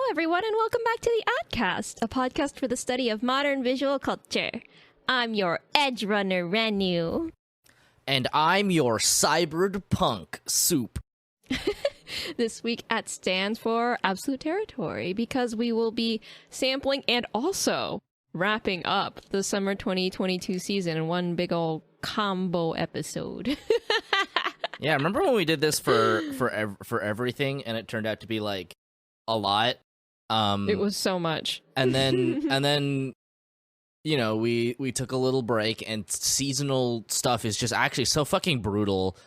everyone, and welcome back to the Oddcast, a podcast for the study of modern visual culture. I'm your Edgerunner, Renu. And I'm your Cyberpunk Soup. This week at stands for Absolute Territory, because we will be sampling and also wrapping up the summer 2022 season in one big old combo episode. Yeah, remember when we did this for everything, and it turned out to be like a lot. It was so much. And then you know, we took a little break, and seasonal stuff is just actually so fucking brutal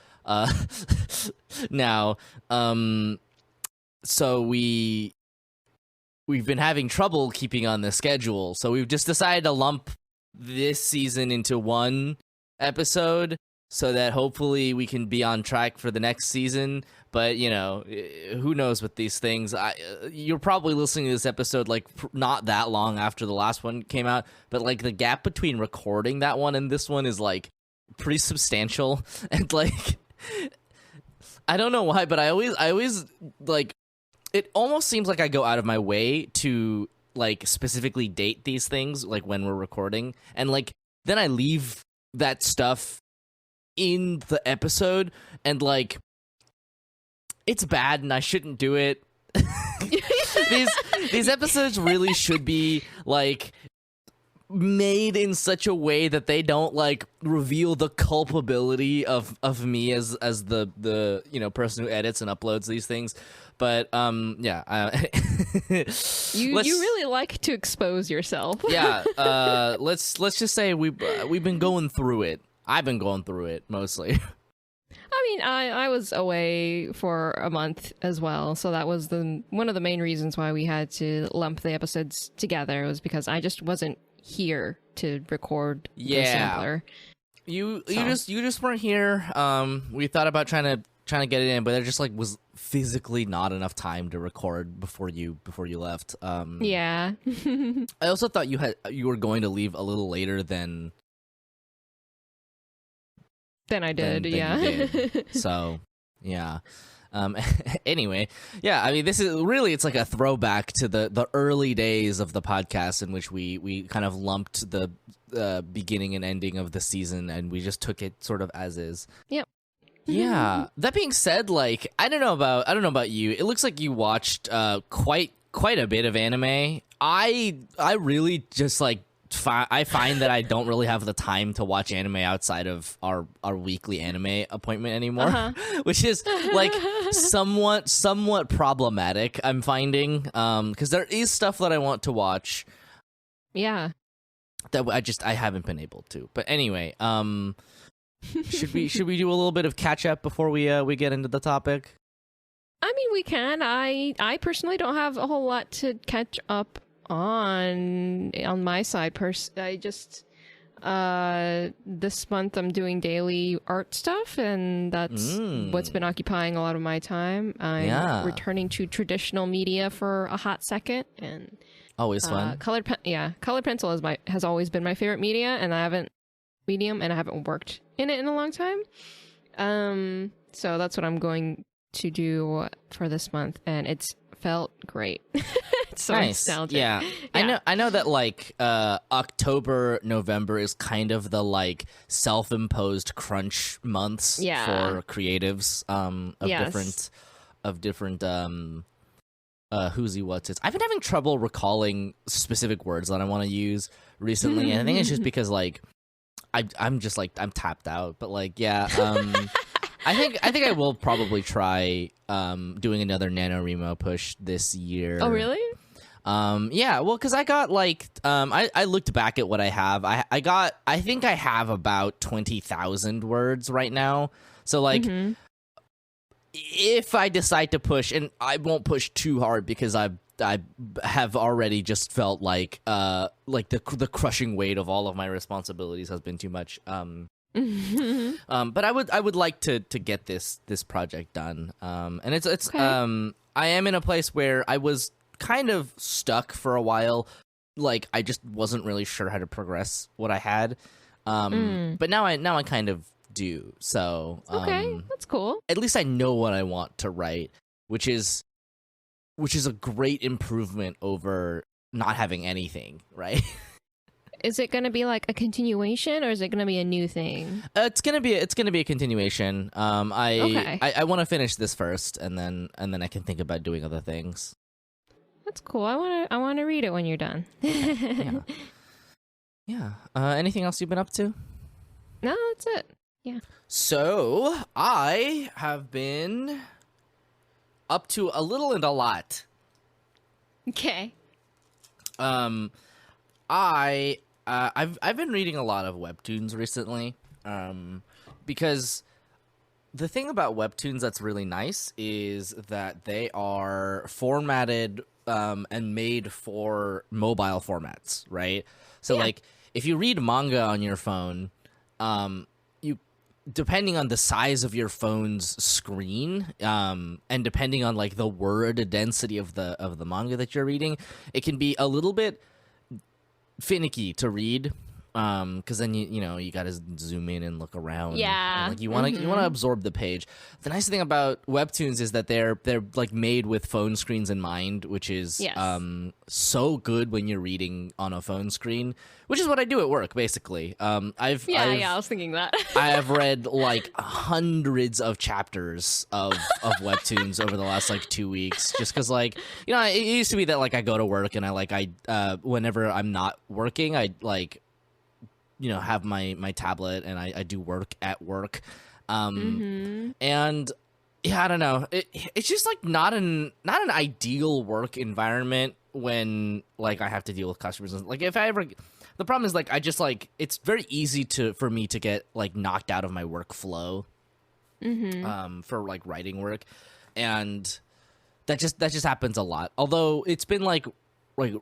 now. So we've been having trouble keeping on the schedule. So we've just decided to lump this season into one episode so that hopefully we can be on track for the next season. But, you know, who knows with these things. You're probably listening to this episode, like, not that long after the last one came out. But, like, the gap between recording that one and this one is, like, pretty substantial. And, like, I don't know why, but I always, like, it almost seems like I go out of my way to, like, specifically date these things, like, when we're recording. And, like, then I leave that stuff in the episode, and, like, it's bad, and I shouldn't do it. These episodes really should be, like, made in such a way that they don't, like, reveal the culpability of me as the you know, person who edits and uploads these things. But yeah, you really like to expose yourself. Yeah, let's just say we've been going through it. I've been going through it mostly. I mean, I was away for a month as well, so that was one of the main reasons why we had to lump the episodes together, was because I just wasn't here to record the sampler. You just weren't here. We thought about trying to get it in, but there just, like, was physically not enough time to record before you left. Yeah. I also thought you were going to leave a little later than I did, than yeah. you did. So, yeah. Anyway, yeah, I mean, it's like a throwback to the early days of the podcast, in which we kind of lumped the beginning and ending of the season, and we just took it sort of as is. Yep. Yeah. That being said, like, I don't know about you. It looks like you watched quite a bit of anime. I really just, like, I find that I don't really have the time to watch anime outside of our weekly anime appointment anymore, which is, like, somewhat problematic, I'm finding, because there is stuff that I want to watch. Yeah. That I haven't been able to. But anyway, should we do a little bit of catch up before we get into the topic? I mean, we can. I personally don't have a whole lot to catch up on my side. I just this month I'm doing daily art stuff, and that's what's been occupying a lot of my time. I'm returning to traditional media for a hot second, and always fun. Colored pencil has always been my favorite media, and I haven't worked in it in a long time. So that's what I'm going to do for this month, and it's felt great. It's so nice. nostalgic. Yeah. I know that, like, October, November is kind of the, like, self-imposed crunch months for creatives of different who's what's it's. I've been having trouble recalling specific words that I want to use recently, and I think it's just because, like, I'm just, like, I'm tapped out. But, like, yeah, I think I will probably try doing another NaNoWriMo push this year. Oh, really? Yeah, well, because I got, like, I looked back at what I have. I think I have about 20,000 words right now. So, like, if I decide to push, and I won't push too hard because I have already just felt like the crushing weight of all of my responsibilities has been too much. But I would like to get this project done. And it's okay. I am in a place where I was kind of stuck for a while. Like, I just wasn't really sure how to progress what I had. But now I kind of do. So okay, that's cool. At least I know what I want to write, which is which is a great improvement over not having anything, right? Is it going to be like a continuation, or is it going to be a new thing? It's gonna be a continuation. I want to finish this first, and then I can think about doing other things. That's cool. I want to read it when you're done. Yeah. Yeah. Anything else you've been up to? No, that's it. Yeah. So I have been up to a little and a lot. Okay. I've been reading a lot of webtoons recently, because the thing about webtoons that's really nice is that they are formatted and made for mobile formats, right? So like if you read manga on your phone, you, depending on the size of your phone's screen, and depending on like the word density of the manga that you're reading, it can be a little bit finicky to read, because then you gotta zoom in and look around. Yeah, and, like you want to absorb the page. The nice thing about webtoons is that they're like made with phone screens in mind, which is so good when you're reading on a phone screen, which is what I do at work basically. I was thinking that. I have read like hundreds of chapters of webtoons over the last like 2 weeks, just because like it used to be that like I go to work and I whenever I'm not working I like have my tablet and I do work at work, and yeah, I don't know, it's just like not an ideal work environment when like I have to deal with customers. Like if I ever, the problem is like I just like it's very easy for me to get like knocked out of my workflow, for like writing work, and that just happens a lot. Although it's been like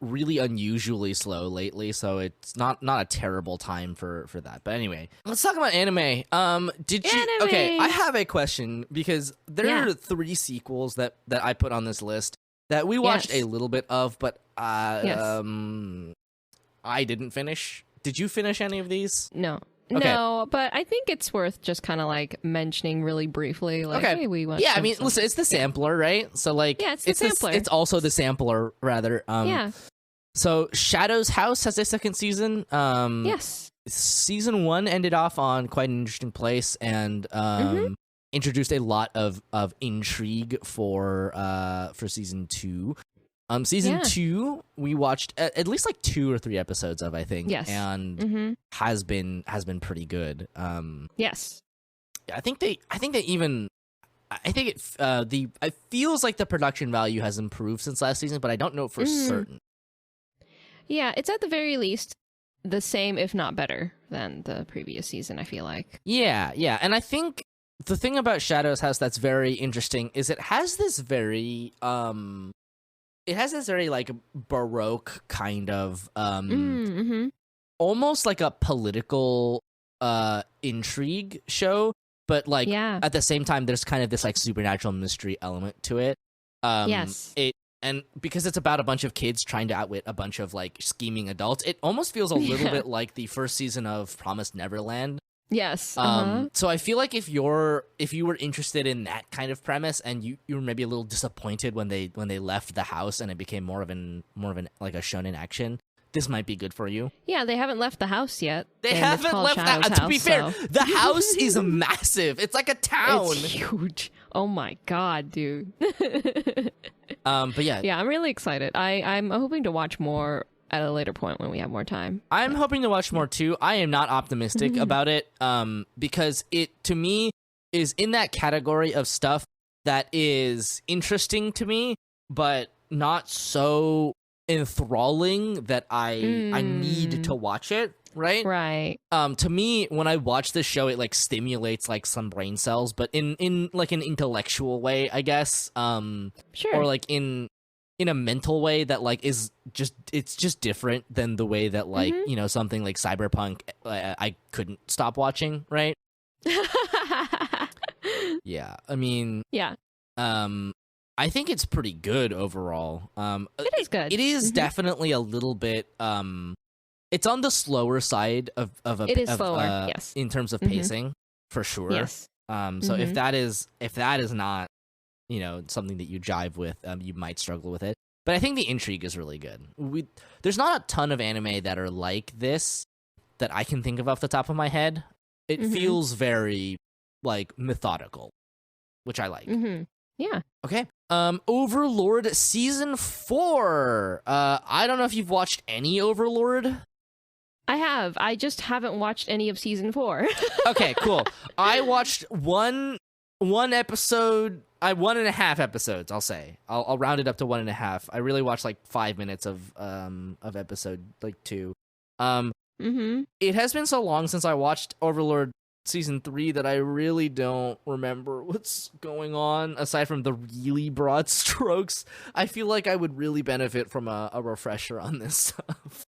really unusually slow lately, so it's not a terrible time for that. But anyway, let's talk about anime. Okay, I have a question, because there are 3 sequels that I put on this list that we watched a little bit of, but I didn't finish. Did you finish any of these? No. Okay. No, but I think it's worth just kind of like mentioning really briefly. Like, hey, we watched. Yeah, I mean, listen, it's the sampler, right? So like, it's the sampler. It's also the sampler, rather. So Shadow's House has a second season. Yes. Season 1 ended off on quite an interesting place, and introduced a lot of intrigue for season 2. Season 2 we watched at least like 2 or 3 episodes of, I think. Yes. And has been pretty good. Yes. I think it feels like the production value has improved since last season, but I don't know for certain. Yeah, it's at the very least the same, if not better, than the previous season, I feel like. Yeah, and I think the thing about Shadow's House that's very interesting is it has this very like Baroque kind of almost like a political intrigue show, but like at the same time there's kind of this like supernatural mystery element to it. And because it's about a bunch of kids trying to outwit a bunch of like scheming adults, it almost feels a little bit like the first season of Promised Neverland. Yes. So I feel like if you were interested in that kind of premise, and you were maybe a little disappointed when they left the house and it became more of an like a shonen action, this might be good for you. Yeah, they haven't left the house yet. They haven't left the house. To be fair, the house is massive. It's like a town. It's huge. Oh my god, dude. But yeah. Yeah, I'm really excited. I'm hoping to watch more at a later point when we have more time. I'm hoping to watch more too. I am not optimistic about it, because it, to me, is in that category of stuff that is interesting to me, but not so enthralling that I need to watch it, right? Right. To me, when I watch this show, it like stimulates like some brain cells, but in like an intellectual way, I guess. Sure. Or like in a mental way that like it's just different than the way that like something like Cyberpunk I couldn't stop watching, right? Yeah, I mean, I think it's pretty good overall. It is good. It is definitely a little bit it's on the slower side of it is slower, yes, in terms of pacing, for sure. Yes. So if that is not something that you jive with, you might struggle with it. But I think the intrigue is really good. There's not a ton of anime that are like this that I can think of off the top of my head. It feels very like methodical, which I like. Yeah. Okay. Overlord season 4. I don't know if you've watched any Overlord. I have. I just haven't watched any of season 4. Okay, cool. I watched one episode. 1.5 episodes. I'll say. I'll round it up to 1.5. I really watched like 5 minutes of episode like 2. It has been so long since I watched Overlord season 3 that I really don't remember what's going on aside from the really broad strokes. I feel like I would really benefit from a refresher on this stuff.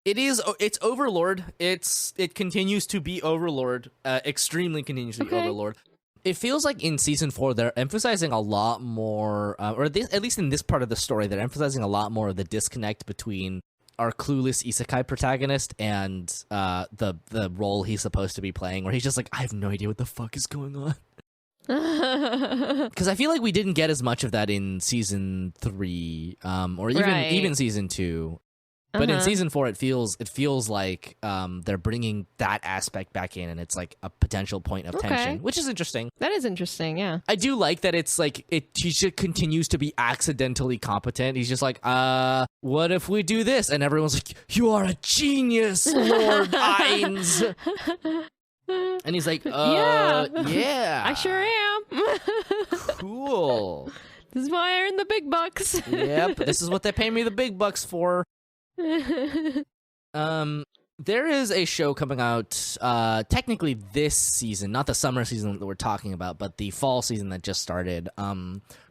It's Overlord. It continues to be Overlord. Extremely continues to be Overlord. It feels like in season 4 they're emphasizing a lot more, or at least in this part of the story, they're emphasizing a lot more of the disconnect between our clueless isekai protagonist and the role he's supposed to be playing, where he's just like, I have no idea what the fuck is going on. Because I feel like we didn't get as much of that in season 3, or even season 2. But in season 4, it feels like they're bringing that aspect back in, and it's like a potential point of tension, which is interesting. That is interesting, yeah. I do like that it's like he just continues to be accidentally competent. He's just like, what if we do this? And everyone's like, you are a genius, Lord Ainz. And he's like, yeah. I sure am. Cool. This is why I earn the big bucks. Yep, this is what they pay me the big bucks for. There is a show coming out technically this season, not the summer season that we're talking about, but the fall season that just started,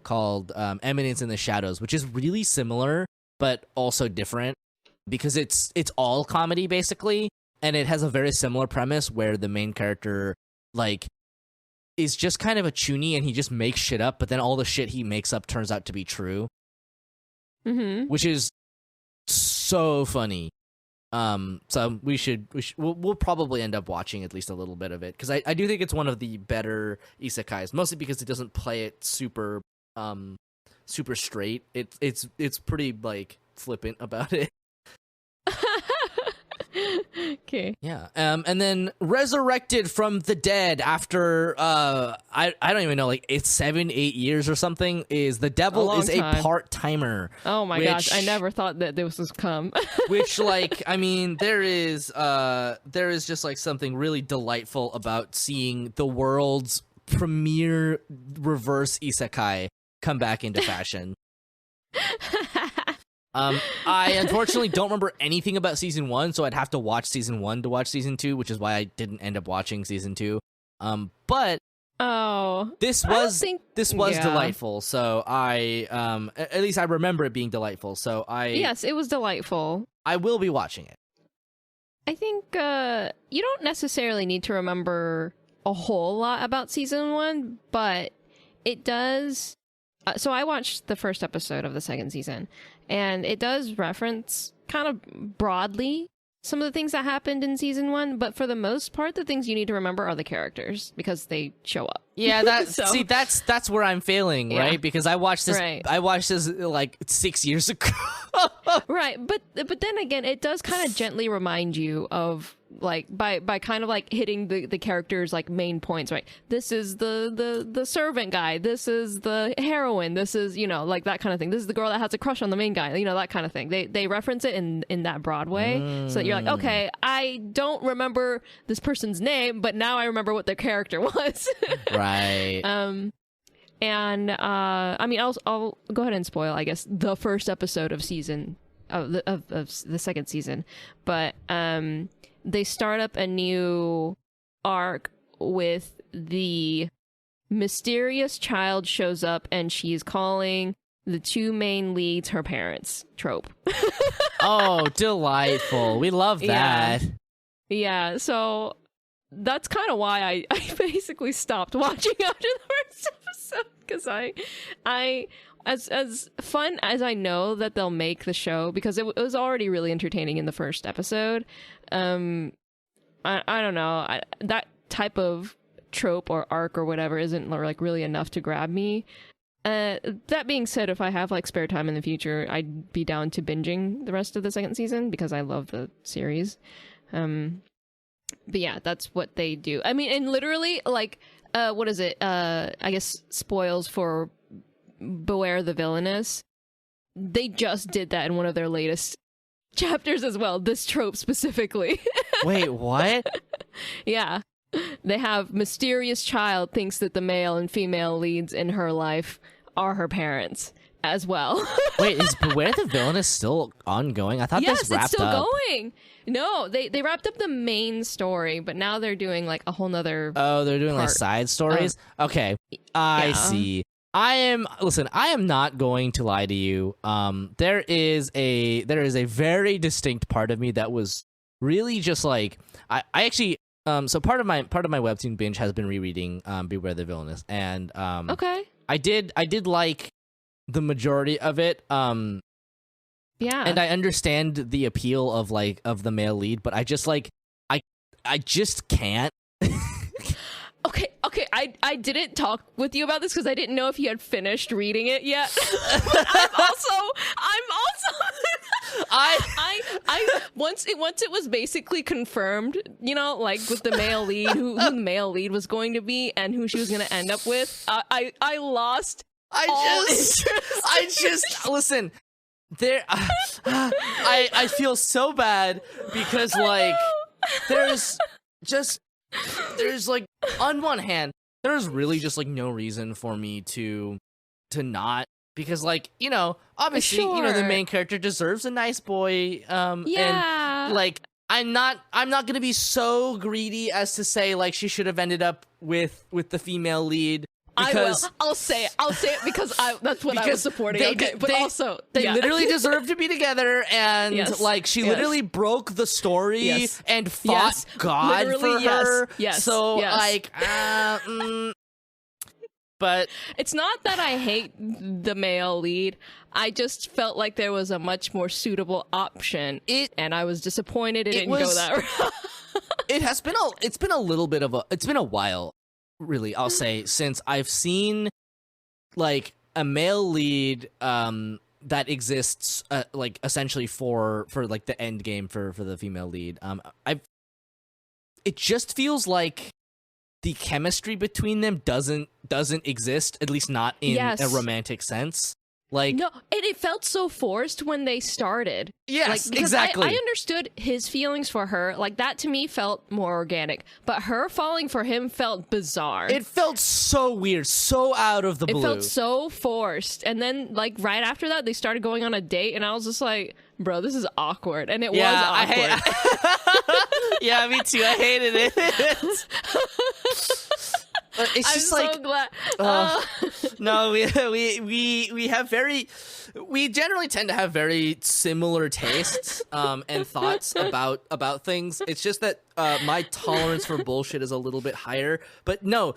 called Eminence in the Shadows, which is really similar but also different because it's all comedy basically, and it has a very similar premise where the main character like is just kind of a chuny and he just makes shit up, but then all the shit he makes up turns out to be true. Which is so funny. So we'll probably end up watching at least a little bit of it because I do think it's one of the better isekais, mostly because it doesn't play it super straight. It's pretty like flippant about it. Okay. Yeah. And then resurrected from the dead after I don't even know, like it's 7-8 years or something, is The Devil is a part-timer. Oh my gosh, I never thought that this was come. Which, like, I mean, there is just like something really delightful about seeing the world's premier reverse isekai come back into fashion. I unfortunately don't remember anything about season 1, so I'd have to watch season 1 to watch season 2, which is why I didn't end up watching season 2. But this was delightful. So I at least I remember it being delightful. So yes, it was delightful. I will be watching it. I think you don't necessarily need to remember a whole lot about season 1, but it does. So I watched the first episode of the second season, and it does reference kind of broadly some of the things that happened in season 1, but for the most part, the things you need to remember are the characters because they show up. Yeah, that's where I'm failing, right? Because I watched this like 6 years ago. Right, but then again, it does kind of gently remind you of like by kind of like hitting the characters' like main points, right? This is the servant guy, this is the heroine, this is, you know, like that kind of thing. This is the girl that has a crush on the main guy, you know, that kind of thing. They reference it in that broad way, so that you're like, okay, I don't remember this person's name, but now I remember what their character was. Right. And I mean, I'll go ahead and spoil, I guess, the first episode of the second season, but they start up a new arc with the mysterious child shows up and she's calling the two main leads her parents trope. Oh, delightful. We love that. Yeah, so that's kind of why I basically stopped watching after the first episode, because I as fun as I know that they'll make the show, because it was already really entertaining in the first episode, I don't know, that type of trope or arc or whatever isn't like really enough to grab me. That being said, if I have like spare time in the future, I'd be down to binging the rest of the second season because I love the series. But yeah, that's what they do. I mean, and literally, like, what is it? I guess spoils for Beware the Villainess. They just did that in one of their latest chapters as well. This trope specifically. Wait, what? Yeah. They have mysterious child thinks that the male and female leads in her life are her parents as well. Wait, is Beware the Villainess still ongoing? I thought this wrapped it's still up. going. No, they wrapped up the main story, but now they're doing like a whole nother. Oh, they're doing like part. side stories? Okay, I see. I am not going to lie to you. There is a very distinct part of me that was really just like I actually so part of my webtoon binge has been rereading Beware the Villainess, and Okay. I did like the majority of it. Yeah. And I understand the appeal of the male lead, but I just I just can't. Okay, I didn't talk with you about this because I didn't know if you had finished reading it yet. I'm also I once it was basically confirmed, you know, like with the male lead, who the male lead was going to be and who she was going to end up with. I lost I just listen. There, I feel so bad because like there's like on one hand there's really just like no reason for me to not, because like, you know, obviously Sure. you know the main character deserves a nice boy, Yeah. and like I'm not gonna be so greedy as to say like she should have ended up with the female lead. Because I'll say it because that's what I was supporting. They literally deserve to be together, and Yes. like she literally broke the story and fought God Literally, for her. yes. So Yes. like, but It's not that I hate the male lead. I just felt like there was a much more suitable option, and I was disappointed it didn't go that route. it's been a while. Really, I'll say, since I've seen like a male lead that exists like essentially for like the end game for the female lead. It just feels like the chemistry between them doesn't exist, at least not in a romantic sense. Like, no, and it felt so forced when they started. Yes, because exactly. I understood his feelings for her. Like, that to me felt more organic. But her falling for him felt bizarre. It felt so weird, so out of the blue. It felt so forced. And then, like, right after that, they started going on a date, and I was just like, bro, this is awkward. And it was awkward. Yeah, me too. I hated it. It's just I'm like, so glad. no, we generally tend to have very similar tastes and thoughts about things. It's just that my tolerance for bullshit is a little bit higher. But no,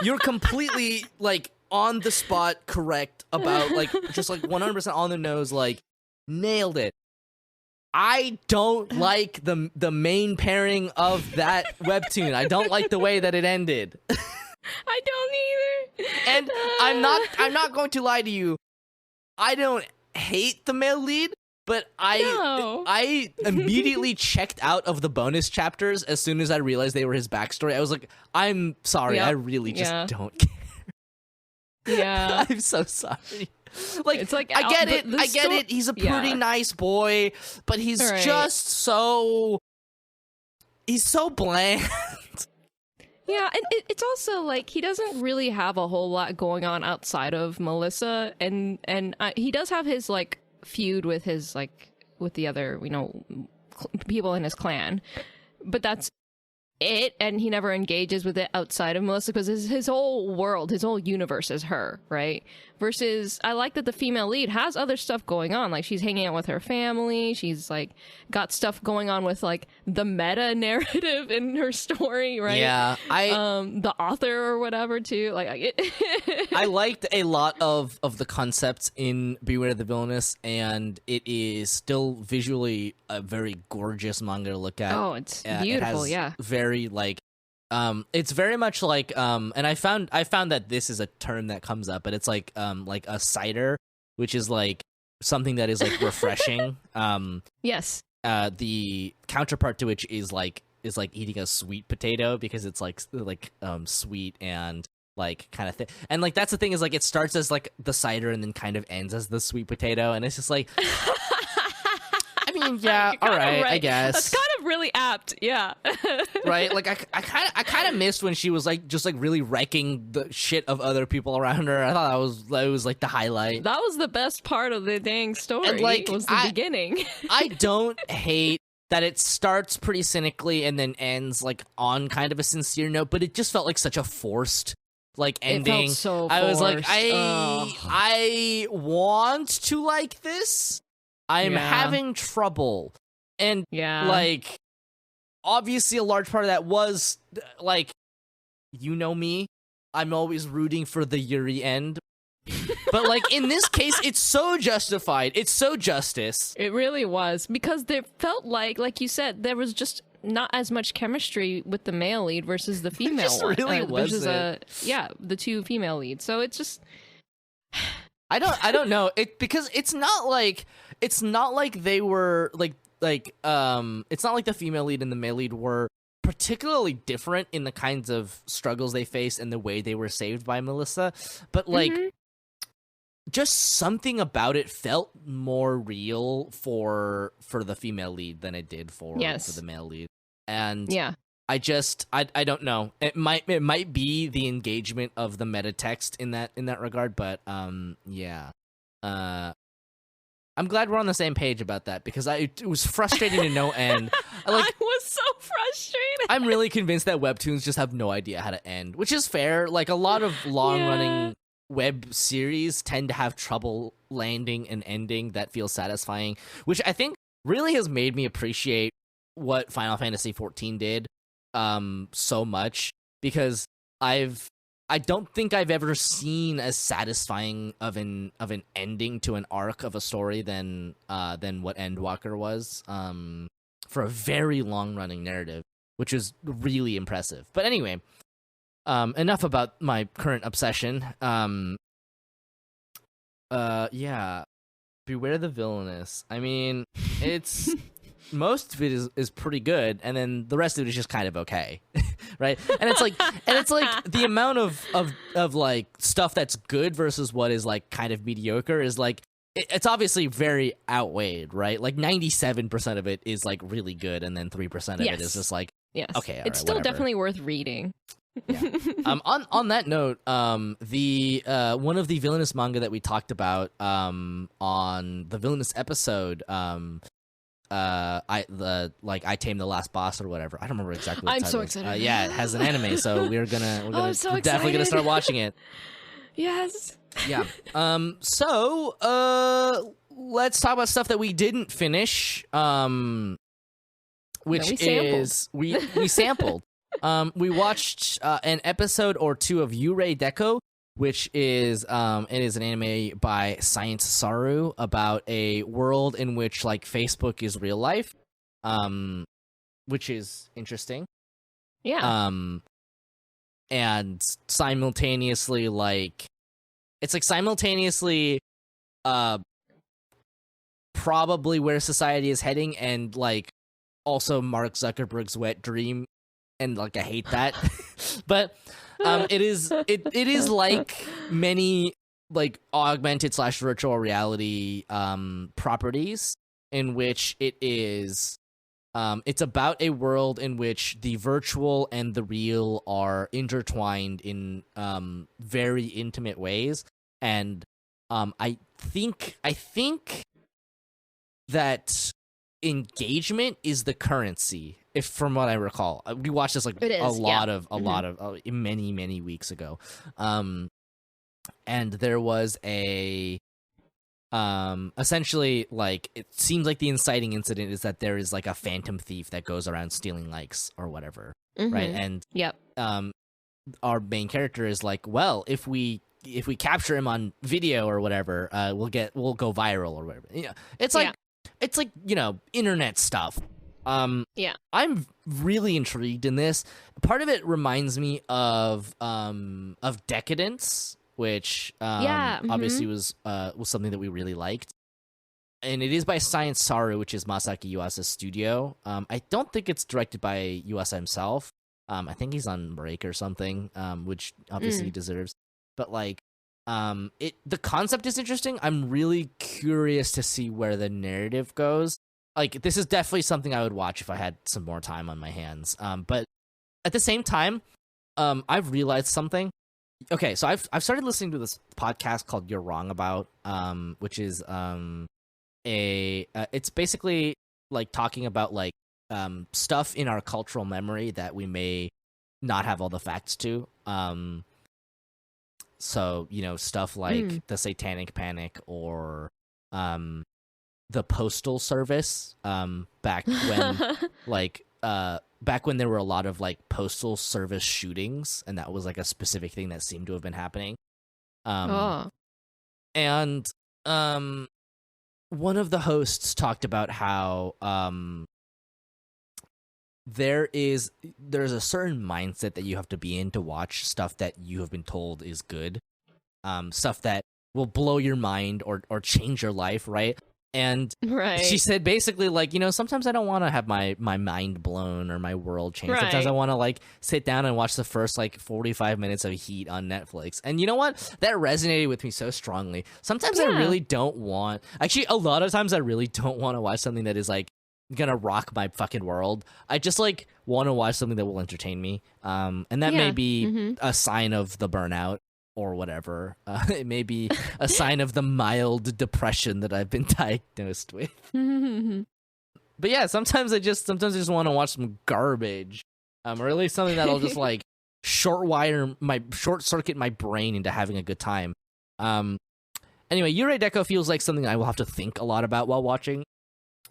you're completely like on the spot correct about like just like 100% on the nose, like nailed it. I don't like the main pairing of that webtoon. I don't like the way that it ended. I don't either. And I'm not going to lie to you. I don't hate the male lead, but I immediately checked out of the bonus chapters as soon as I realized they were his backstory. I was like, I'm sorry, Yep. I really just don't care. Yeah. I'm so sorry. Like, It's like, I get it. He's a pretty nice boy, but he's just so bland. Yeah, and it's also like he doesn't really have a whole lot going on outside of Melissa, and he does have his like feud with his like with the other people in his clan, but that's it, and he never engages with it outside of Melissa because his whole world, his whole universe is her, right? Versus, I like that the female lead has other stuff going on, like she's hanging out with her family, she's like got stuff going on with like the meta narrative in her story, right? Yeah, the author or whatever too. Like I liked a lot of the concepts in Beware the Villainess, and it is still visually a very gorgeous manga to look at. Oh, it's It beautiful, has yeah. very like It's very much like and I found that this is a term that comes up, but it's like a cider, which is like something that is like refreshing. Yes. The counterpart to which is like eating a sweet potato, because it's like sweet and like kind of thing. And like that's the thing, is like it starts as like the cider and then kind of ends as the sweet potato, and it's just like I mean, yeah, all right, I guess. That's kind of really apt, yeah. Right? Like I kind of missed when she was like just like really wrecking the shit of other people around her. I thought that was like the highlight. That was the best part of the dang story. And, like, was the beginning. I don't hate that it starts pretty cynically and then ends like on kind of a sincere note, but it just felt like such a forced like ending. It felt so forced. I was like, I want to like this. I'm having trouble. And like obviously a large part of that was like, you know me, I'm always rooting for the Yuri end. But like in this case, it's so justified. It's so justice. It really was, because there felt like you said, there was just not as much chemistry with the male lead versus the female one. Really wasn't. The two female leads. So it's just I don't know. Because it's not like they were it's not like the female lead and the male lead were particularly different in the kinds of struggles they faced and the way they were saved by Melissa, but like just something about it felt more real for the female lead than it did for the male lead. And I don't know. It might be the engagement of the meta text in that regard, but I'm glad we're on the same page about that, because it was frustrating to no end. I was so frustrated. I'm really convinced that webtoons just have no idea how to end, which is fair. Like a lot of long-running web series tend to have trouble landing an ending that feels satisfying, which I think really has made me appreciate what Final Fantasy XIV did so much, because I don't think I've ever seen as satisfying of an ending to an arc of a story than what Endwalker was for a very long running narrative, which is really impressive. But anyway, enough about my current obsession. Beware the Villainess. I mean, it's most of it is pretty good, and then the rest of it is just kind of okay. Right? And it's like the amount of like stuff that's good versus what is like kind of mediocre is like it's obviously very outweighed, right? Like 97% of it is like really good, and then 3% of it is just like okay, it's still definitely worth reading. Yeah. On that note, the one of the Villainous manga that we talked about on the Villainous episode, I Tame the Last Boss or whatever. I don't remember exactly what I'm the so title excited. Yeah, it has an anime, so we're definitely gonna start watching it. Yes. Yeah. So let's talk about stuff that we didn't finish. Which we sampled. We watched an episode or two of Yurei Deco, which is it is an anime by Science Saru about a world in which like Facebook is real life, which is interesting. Yeah. And simultaneously like it's like simultaneously probably where society is heading, and like also Mark Zuckerberg's wet dream, and like I hate that. But it is like many like augmented / virtual reality properties in which it is it's about a world in which the virtual and the real are intertwined in very intimate ways, and I think that engagement is the currency, if from what I recall. We watched this like many weeks ago, and there was a essentially like it seems like the inciting incident is that there is like a phantom thief that goes around stealing likes or whatever, right? And our main character is like, well, if we capture him on video or whatever, we'll go viral or whatever. You know, it's like you know, internet stuff. Yeah. I'm really intrigued in this. Part of it reminds me of Decadence, which obviously was something that we really liked. And it is by Science Saru, which is Masaki Yuasa's studio. I don't think it's directed by Yuasa himself. I think he's on break or something, which obviously he deserves. But like, the concept is interesting. I'm really curious to see where the narrative goes. Like, this is definitely something I would watch if I had some more time on my hands. But at the same time, I've realized something. Okay, so I've started listening to this podcast called You're Wrong About, which is it's basically like talking about like stuff in our cultural memory that we may not have all the facts to. So, you know, stuff like the Satanic Panic or the Postal Service, back when back when there were a lot of like postal service shootings, and that was like a specific thing that seemed to have been happening. And one of the hosts talked about how there's a certain mindset that you have to be in to watch stuff that you have been told is good, stuff that will blow your mind or change your life, right? And she said basically, like, you know, sometimes I don't want to have my mind blown or my world changed. Sometimes I want to like sit down and watch the first like 45 minutes of Heat on Netflix. And you know what? That resonated with me so strongly. Sometimes I really don't want, actually a lot of times I really don't want to watch something that is like gonna rock my fucking world. I just like want to watch something that will entertain me. And that may be a sign of the burnout or whatever. It may be a sign of the mild depression that I've been diagnosed with. But yeah, sometimes I just want to watch some garbage, or at least something that'll just like short circuit my brain into having a good time. Anyway, Yurei Deco feels like something I will have to think a lot about while watching,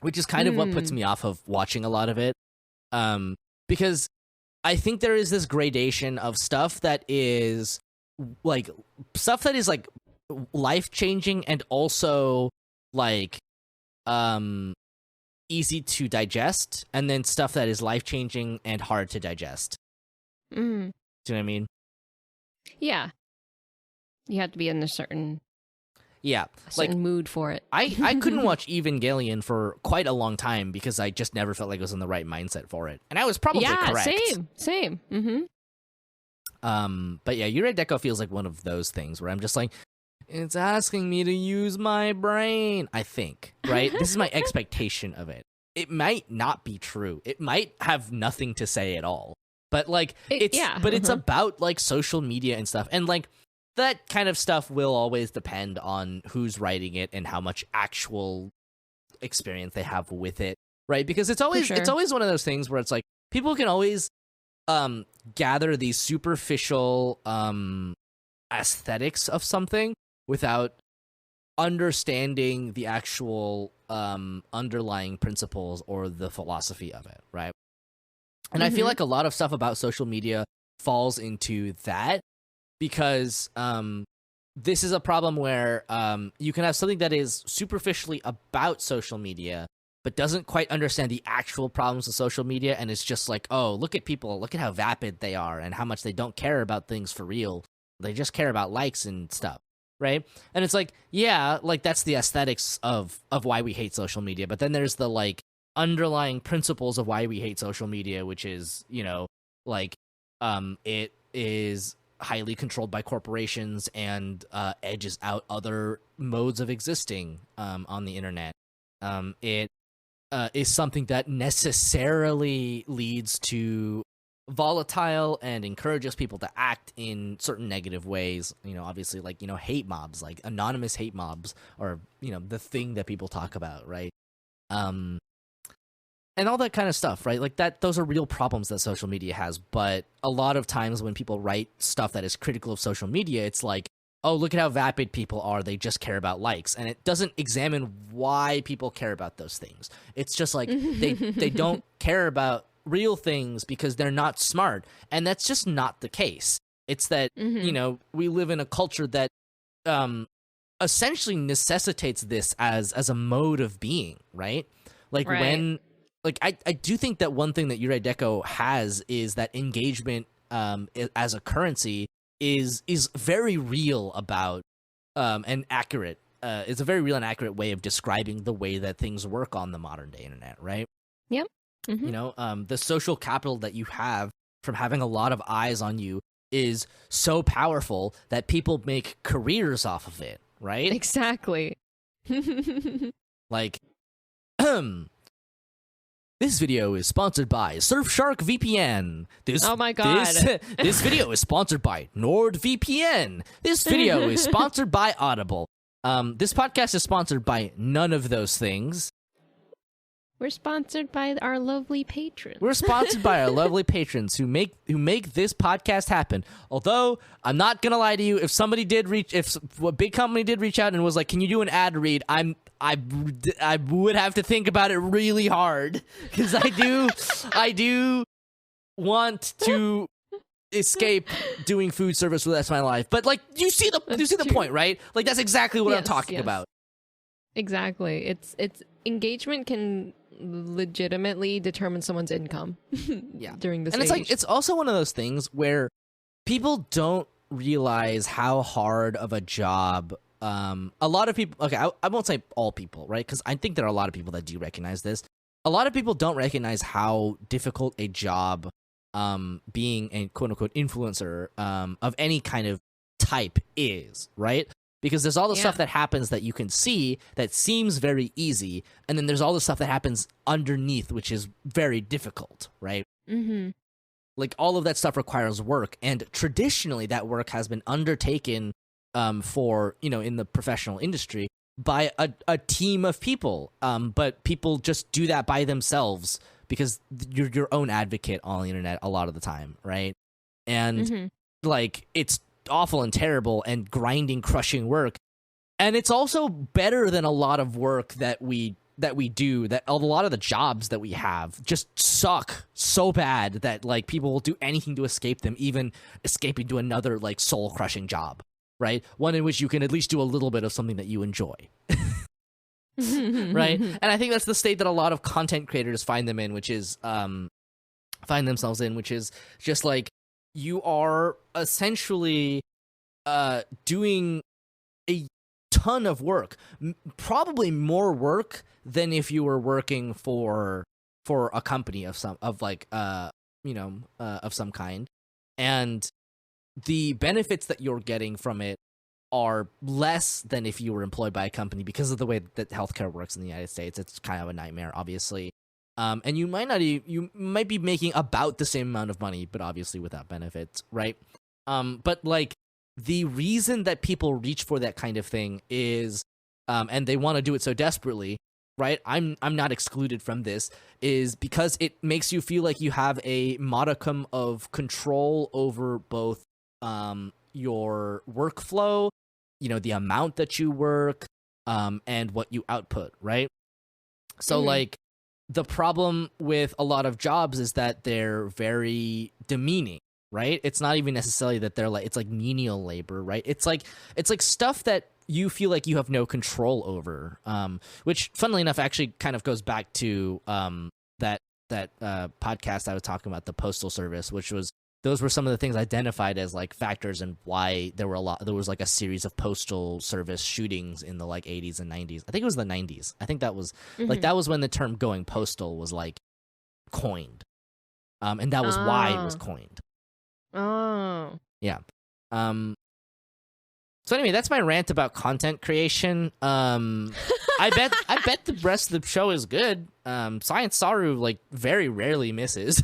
which is kind of what puts me off of watching a lot of it. Because I think there is this gradation of stuff that is like life-changing and also like easy to digest, and then stuff that is life-changing and hard to digest. Do you know what I mean? Yeah. You have to be in a certain like mood for it. I couldn't watch Evangelion for quite a long time because I just never felt like I was in the right mindset for it. And I was probably correct. Same. But yeah, Yurei Deco feels like one of those things where I'm just like, it's asking me to use my brain, I think, right? This is my expectation of it. It might not be true. It might have nothing to say at all. But like, it's about like social media and stuff. And like, that kind of stuff will always depend on who's writing it and how much actual experience they have with it, right? Because it's always one of those things where it's like, people can always gather these superficial aesthetics of something without understanding the actual underlying principles or the philosophy of it, right? And I feel like a lot of stuff about social media falls into that, because this is a problem where you can have something that is superficially about social media but doesn't quite understand the actual problems of social media, and it's just like, oh, look at people, look at how vapid they are and how much they don't care about things for real. They just care about likes and stuff, right? And it's like, yeah, like that's the aesthetics of why we hate social media, but then there's the like underlying principles of why we hate social media, which is, you know, like it is highly controlled by corporations and edges out other modes of existing on the internet. It is something that necessarily leads to volatile and encourages people to act in certain negative ways. You know, obviously, like, you know, hate mobs, like anonymous hate mobs, or, you know, the thing that people talk about, right? And all that kind of stuff, right? Like that, those are real problems that social media has. But a lot of times when people write stuff that is critical of social media, it's like, oh, look at how vapid people are. They just care about likes. And it doesn't examine why people care about those things. It's just like they don't care about real things because they're not smart. And that's just not the case. It's that, you know, we live in a culture that essentially necessitates this as a mode of being, right? Like like I do think that one thing that Yurei Deco has is that engagement as a currency is very real about and accurate. It's a very real and accurate way of describing the way that things work on the modern day internet, right? Yep. Mm-hmm. You know, the social capital that you have from having a lot of eyes on you is so powerful that people make careers off of it, right? Exactly. Like, this video is sponsored by Surfshark VPN. Oh my god. This video is sponsored by NordVPN. This video is sponsored by Audible. This podcast is sponsored by none of those things. We're sponsored by our lovely patrons. We're sponsored by our lovely patrons who make this podcast happen. Although I'm not gonna lie to you, if a big company did reach out and was like, "Can you do an ad read?" I would have to think about it really hard because I do want to escape doing food service for the rest of my life. But like, you see the point, right? Like that's exactly what I'm talking about. Exactly. It's engagement can legitimately determine someone's income. Yeah. During this and age. it's like it's also one of those things where people don't realize how hard of a job a lot of people, okay, I won't say all people, right? Because I think there are a lot of people that do recognize this. A lot of people don't recognize how difficult a job being a quote-unquote influencer of any kind of type is, right? Because there's all the stuff that happens that you can see that seems very easy, and then there's all the stuff that happens underneath, which is very difficult, right? Mm-hmm. Like, all of that stuff requires work, and traditionally that work has been undertaken for, you know, in the professional industry by a team of people, but people just do that by themselves because you're your own advocate on the internet a lot of the time, right? And, like, it's awful and terrible and grinding, crushing work, and it's also better than a lot of work that we do, that a lot of the jobs that we have just suck so bad that like people will do anything to escape them, even escaping to another like soul crushing job, right? One in which you can at least do a little bit of something that you enjoy. Right? And I think that's the state that a lot of content creators find themselves in, which is just like, you are essentially doing a ton of work, probably more work than if you were working for a company of some kind, and the benefits that you're getting from it are less than if you were employed by a company because of the way that healthcare works in the United States. It's kind of a nightmare, obviously. And you might be making about the same amount of money, but obviously without benefits, right? But like, the reason that people reach for that kind of thing is, and they want to do it so desperately, right? I'm not excluded from this, is because it makes you feel like you have a modicum of control over both your workflow, you know, the amount that you work, and what you output, right? So like, the problem with a lot of jobs is that they're very demeaning, right? It's not even necessarily that they're like, it's like menial labor, right? It's like stuff that you feel like you have no control over, which funnily enough actually kind of goes back to that podcast I was talking about, the Postal Service, which was, those were some of the things identified as like factors and why there was like a series of postal service shootings in the like 80s and 90s. I think it was the 90s. I think that was like, that was when the term going postal was like coined. And that was why it was coined. Oh. Yeah. So anyway, that's my rant about content creation. I bet the rest of the show is good. Science Saru like very rarely misses.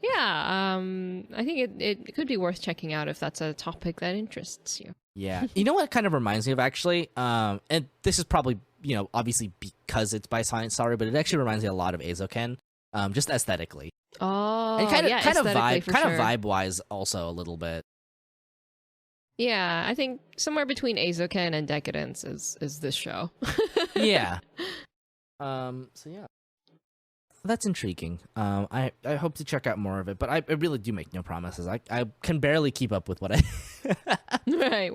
Yeah, I think it could be worth checking out if that's a topic that interests you. Yeah. You know what it kind of reminds me of, actually? And this is probably, you know, obviously because it's by Science Saru, but it actually reminds me a lot of Eizouken, just aesthetically. Oh, and kind of sure. vibe-wise also a little bit. Yeah, I think somewhere between Eizouken and Decadence is this show. Yeah. So yeah. That's intriguing. I hope to check out more of it, but I really do make no promises. I can barely keep up with what I... Right.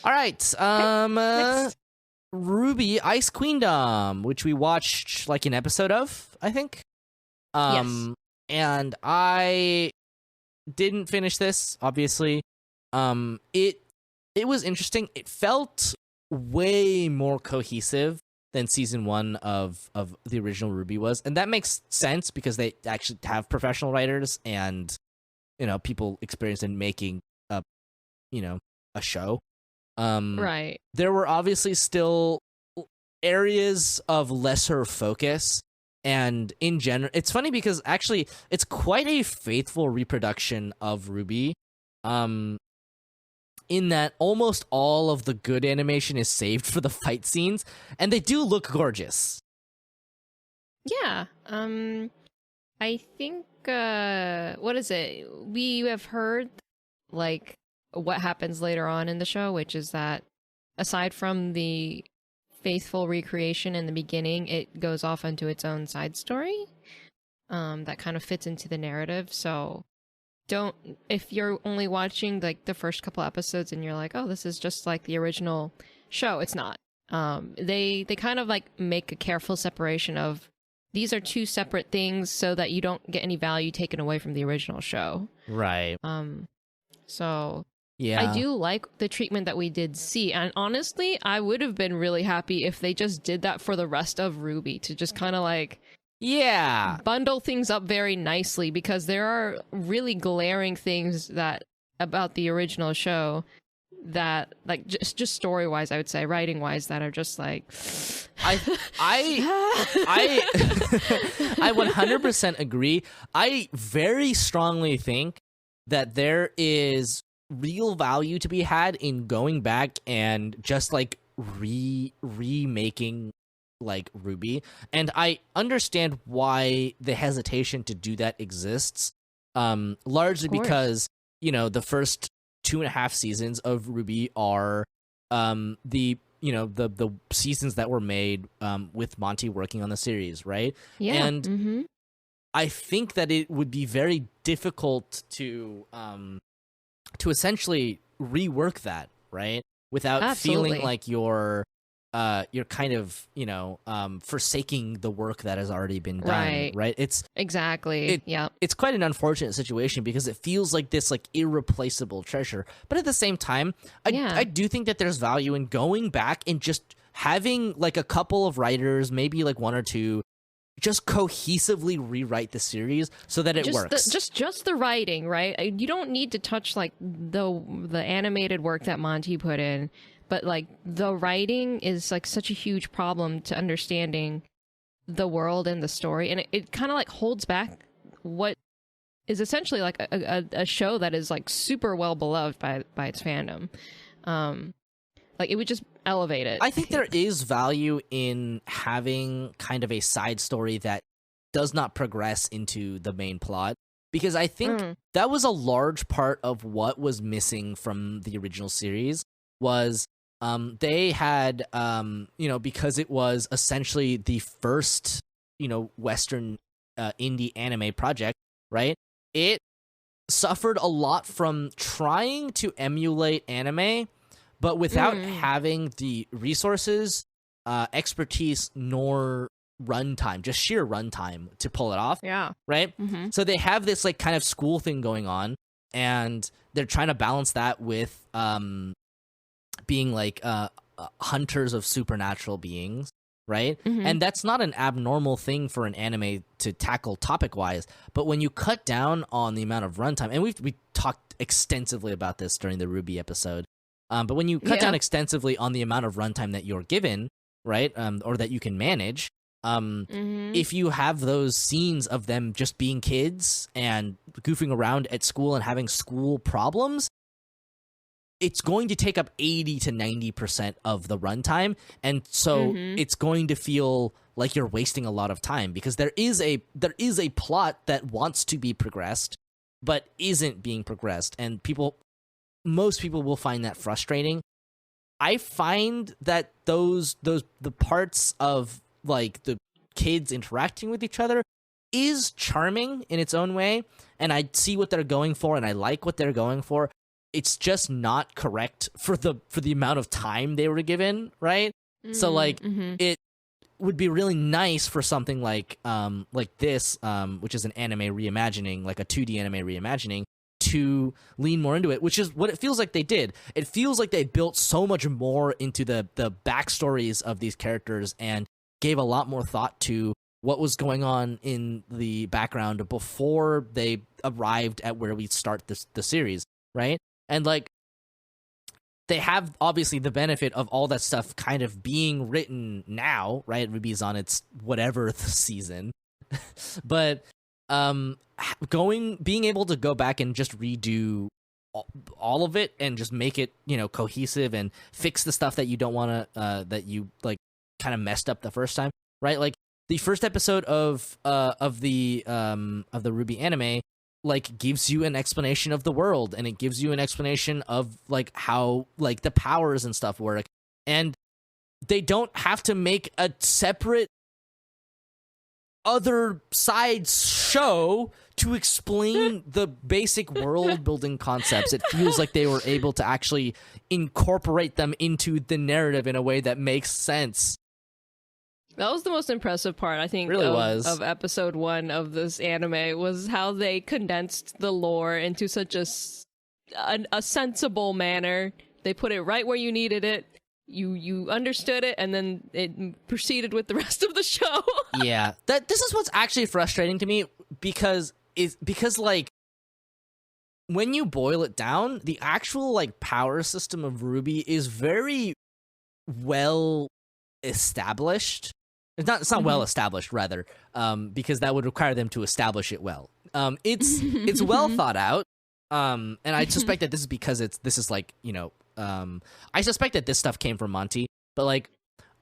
All right. Next. RWBY Ice Queendom, which we watched like an episode of, I think. Yes. And I didn't finish this, obviously. It was interesting. It felt way more cohesive than season 1 of the original RWBY was, and that makes sense because they actually have professional writers and people experienced in making a show. Right. There were obviously still areas of lesser focus. And in general, it's funny because actually it's quite a faithful reproduction of RWBY. In that almost all of the good animation is saved for the fight scenes, and they do look gorgeous. Yeah. I think what is it? We have heard like what happens later on in the show, which is that aside from the faithful recreation in the beginning, it goes off into its own side story that kind of fits into the narrative. So if you're only watching like the first couple episodes and you're like, oh, this is just like the original show, it's not. They kind of like make a careful separation of these are two separate things so that you don't get any value taken away from the original show. Right. So yeah, I do like the treatment that we did see, and honestly, I would have been really happy if they just did that for the rest of RWBY to just kind of like bundle things up very nicely, because there are really glaring things that about the original show that like just story wise, I would say, writing wise, that are just like I 100% agree. I very strongly think that there is real value to be had in going back and just like remaking like RWBY, and I understand why the hesitation to do that exists, largely because the first 2.5 seasons of RWBY are the seasons that were made with Monty working on the series, right? Yeah. And I think that it would be very difficult to essentially rework that, right? Without feeling like you're kind of, forsaking the work that has already been done, right? It's exactly, it's quite an unfortunate situation because it feels like this like irreplaceable treasure. But at the same time, I do think that there's value in going back and just having like a couple of writers, maybe like one or two, just cohesively rewrite the series so that it works. Just the writing, right? You don't need to touch like the animated work that Monty put in, but like the writing is like such a huge problem to understanding the world and the story, and it kind of like holds back what is essentially like a show that is like super well beloved by its fandom. Like it would just elevate it. I think there is value in having kind of a side story that does not progress into the main plot, because I think that was a large part of what was missing from the original series was they had because it was essentially the first Western indie anime project, right? It suffered a lot from trying to emulate anime, but without having the resources, expertise, nor runtime, just sheer runtime to pull it off. Yeah. Right? So they have this like kind of school thing going on, and they're trying to balance that with being like hunters of supernatural beings, right? And that's not an abnormal thing for an anime to tackle topic-wise, but when you cut down on the amount of runtime, and we talked extensively about this during the RWBY episode, but when you cut down extensively on the amount of runtime that you're given, right, or that you can manage, if you have those scenes of them just being kids and goofing around at school and having school problems, it's going to take up 80 to 90% of the runtime, and so it's going to feel like you're wasting a lot of time because there is a plot that wants to be progressed but isn't being progressed, and most people will find that frustrating. I find that the parts of like the kids interacting with each other is charming in its own way, and I see what they're going for and I like what they're going for. It's just not correct for the amount of time they were given, right? So like it would be really nice for something like this, which is an anime reimagining, like a 2D anime reimagining, to lean more into it, which is what it feels like they did. It feels like they built so much more into the backstories of these characters and gave a lot more thought to what was going on in the background before they arrived at where we start the series, right? And like, they have obviously the benefit of all that stuff kind of being written now, right? RWBY's on its whatever season, but being able to go back and just redo all of it and just make it, you know, cohesive and fix the stuff that you don't want to that you like kind of messed up the first time, right? Like the first episode of the RWBY anime like gives you an explanation of the world, and it gives you an explanation of like how like the powers and stuff work, and they don't have to make a separate other side show to explain the basic world building concepts. It feels like they were able to actually incorporate them into the narrative in a way that makes sense. That was the most impressive part, I think, Really of episode 1 of this anime, was how they condensed the lore into such a sensible manner. They put it right where you needed it. You understood it, and then it proceeded with the rest of the show. Yeah, this is what's actually frustrating to me, because like when you boil it down, the actual like power system of RWBY is very well established. It's not well established, rather, because that would require them to establish it well. It's well thought out, and I suspect that this is because this is like, you know, I suspect that this stuff came from Monty, but like,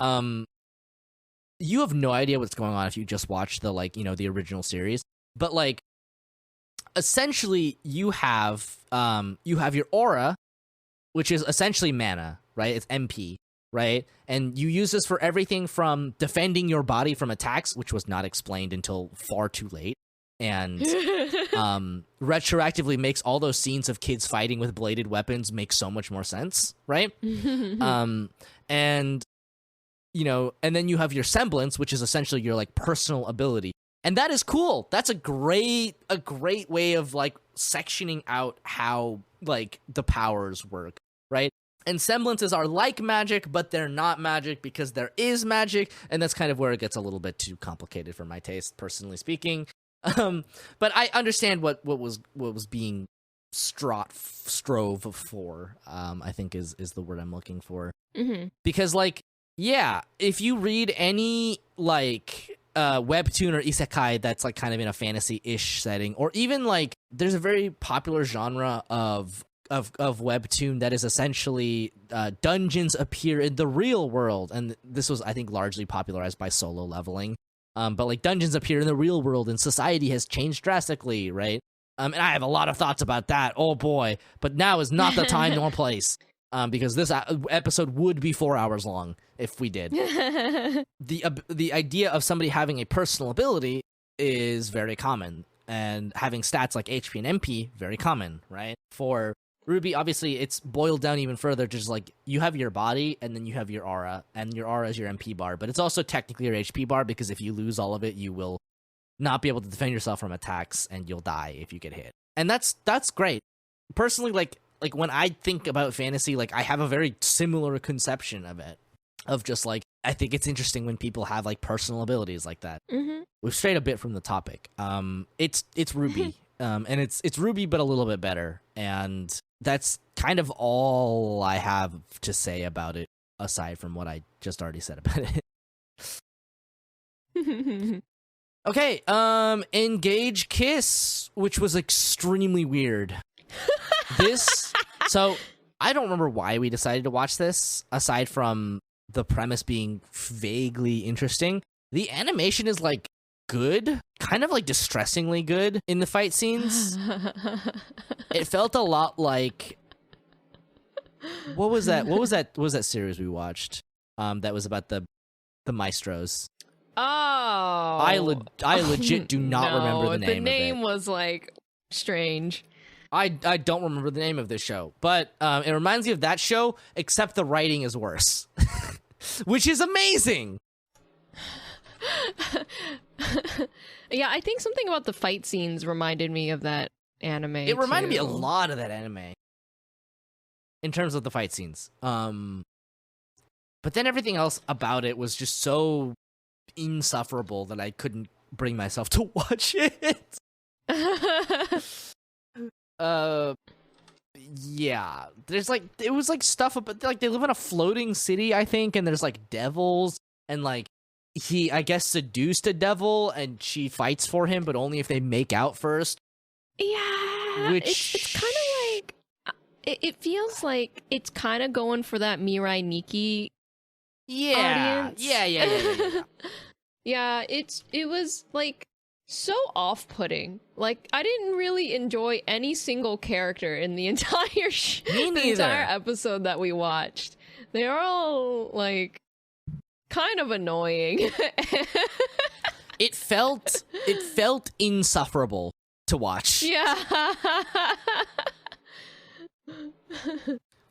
you have no idea what's going on if you just watch the, like, you know, the original series. But like, essentially, you have your aura, which is essentially mana, right? It's MP. Right? And you use this for everything from defending your body from attacks, which was not explained until far too late, and retroactively makes all those scenes of kids fighting with bladed weapons make so much more sense, right? And, you know, and then you have your semblance, which is essentially your like personal ability. And that is cool. That's a great way of like sectioning out how like the powers work, right? And semblances are like magic, but they're not magic because there is magic, and that's kind of where it gets a little bit too complicated for my taste, personally speaking. But I understand what was being strove for. I think is the word I'm looking for. Because like, yeah, if you read any like webtoon or isekai that's like kind of in a fantasy-ish setting, or even like there's a very popular genre of webtoon that is essentially dungeons appear in the real world, and this was, I think, largely popularized by Solo Leveling. But like dungeons appear in the real world, and society has changed drastically, right? And I have a lot of thoughts about that. Oh boy! But now is not the time nor place, because this episode would be 4 hours long if we did. The idea of somebody having a personal ability is very common, and having stats like HP and MP very common, right? For RWBY, obviously, it's boiled down even further, just like you have your body and then you have your aura, and your aura is your MP bar, but it's also technically your HP bar, because if you lose all of it, you will not be able to defend yourself from attacks, and you'll die if you get hit. And that's great. Personally, like when I think about fantasy, like I have a very similar conception of it, of just like, I think it's interesting when people have like personal abilities like that. We've strayed a bit from the topic. It's RWBY. And it's RWBY, but a little bit better. And that's kind of all I have to say about it, aside from what I just already said about it. Okay, Engage Kiss, which was extremely weird. So I don't remember why we decided to watch this, aside from the premise being vaguely interesting. The animation is like good, kind of like distressingly good in the fight scenes. It felt a lot like, what was that series we watched that was about the maestros? Oh, I legit do not remember the name of it. The name was like strange. I don't remember the name of this show, but it reminds me of that show, except the writing is worse. which is amazing. Yeah, I think something about the fight scenes reminded me of that anime. It reminded me a too. lot of that anime in terms of the fight scenes. But then everything else about it was just so insufferable that I couldn't bring myself to watch it. Yeah, there's like, it was like stuff about, like, they live in a floating city, I think, and there's like devils, and like he, I guess, seduced a devil and she fights for him, but only if they make out first. Yeah, Which it's kind of like it feels like it's kind of going for that Mirai Nikki audience. Yeah. Yeah, it was like so off-putting. Like, I didn't really enjoy any single character in the entire Me the neither. entire episode that we watched. They're all like kind of annoying. It felt insufferable to watch. Yeah.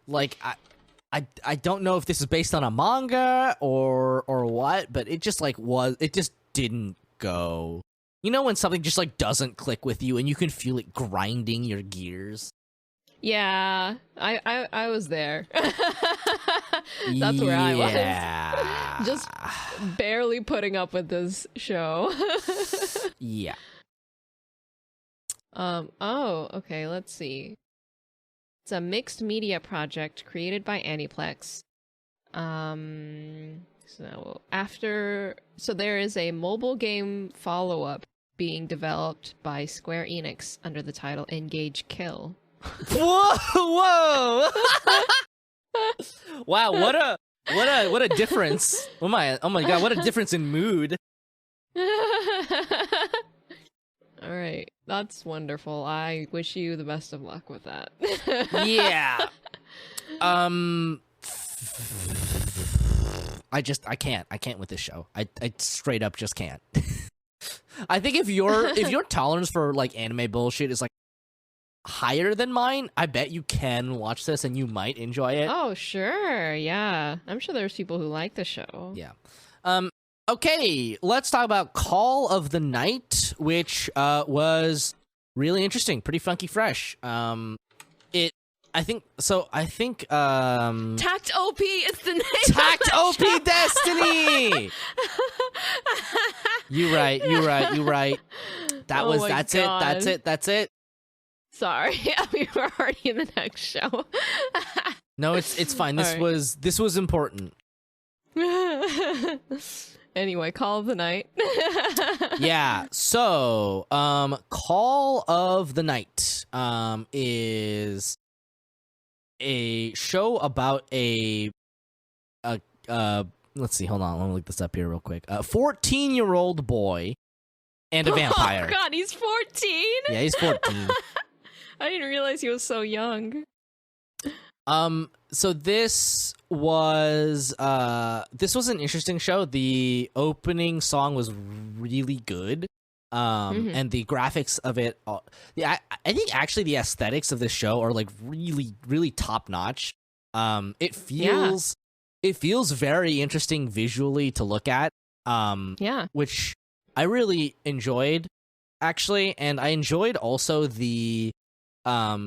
Like, I don't know if this is based on a manga or what, but it just like it just didn't go. You know when something just like doesn't click with you and you can feel it grinding your gears? Yeah, I was there. That's where I was. Just barely putting up with this show. Yeah. Oh, okay, let's see. It's a mixed media project created by Aniplex. So there is a mobile game follow-up being developed by Square Enix under the title Engage Kill. Whoa! Wow, what a difference. Oh my god, what a difference in mood. All right, that's wonderful. I wish you the best of luck with that. Yeah. I can't with this show. I straight up just can't. I think if your tolerance for like anime bullshit is like higher than mine, I bet you can watch this and you might enjoy it. Oh, sure. Yeah. I'm sure there's people who like the show. Yeah. Okay, let's talk about Call of the Night, which was really interesting, pretty funky fresh. I think Tact OP is the name. Tact OP Destiny. You right. That's it. Sorry, we were already in the next show. No, it's fine. This All right. was important. Anyway, Call of the Night. Yeah. So, Call of the Night is a show about a let's see, hold on, let me look this up here real quick. A 14-year-old boy and a vampire. Oh god, he's 14? Yeah, he's 14. I didn't realize he was so young. So this was an interesting show. The opening song was really good. And the graphics of it, I think actually the aesthetics of this show are like really, really top notch. It feels very interesting visually to look at. Which I really enjoyed actually, and I enjoyed also I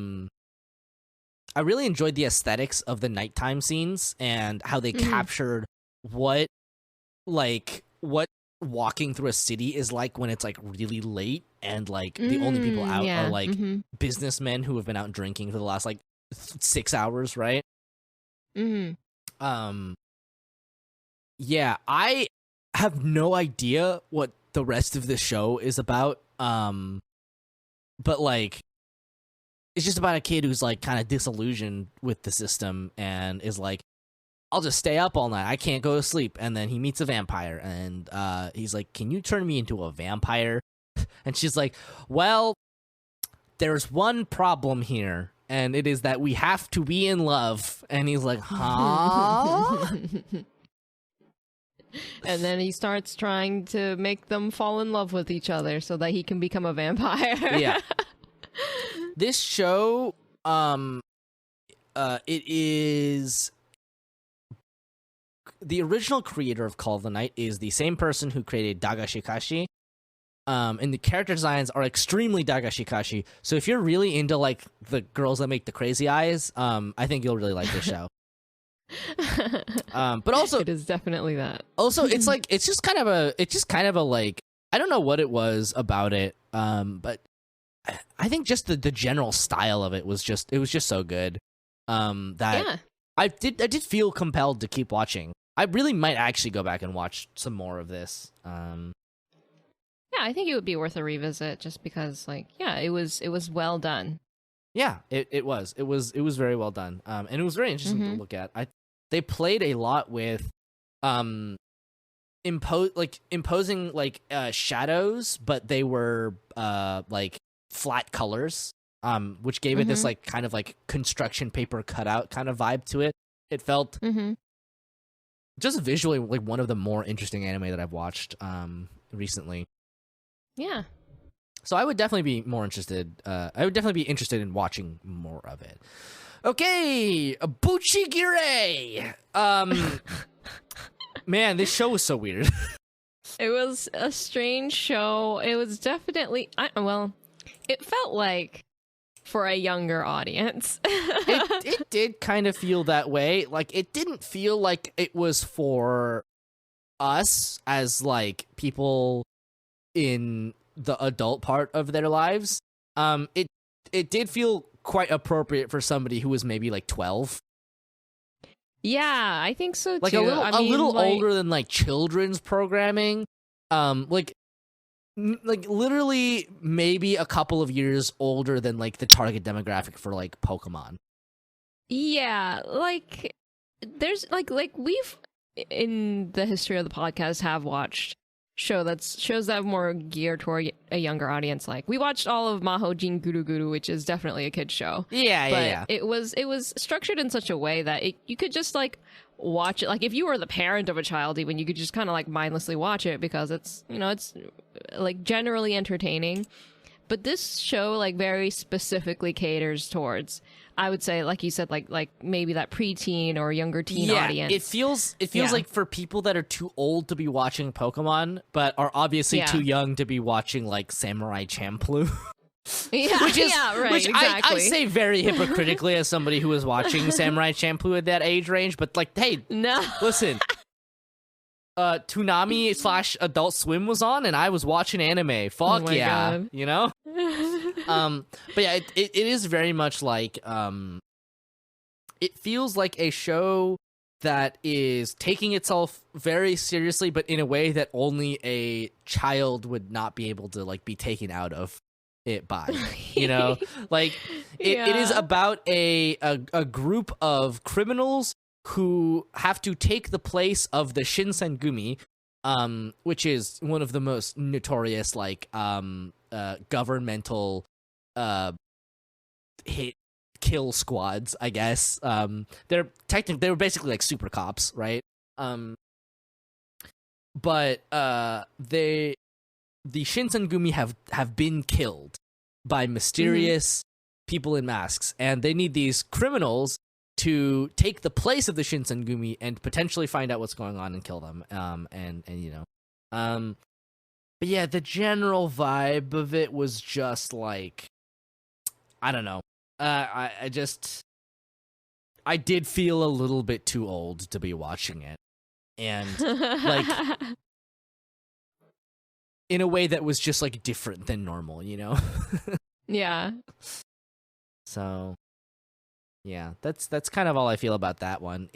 really enjoyed the aesthetics of the nighttime scenes and how they captured what walking through a city is like when it's like really late and like the only people out are like businessmen who have been out drinking for the last like 6 hours, right? Yeah, I have no idea what the rest of the show is about. But like, it's just about a kid who's like kind of disillusioned with the system and is like, I'll just stay up all night. I can't go to sleep. And then he meets a vampire and he's like, can you turn me into a vampire? And she's like, well, there's one problem here. And it is that we have to be in love. And he's like, huh? And then he starts trying to make them fall in love with each other so that he can become a vampire. Yeah. This show, it is the original creator of Call of the Night is the same person who created Dagashikashi. And the character designs are extremely Dagashikashi. So if you're really into like the girls that make the crazy eyes, I think you'll really like this show. But also it is definitely that. Also, it's like it's just kind of a like, I don't know what it was about it, but I think just the general style of it was just so good. That I did feel compelled to keep watching. I really might actually go back and watch some more of this. Yeah, I think it would be worth a revisit just because, like, yeah, it was well done. Yeah, it was very well done. And it was very interesting to look at. They played a lot with imposing shadows, but they were like flat colors, which gave it this like kind of like construction paper cutout kind of vibe to it. It felt just visually like one of the more interesting anime that I've watched recently. Yeah. So I would definitely be more interested. I would definitely be interested in watching more of it. Okay, Bucchigire. Man, this show was so weird. It was a strange show. It was definitely it felt like for a younger audience. It did kind of feel that way. Like, it didn't feel like it was for us as like people in the adult part of their lives. It did feel quite appropriate for somebody who was maybe like 12. Yeah, I think so too. Like a little older than like children's programming. Like literally maybe a couple of years older than like the target demographic for like Pokemon. Yeah, like there's like we've in the history of the podcast have watched shows that have more geared toward a younger audience. Like we watched all of Mahojin Guru Guru, which is definitely a kid's show. Yeah. It was structured in such a way that you could just like watch it. Like if you were the parent of a child, even you could just kind of like mindlessly watch it because it's it's like generally entertaining. But this show like very specifically caters towards, I would say, like you said, like maybe that preteen or younger teen audience. It feels like for people that are too old to be watching Pokemon, but are obviously too young to be watching like Samurai Champloo. Which exactly. I say very hypocritically as somebody who was watching Samurai Champloo at that age range, but like, hey, no, listen. Toonami / Adult Swim was on, and I was watching anime. Fuck yeah, God. you know. But yeah, it is very much like it feels like a show that is taking itself very seriously, but in a way that only a child would not be able to like be taken out of it by. You know, like it is about a group of criminals who have to take the place of the Shinsengumi, which is one of the most notorious like governmental hit kill squads, I guess. They were basically like super cops, right? But the Shinsengumi have been killed by mysterious people in masks, and they need these criminals to take the place of the Shinsengumi and potentially find out what's going on and kill them. But yeah, the general vibe of it was just like, I don't know. I did feel a little bit too old to be watching it. And like in a way that was just like different than normal, you know? Yeah. So yeah, that's kind of all I feel about that one.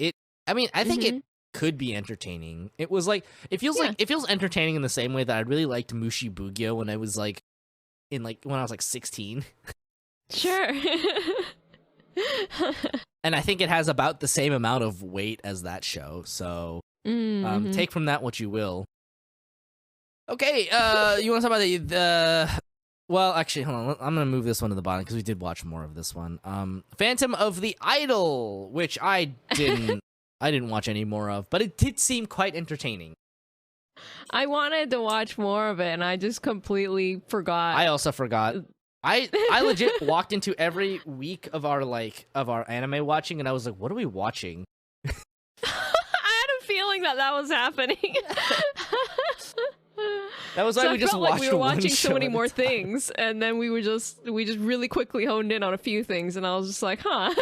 I think it could be entertaining. It was like it feels entertaining in the same way that I really liked Mushi Bugyo when I was like when I was like 16. Sure. And I think it has about the same amount of weight as that show. So take from that what you will. Okay, you want to talk about the well, actually, hold on. I'm going to move this one to the bottom because we did watch more of this one. Phantom of the Idol, which I didn't watch any more of, but it did seem quite entertaining. I wanted to watch more of it, and I just completely forgot. I also forgot. I legit walked into every week of our anime watching, and I was like, "What are we watching?" I had a feeling knowing that was happening. That was why So we I just felt like watched we were one watching so show many at a more time. things, and then we just really quickly honed in on a few things, and I was just like, huh.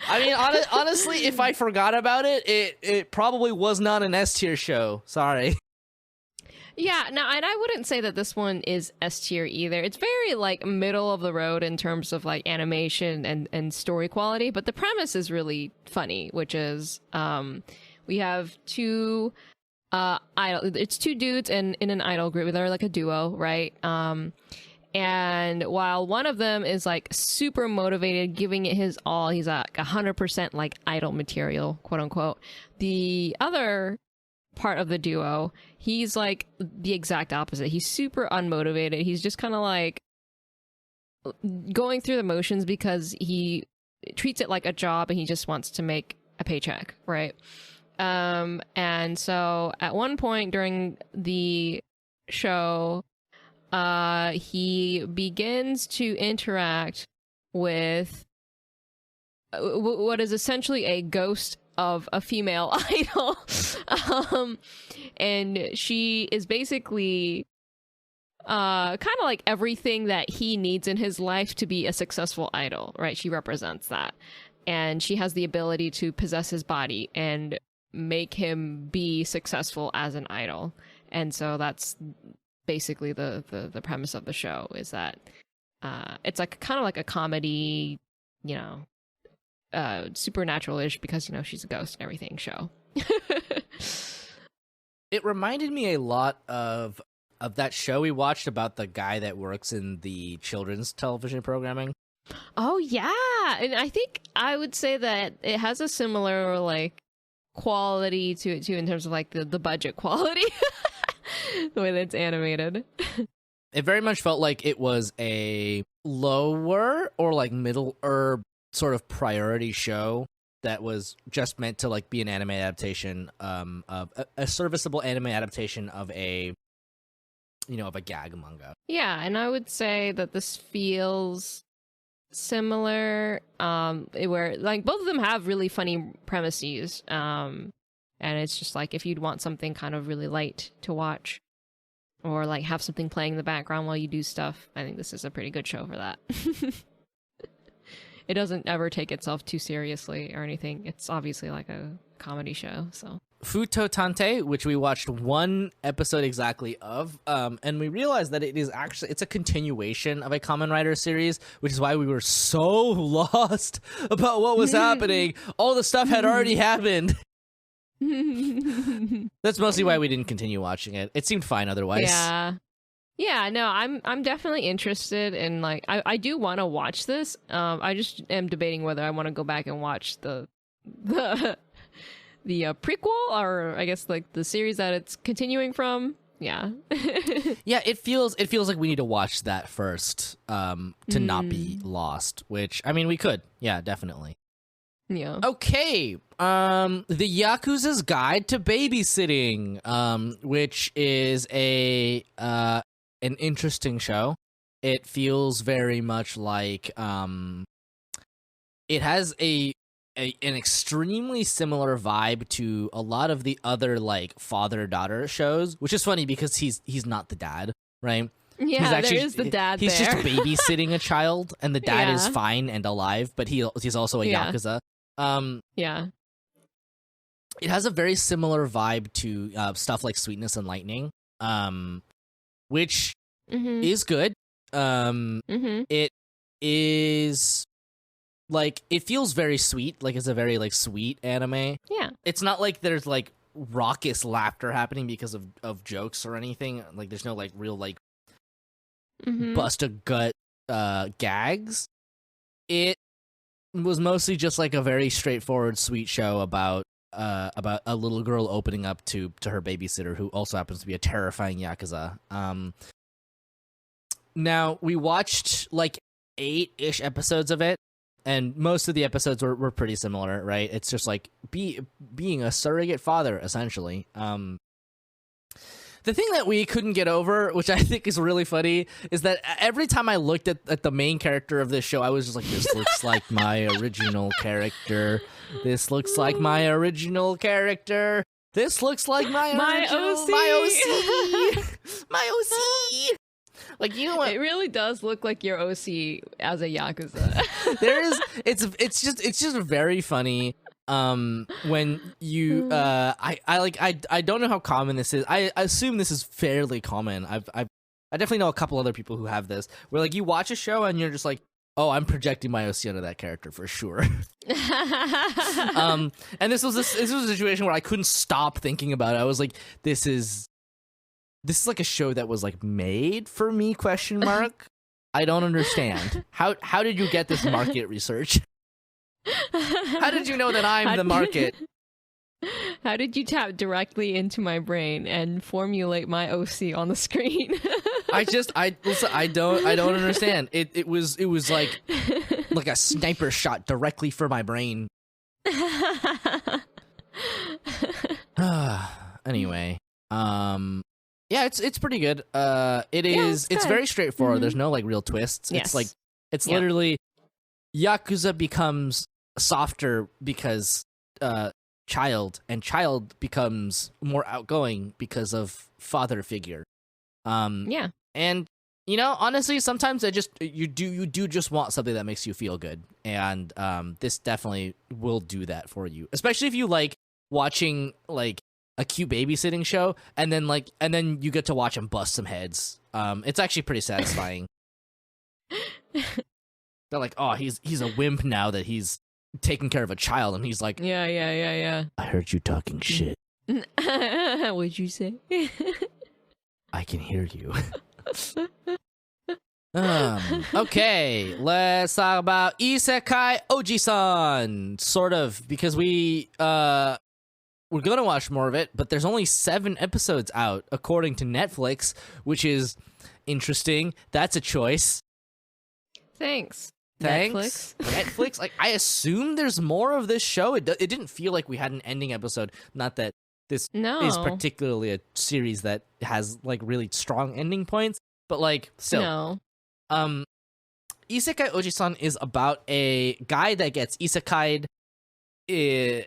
I mean, honestly, if I forgot about it, it probably was not an S tier show. Sorry. Yeah, no, and I wouldn't say that this one is S tier either. It's very like middle of the road in terms of like animation and story quality, but the premise is really funny, which is we have two it's two dudes in an idol group. They're like a duo, right? And while one of them is like super motivated, giving it his all, he's like 100% like idol material, quote unquote. The other part of the duo, he's like the exact opposite. He's super unmotivated. He's just kind of like going through the motions because he treats it like a job and he just wants to make a paycheck, right? And so at one point during the show, he begins to interact with what is essentially a ghost of a female idol. And she is basically kind of like everything that he needs in his life to be a successful idol, right? She represents that. And she has the ability to possess his body and make him be successful as an idol. And so that's basically the premise of the show, is that it's like kind of like a comedy, you know, supernatural-ish, because, you know, she's a ghost and everything show. It reminded me a lot of that show we watched about the guy that works in the children's television programming. Oh yeah, and I think I would say that it has a similar like quality to it too, in terms of like the budget quality. The way that it's animated. It very much felt like it was a lower or like middle or sort of priority show that was just meant to like be an anime adaptation of a serviceable anime adaptation of a, you know, of a gag manga. Yeah, and I would say that this feels similar, where like both of them have really funny premises, and it's just like if you'd want something kind of really light to watch, or like have something playing in the background while you do stuff, I think this is a pretty good show for that. It doesn't ever take itself too seriously or anything. It's obviously like a comedy show, so. Fuuto Tantei, which we watched one episode exactly of, and we realized that it's a continuation of a Kamen Rider series, which is why we were so lost about what was happening. All the stuff had already happened. That's mostly why we didn't continue watching it. It seemed fine otherwise. Yeah, no, I'm definitely interested in, like, I do want to watch this. I just am debating whether I want to go back and watch the prequel, or I guess like the series that it's continuing from. Yeah. Yeah, it feels like we need to watch that first to not be lost, which, I mean, we could. Yeah, definitely. Yeah. Okay. The Yakuza's Guide to Babysitting, which is an interesting show. It feels very much like it has an extremely similar vibe to a lot of the other like father-daughter shows, which is funny because he's not the dad, right? Yeah, there is the dad he's there. just babysitting a child, and the dad is fine and alive, but he's also a Yakuza. Yeah. It has a very similar vibe to stuff like Sweetness and Lightning, which is good. It is like, it feels very sweet, like it's a very like sweet anime. Yeah. It's not like there's like raucous laughter happening because of jokes or anything. Like there's no like real like bust a gut gags. It was mostly just like a very straightforward sweet show about a little girl opening up to her babysitter, who also happens to be a terrifying Yakuza. Now, we watched like 8-ish episodes of it, and most of the episodes were pretty similar, right? It's just like being a surrogate father, essentially. The thing that we couldn't get over, which I think is really funny, is that every time I looked at the main character of this show, I was just like, this looks like my original character. This looks like my original character. This looks like my OC. My OC. Like, you know what? It really does look like your OC as a Yakuza. It's just very funny. When you I don't know how common this is. I assume this is fairly common. I definitely know a couple other people who have this, where like you watch a show and you're just like, oh, I'm projecting my OC onto that character for sure. And this was a situation where I couldn't stop thinking about it. I was like, this is like a show that was like made for me, ? I don't understand. How did you get this market research? How did you know that I'm the market? How did you tap directly into my brain and formulate my OC on the screen? I don't understand. It was like a sniper shot directly for my brain. Anyway, yeah, it's pretty good. It's very straightforward. Mm-hmm. There's no like real twists. Yes. It's literally Yakuza becomes softer because child becomes more outgoing because of father figure. And you know, honestly, sometimes you do just want something that makes you feel good, and this definitely will do that for you, especially if you like watching like a cute babysitting show, and then you get to watch him bust some heads. It's actually pretty satisfying. They're like, oh, he's a wimp now that he's taking care of a child, and he's like, yeah. I heard you talking shit. What'd you say? I can hear you. Okay, let's talk about Isekai Ojisan, sort of, because we're gonna watch more of it, but there's only 7 episodes out according to Netflix, which interesting. That's a choice. Thanks. Netflix. Like, I assume there's more of this show. It didn't feel like we had an ending episode. Not that this is particularly a series that has like really strong ending points, but like still. No. Isekai Ojisan is about a guy that gets isekai'd in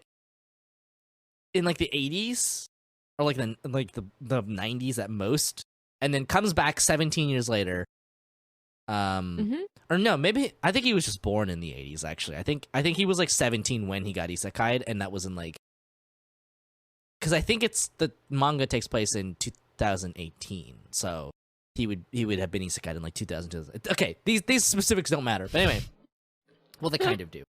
like the 80s or like the 90s at most, and then comes back 17 years later. Or no, maybe I think he was just born in the 80s. Actually, I think he was like 17 when he got isekai'd, and that was in like, because I think the manga takes place in 2018, so he would have been isekai'd in like 2002. Okay, these specifics don't matter, but anyway, well, they kind of do.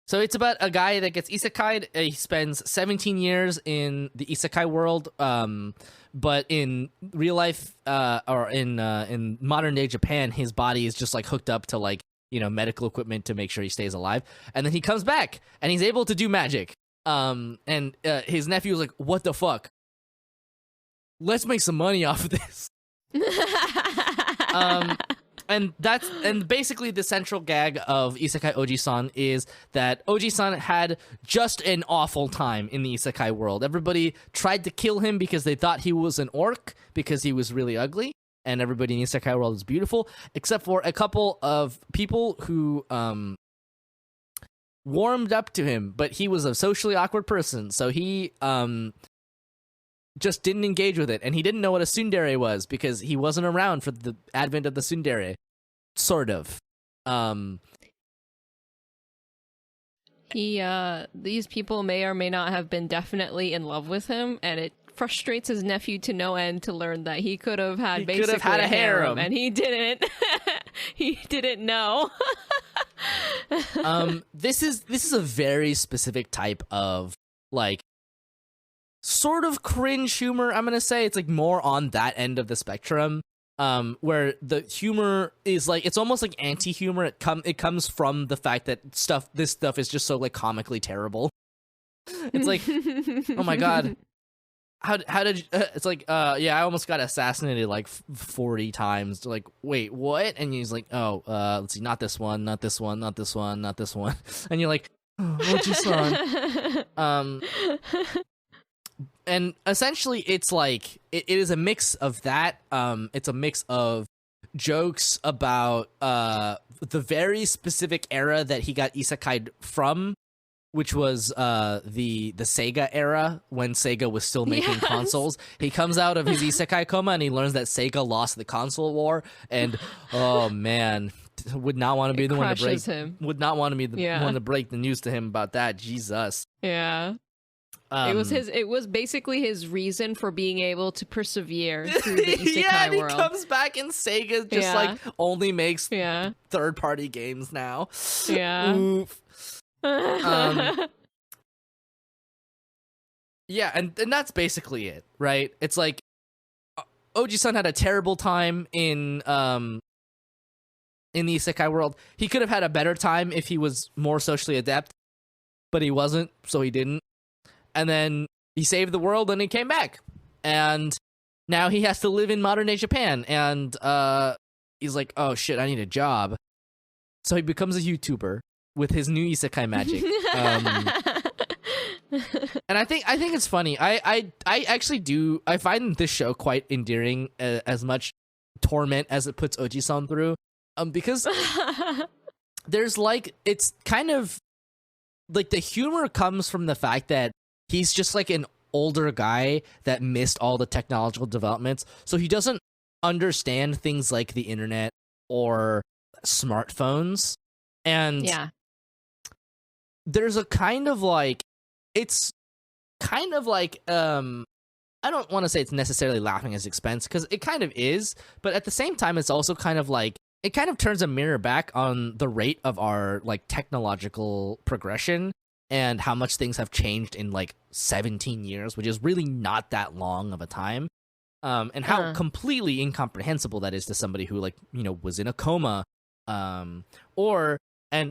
So it's about a guy that gets isekai'd. He spends 17 years in the isekai world, but in real life, or in modern day Japan, his body is just like hooked up to like, you know, medical equipment to make sure he stays alive. And then he comes back and he's able to do magic. And his nephew was like, "What the fuck? Let's make some money off of this." And basically the central gag of Isekai Ojisan is that Ojisan had just an awful time in the isekai world. Everybody tried to kill him because they thought he was an orc because he was really ugly, and everybody in the isekai world is beautiful, except for a couple of people who warmed up to him, but he was a socially awkward person, so he just didn't engage with it, and he didn't know what a tsundere was because he wasn't around for the advent of the tsundere, sort of. These people may or may not have been definitely in love with him, and it frustrates his nephew to no end to learn that he could have had a harem, and he didn't. He didn't know. This is a very specific type of like sort of cringe humor. I'm gonna say it's like more on that end of the spectrum, where the humor is like, it's almost like anti-humor. It comes from the fact that this stuff is just so like comically terrible. It's like, oh my god, how did it's like yeah, I almost got assassinated like 40 times. Like, wait, what? And he's like, oh, let's see, not this one, not this one, not this one, not this one. And you're like, oh, what you saw? and essentially it's like it is a mix of that. It's a mix of jokes about the very specific era that he got isekai'd from, which was the Sega era, when Sega was still making consoles. He comes out of his isekai coma and he learns that Sega lost the console war, and oh man, would not want to be the one to break him. Would not want to be the one to break the news to him about that. Jesus. Yeah. It was basically his reason for being able to persevere through the isekai world. He comes back and Sega just like only makes third-party games now. Yeah. Oof. Yeah, and that's basically it, right? It's like Oji-san had a terrible time in the isekai world. He could have had a better time if he was more socially adept, but he wasn't, so he didn't. And then he saved the world and he came back. And now he has to live in modern day Japan. And he's like, oh shit, I need a job. So he becomes a YouTuber with his new isekai magic. And I think it's funny. I actually do. I find this show quite endearing, as much torment as it puts Oji-san through. Because there's like, it's kind of like the humor comes from the fact that he's just like an older guy that missed all the technological developments. So he doesn't understand things like the internet or smartphones. And there's a kind of like, it's kind of like, I don't want to say it's necessarily laughing at his expense, because it kind of is. But at the same time, it's also kind of like, it kind of turns a mirror back on the rate of our like technological progression and how much things have changed in like 17 years, which is really not that long of a time. And how completely incomprehensible that is to somebody who, like, you know, was in a coma. And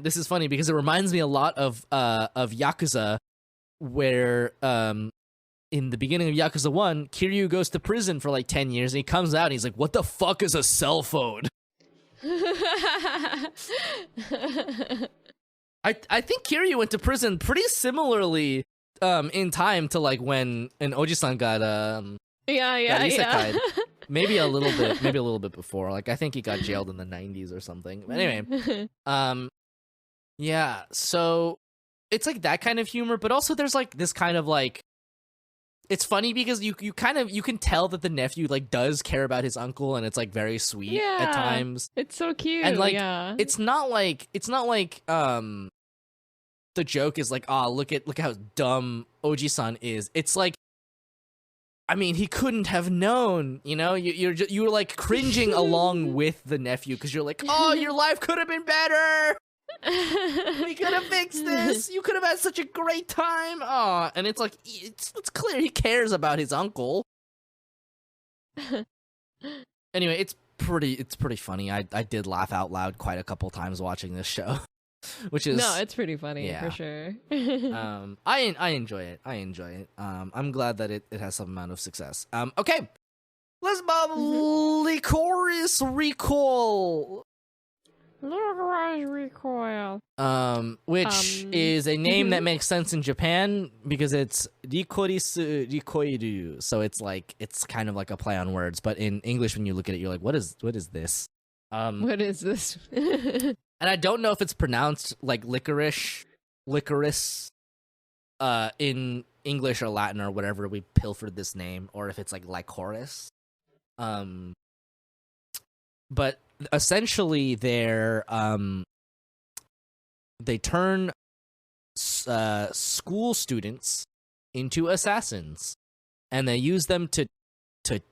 this is funny because it reminds me a lot of Yakuza, where in the beginning of Yakuza 1, Kiryu goes to prison for like 10 years and he comes out and he's like, what the fuck is a cell phone? I think Kiryu went to prison pretty similarly in time to like when Oji-san got isekai'd. Maybe a little bit before. Like I think he got jailed in the 90s or something. But anyway, yeah, so it's like that kind of humor, but also there's like this kind of like, it's funny because you can tell that the nephew like does care about his uncle, and it's like very sweet at times. It's so cute. And like it's not like the joke is like, look how dumb Oji-san is. It's like, I mean, he couldn't have known, you know? You were like cringing along with the nephew because you're like, oh, your life could have been better. We could have fixed this. You could have had such a great time. Oh, and it's like, it's clear he cares about his uncle. Anyway, it's pretty funny. I did laugh out loud quite a couple times watching this show, which is it's pretty funny for sure. I enjoy it. I'm glad that it has some amount of success. Okay, let's bob Lycoris Recoil. Which is a name that makes sense in Japan because it's Lycoris Recoil. So it's like, it's kind of like a play on words, but in English when you look at it, you're like, what is this? What is this? And I don't know if it's pronounced like licorice, in English or Latin or whatever we pilfered this name, or if it's like Lycoris. But essentially they turn school students into assassins, and they use them to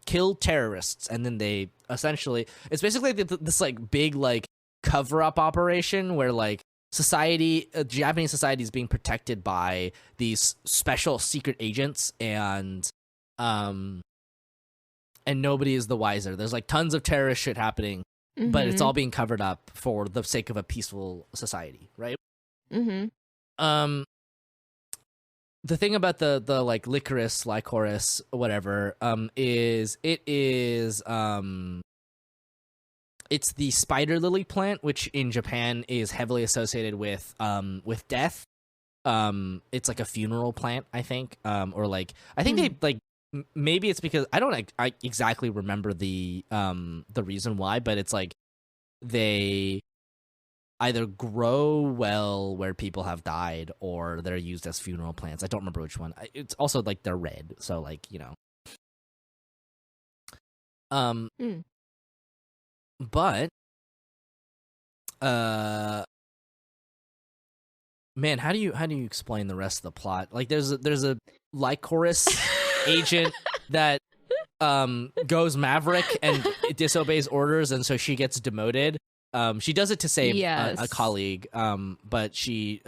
kill terrorists, and then they essentially, it's basically this like big like cover-up operation where like Japanese society is being protected by these special secret agents, and nobody is the wiser. There's like tons of terrorist shit happening, but it's all being covered up for the sake of a peaceful society, right? The thing about the like Lycoris, whatever, is it's the spider lily plant, which in Japan is heavily associated with death. it's like a funeral plant, I think, or like I think they like maybe it's because I don't I exactly remember the reason why, but it's like they either grow well where people have died or they're used as funeral plants. I don't remember which one. It's also like they're red, so like, you know. But man, how do you explain the rest of the plot? Like there's a Lycoris agent that goes maverick and disobeys orders, and so she gets demoted. She does it to save a colleague, but she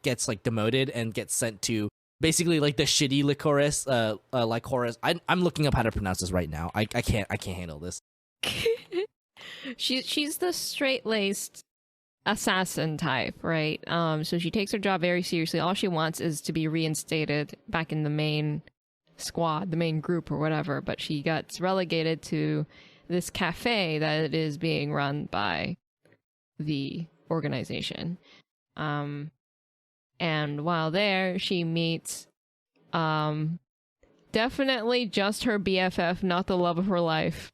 gets like demoted and gets sent to basically like the shitty Lycoris. I'm looking up how to pronounce this right now. I can't handle this. She's the straight-laced assassin type, right? So she takes her job very seriously. All she wants is to be reinstated back in the main squad, the main group or whatever, but she gets relegated to this cafe that is being run by the organization. And while there, she meets definitely just her BFF, not the love of her life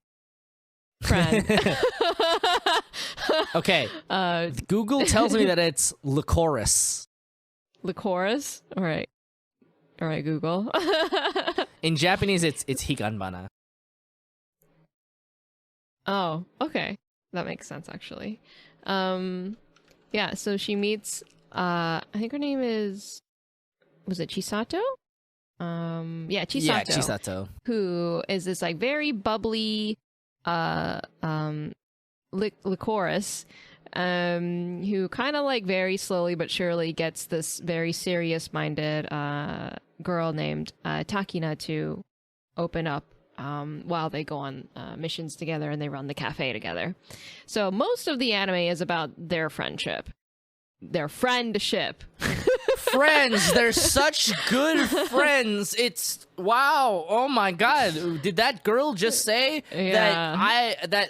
friend. Okay. Google tells me that it's Lycoris. Lycoris? All right, Google. In Japanese, it's Higanbana. Oh, okay. That makes sense, actually. Yeah, so she meets, I think her name was it Chisato? Yeah, Chisato. Yeah, Chisato. Who is this, like, very bubbly, Lycoris, who kind of, like, very slowly but surely gets this very serious-minded, girl named, Takina to open up while they go on missions together and they run the cafe together. So most of the anime is about their friendship. Their friendship. Friends, they're such good friends. It's wow. Oh my god. Did that girl just say that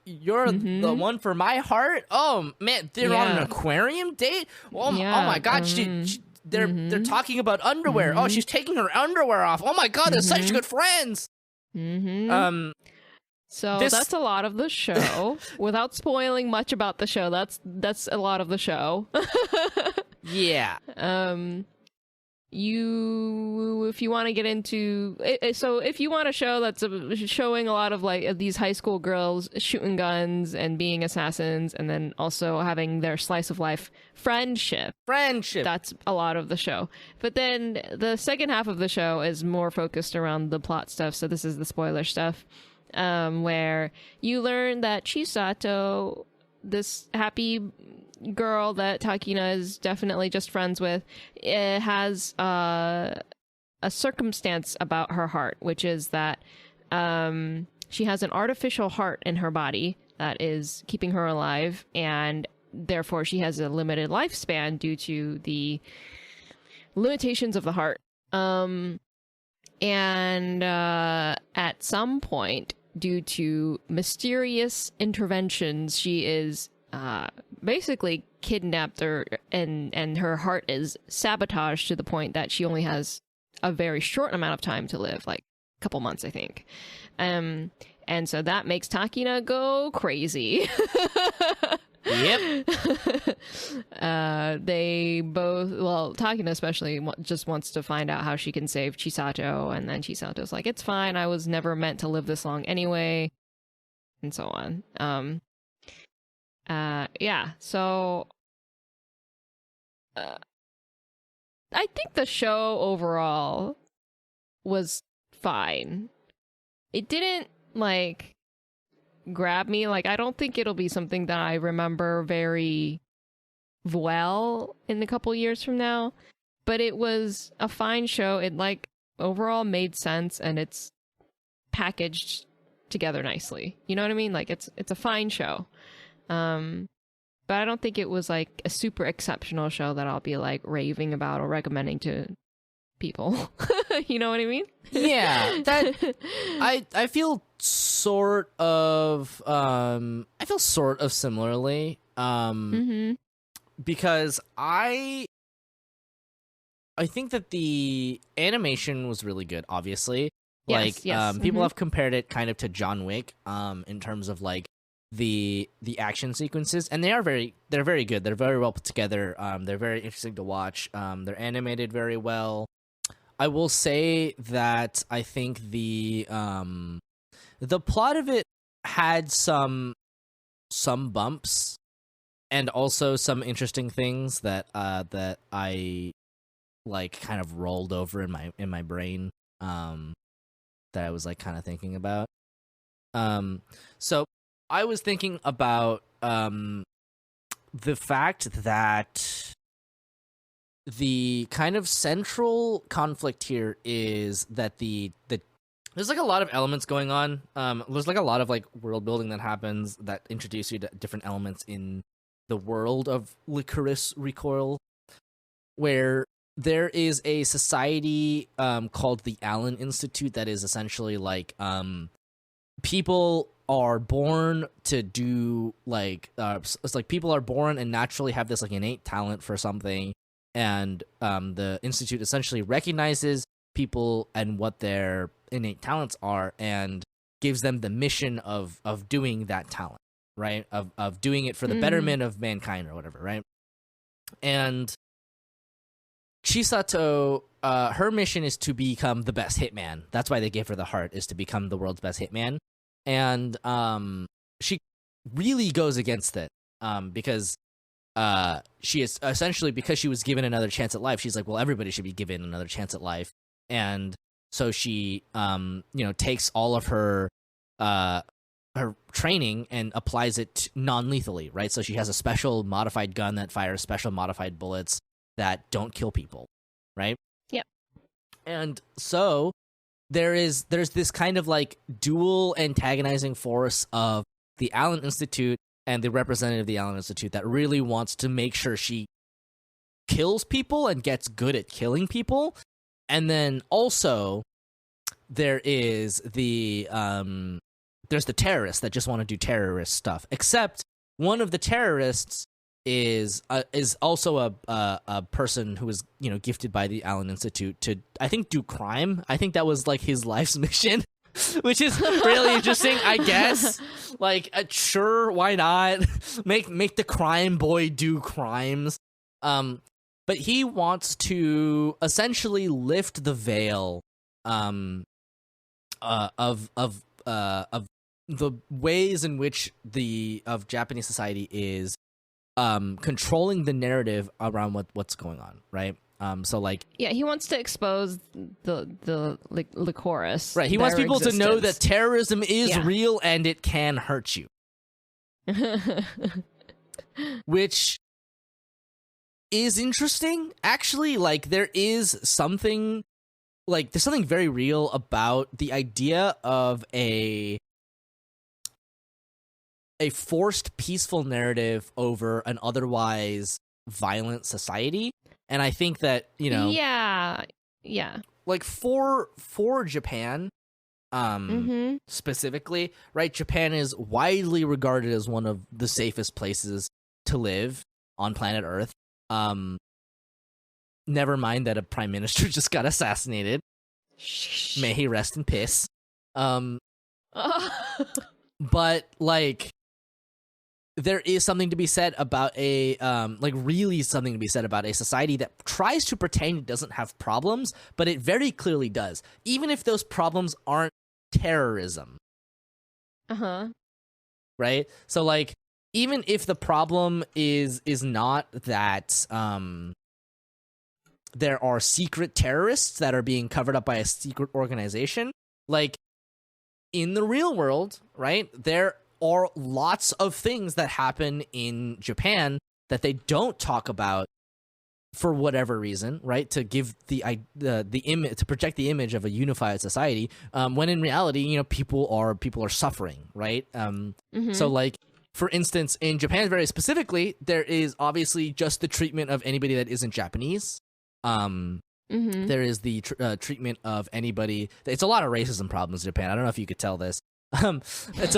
you're the one for my heart? Oh man, they're on an aquarium date? Oh my god, they're talking about underwear. Oh, she's taking her underwear off. Oh my god, they're such good friends. So that's a lot of the show. Without spoiling much about the show, that's a lot of the show. Yeah. If you want to get into it, so if you want a show that's showing a lot of like these high school girls shooting guns and being assassins, and then also having their slice of life friendship, that's a lot of the show. But then the second half of the show is more focused around the plot stuff. So this is the spoiler stuff, where you learn that Chisato, this happy girl that Takina is definitely just friends with, it has a circumstance about her heart, which is that she has an artificial heart in her body that is keeping her alive, and therefore she has a limited lifespan due to the limitations of the heart. And at some point, due to mysterious interventions, she is basically kidnapped and her heart is sabotaged to the point that she only has a very short amount of time to live, like a couple months, I think. And so that makes Takina go crazy. Yep. They both, well, Takina especially just wants to find out how she can save Chisato, and then Chisato's like, it's fine, I was never meant to live this long anyway, and so on. Yeah, so I think the show overall was fine. It didn't like grab me. Like, I don't think it'll be something that I remember very well in a couple years from now, but it was a fine show. It like overall made sense, and it's packaged together nicely. You know what I mean? Like, it's a fine show. But I don't think it was like a super exceptional show that I'll be like raving about or recommending to people. You know what I mean? Yeah, that I feel sort of similarly because I I think that the animation was really good, obviously. Yes, yes. People have compared it kind of to John Wick, in terms of like the action sequences, and they're very good. They're very well put together. They're very interesting to watch. They're animated very well. I will say that I think the plot of it had some bumps and also some interesting things that I like kind of rolled over in my brain, that I was like kind of thinking about. So I was thinking about the fact that the kind of central conflict here is that there's like a lot of elements going on. There's like a lot of like world building that happens that introduce you to different elements in the world of Lycoris Recoil, where there is a society called the Allen Institute that is essentially like people are born to do like it's like people are born and naturally have this like innate talent for something, and the institute essentially recognizes people and what their innate talents are and gives them the mission of doing that talent, right? Of doing it for the betterment of mankind or whatever, right? And Chisato, her mission is to become the best hitman. That's why they gave her the heart, is to become the world's best hitman. And she really goes against it, because she is essentially, because she was given another chance at life, she's like, well, everybody should be given another chance at life. And so she takes all of her training and applies it non-lethally, right? So she has a special modified gun that fires special modified bullets that don't kill people, right? Yep. And so there's this kind of like dual antagonizing force of the Allen Institute and the representative of the Allen Institute that really wants to make sure she kills people and gets good at killing people. And then also there is there's the terrorists that just want to do terrorist stuff. Except one of the terrorists is also a person who was gifted by the Allen Institute to, I think, do crime. I think that was like his life's mission, which is really interesting. I guess sure, why not make the crime boy do crimes? But he wants to essentially lift the veil of the ways in which of Japanese society is controlling the narrative around what's going on, right? So like, yeah, he wants to expose the Lycoris. Right, he wants people to know that terrorism is real and it can hurt you. Which is interesting, actually. Like, there's something very real about the idea of a forced peaceful narrative over an otherwise violent society. And I think that, yeah, like for Japan, specifically, right? Japan is widely regarded as one of the safest places to live on planet Earth. Never mind that a prime minister just got assassinated. May he rest in peace. But like, there is something to be said about really something to be said about a society that tries to pretend it doesn't have problems, but it very clearly does, even if those problems aren't terrorism. Right? So like, even if the problem is not that there are secret terrorists that are being covered up by a secret organization, like in the real world, right, there are lots of things that happen in Japan that they don't talk about for whatever reason, right? To give the image, to project the image of a unified society, when in reality, people are suffering, right? So like, for instance, in Japan very specifically, there is obviously just the treatment of anybody that isn't Japanese. There is the treatment of anybody. It's a lot of racism problems in Japan. I don't know if you could tell this. It's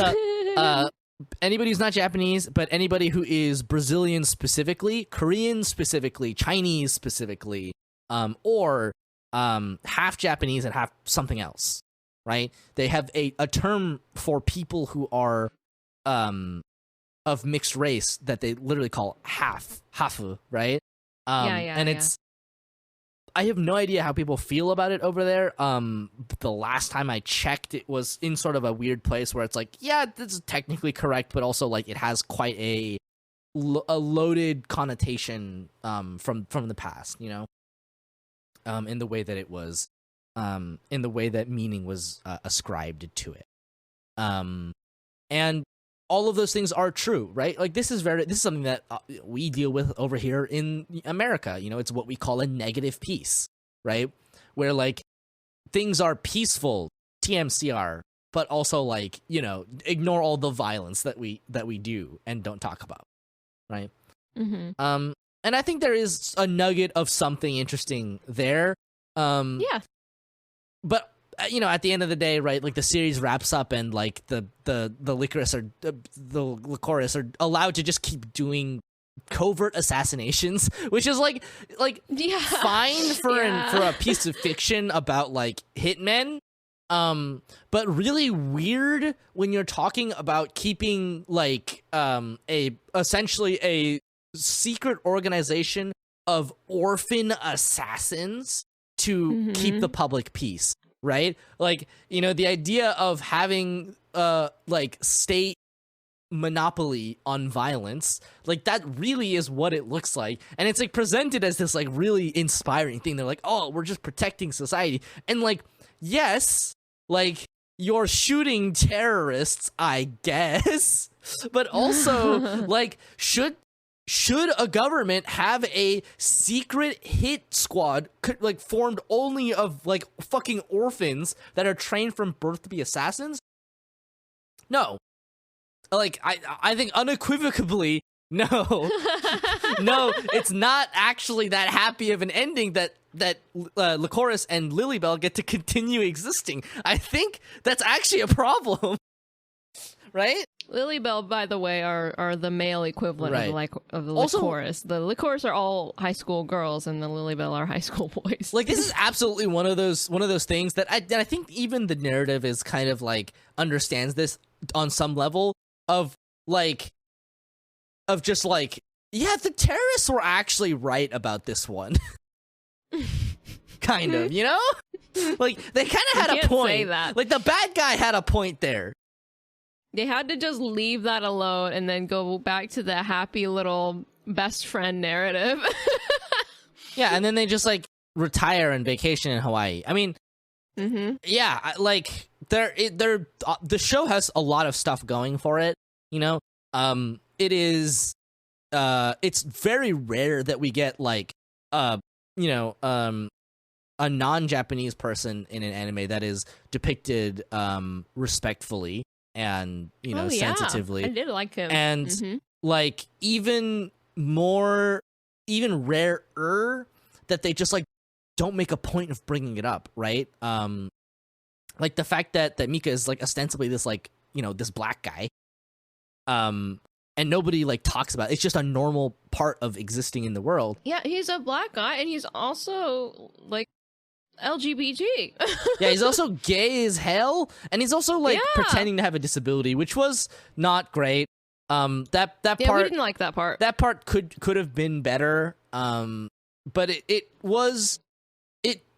anybody who's not Japanese, but anybody who is Brazilian specifically, Korean specifically, Chinese specifically, or half Japanese and half something else, right? They have a term for people who are of mixed race that they literally call hafu, right? And it's I have no idea how people feel about it over there. The last time I checked, it was in sort of a weird place where it's like, yeah, this is technically correct, but also like it has quite a loaded connotation from the past, you know, in the way that it was, in the way that meaning was ascribed to it, and all of those things are true, right? Like this is something that we deal with over here in America. You know, it's what we call a negative peace, right? Where like things are peaceful, TMCR, but also like, you know, ignore all the violence that we do and don't talk about, right? Mm-hmm. And I think there is a nugget of something interesting there. Yeah. But you know, at the end of the day, right? Like the series wraps up, and like the Lycoris are allowed to just keep doing covert assassinations, which is like fine for a piece of fiction about like hitmen, but really weird when you're talking about keeping like essentially a secret organization of orphan assassins to keep the public peace. Right? Like, you know, the idea of having like state monopoly on violence, like that really is what it looks like. And it's like presented as this like really inspiring thing. They're like, oh, we're just protecting society. And like, yes, like you're shooting terrorists, I guess. But also like should a government have a secret hit squad like formed only of like fucking orphans that are trained from birth to be assassins? No. Like I think unequivocally no. No, it's not actually that happy of an ending that Lycoris and Lilybell get to continue existing. I think that's actually a problem. Right? Lilybell, by the way, are the male equivalent of the Lycoris. The Lycoris are all high school girls, and the Lilybell are high school boys. Like this is absolutely one of those things that I think even the narrative is kind of like understands this on some level of just like, yeah, the terrorists were actually right about this one. Kind of, you know? Like they kind of had a point. Say that. Like the bad guy had a point there. They had to just leave that alone and then go back to the happy little best friend narrative. Yeah, and then they just like retire and vacation in Hawaii. I mean, yeah, like the show has a lot of stuff going for it. You know, it is, it's very rare that we get like, you know, a non-Japanese person in an anime that is depicted respectfully and, you know, sensitively. I did like him. And like even rarer that they just like don't make a point of bringing it up, right? Like the fact that Mika is like ostensibly this like, you know, this black guy, and nobody like talks about it. It's just a normal part of existing in the world. Yeah, he's a black guy, and he's also like LGBT. Yeah, he's also gay as hell, and he's also like pretending to have a disability, which was not great. That part, we didn't like that part. That part could have been better. But it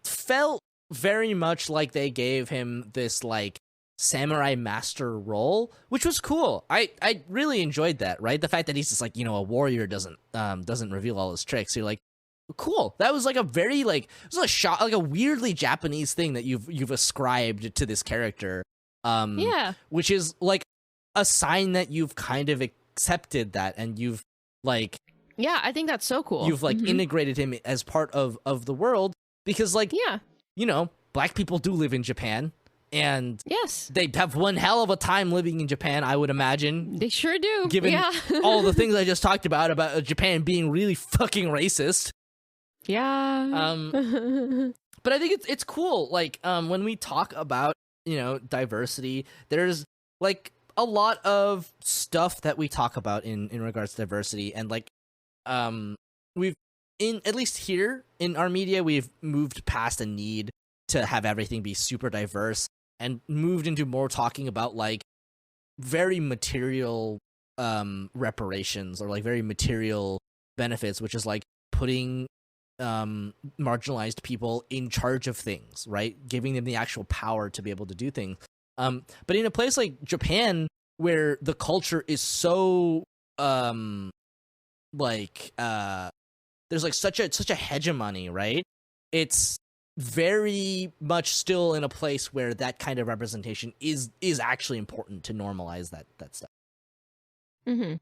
felt very much like they gave him this like samurai master role, which was cool. I really enjoyed that, right? The fact that he's just like, you know, a warrior doesn't reveal all his tricks. You're like, cool. That was like a very like, it was a shot, like a weirdly Japanese thing that you've ascribed to this character. Yeah, which is like a sign that you've kind of accepted that, and you've like, yeah, I think that's so cool. You've like integrated him as part of the world, because like, yeah, you know, black people do live in Japan. And yes, they have one hell of a time living in Japan, I would imagine. They sure do. Given all the things I just talked about Japan being really fucking racist. Yeah. But I think it's cool. Like, when we talk about, you know, diversity, there's like a lot of stuff that we talk about in regards to diversity, and like, we've in at least here in our media, we've moved past a need to have everything be super diverse and moved into more talking about like very material reparations or like very material benefits, which is like putting marginalized people in charge of things, right? Giving them the actual power to be able to do things. But in a place like Japan, where the culture is so there's like such a hegemony, right? It's very much still in a place where that kind of representation is actually important to normalize that stuff. Mm-hmm.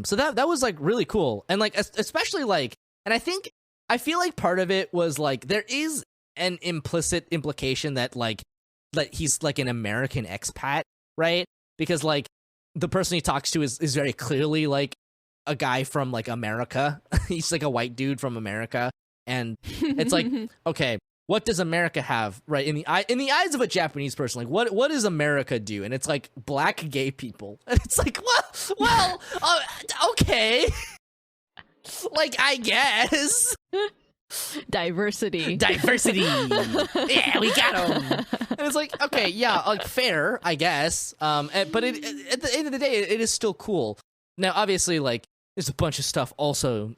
So that was like really cool, and like especially like, and I feel like part of it was like there is an implicit implication that he's like an American expat, right? Because like the person he talks to is very clearly like a guy from like America. He's like a white dude from America, and it's like, okay, what does America have, right? In the eyes of a Japanese person, like what does America do? And it's like black gay people, and it's like, well, okay, like I guess. Diversity. Yeah, we got him. And it's like, okay, yeah, like fair, I guess. But at the end of the day, it is still cool. Now, obviously, like there's a bunch of stuff also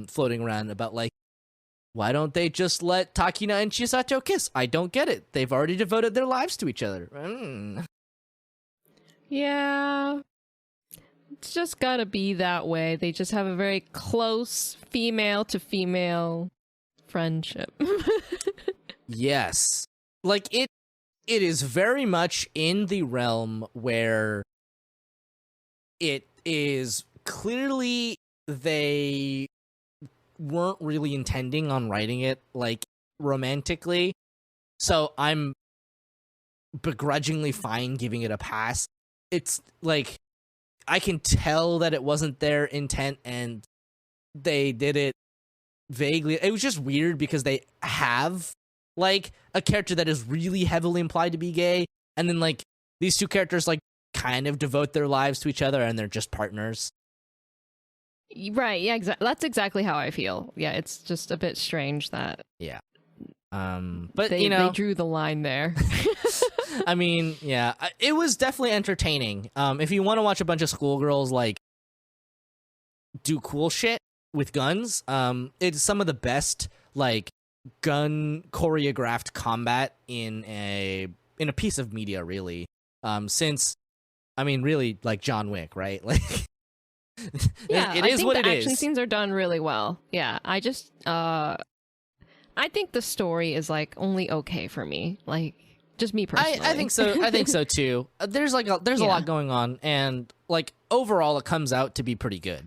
floating around about like, why don't they just let Takina and Chisato kiss? I don't get it. They've already devoted their lives to each other. Yeah. It's just gotta be that way. They just have a very close female to female friendship. Yes. Like it is very much in the realm where it is clearly they weren't really intending on writing it like romantically. So I'm begrudgingly fine giving it a pass. It's like I can tell that it wasn't their intent and they did it vaguely. It was just weird because they have like a character that is really heavily implied to be gay, and then like these two characters like kind of devote their lives to each other and they're just partners. Right, yeah, that's exactly how I feel. Yeah, it's just a bit strange that but they drew the line there. I mean, yeah, it was definitely entertaining. If you want to watch a bunch of schoolgirls like do cool shit with guns, it's some of the best like gun choreographed combat in a piece of media, really. Since, I mean, really, like John Wick, right? Like, yeah, it is what it is. The action scenes are done really well. Yeah, I just, I think the story is like only okay for me. Like, just me personally. I think so. I think so too. There's a lot going on, and like overall, it comes out to be pretty good.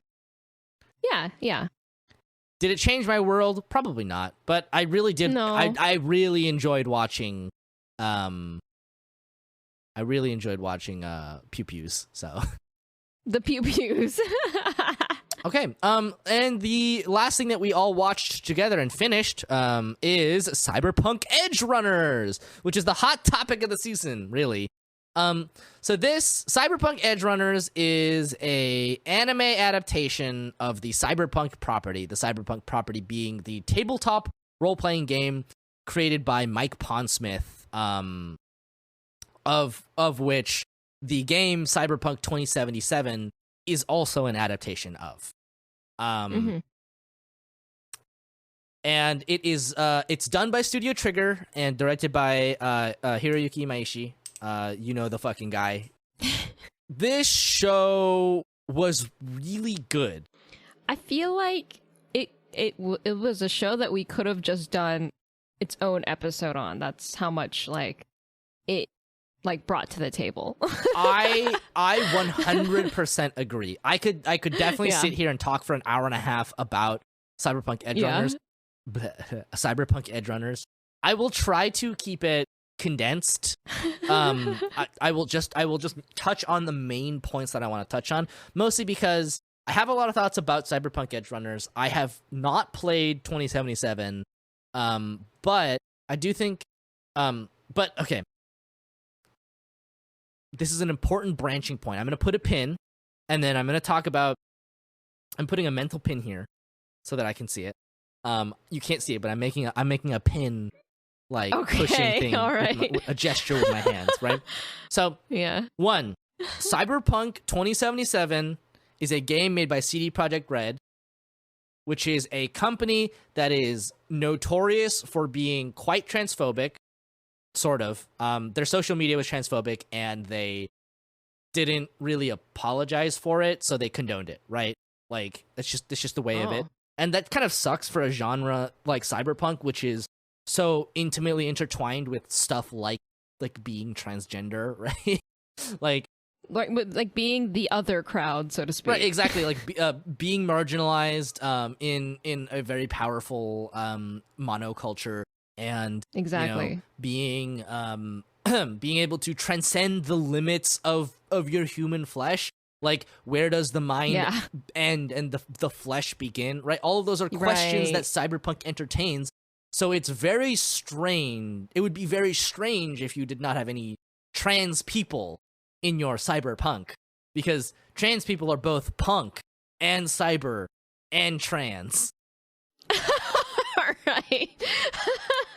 Yeah. Did it change my world? Probably not. But I really did. No. I really enjoyed watching. Pew Pews. So. The Pew Pews. Okay. And the last thing that we all watched together and finished is Cyberpunk Edgerunners, which is the hot topic of the season, really. So this Cyberpunk Edgerunners is a anime adaptation of the Cyberpunk property. The Cyberpunk property being the tabletop role-playing game created by Mike Pondsmith, of which the game Cyberpunk 2077 is also an adaptation of. And it is it's done by Studio Trigger and directed by Hiroyuki Maishi. You know, the fucking guy. This show was really good. I feel like it was a show that we could have just done its own episode on. That's how much like it like brought to the table. I 100% agree. I could definitely sit here and talk for an hour and a half about Cyberpunk Edgerunners. Cyberpunk Edgerunners. I will try to keep it condensed. I will just touch on the main points that I want to touch on, mostly because I have a lot of thoughts about Cyberpunk Edgerunners. I have not played 2077, but I do think but okay, this is an important branching point. I'm going to put a pin, and then I'm going to talk about, I'm putting a mental pin here, so that I can see it. You can't see it, but I'm making a pin, like pushing thing, all right. a gesture with my hands, right? So Yeah. 1, Cyberpunk 2077 is a game made by CD Projekt Red, which is a company that is notorious for being quite transphobic, sort of. Their social media was transphobic, and they didn't really apologize for it, so they condoned it, right? Like, it's just the way of it. And that kind of sucks for a genre like Cyberpunk, which is so intimately intertwined with stuff like being transgender, right? like being the other crowd, so to speak. Right, exactly. Like being marginalized in a very powerful monoculture, and exactly being being able to transcend the limits of your human flesh. Like, where does the mind end and the flesh begin? Right, all of those are questions that Cyberpunk entertains. So it's very strange. It would be very strange if you did not have any trans people in your Cyberpunk, because trans people are both punk and cyber and trans. All right.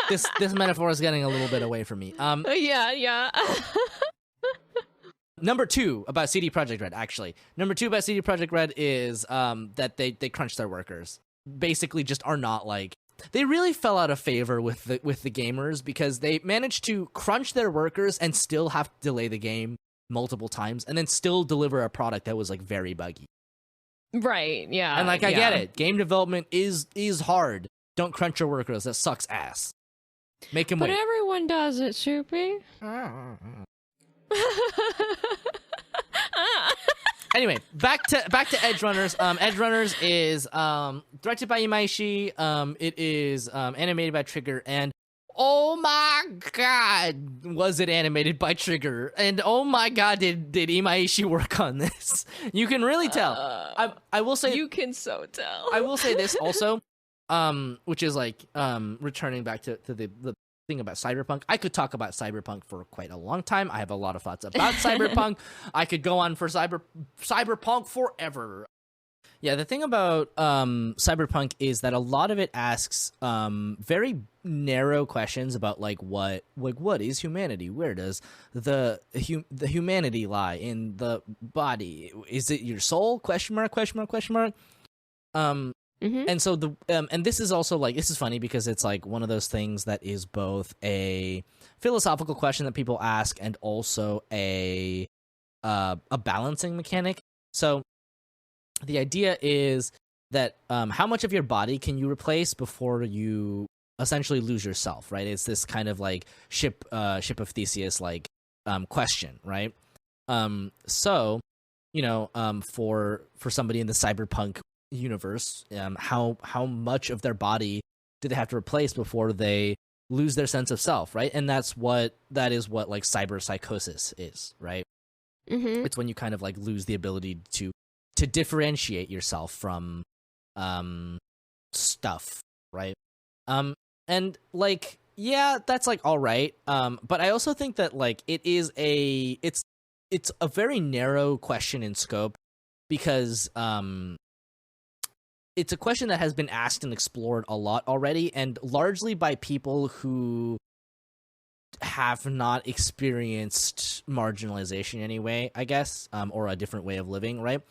This metaphor is getting a little bit away from me. Yeah. Number 2 about CD Projekt Red, actually. Number 2 about CD Projekt Red is that they crunch their workers. Basically, just are not like. They really fell out of favor with the gamers, because they managed to crunch their workers and still have to delay the game multiple times, and then still deliver a product that was like very buggy. Right, yeah. And like, I get it. Game development is hard. Don't crunch your workers. That sucks ass. Make them wait. But everyone does it, Soupy. Anyway, back to Edgerunners. Edgerunners is directed by Imaishi. It is animated by Trigger, and oh my god, was it animated by Trigger? And oh my god, did Imaishi work on this? You can really tell. I will say, you can so tell. I will say this also, which is like returning back to the thing about Cyberpunk. I could talk about Cyberpunk for quite a long time. I have a lot of thoughts about Cyberpunk. I could go on for Cyberpunk forever. Yeah, the thing about Cyberpunk is that a lot of it asks very narrow questions about what is humanity? Where does the humanity lie in the body? Is it your soul? Question mark, question mark, question mark. And so and this is also this is funny because it's like one of those things that is both a philosophical question that people ask and also a balancing mechanic. So the idea is that how much of your body can you replace before you essentially lose yourself, right? It's this kind of like ship of Theseus question, right? So for somebody in the Cyberpunk universe, how much of their body do they have to replace before they lose their sense of self, right? And that is what cyber psychosis is, right? It's when you kind of lose the ability to differentiate yourself from stuff, right? And that's all right, but I also think that it's a very narrow question in scope, because it's a question that has been asked and explored a lot already, and largely by people who have not experienced marginalization anyway, I guess, or a different way of living, right?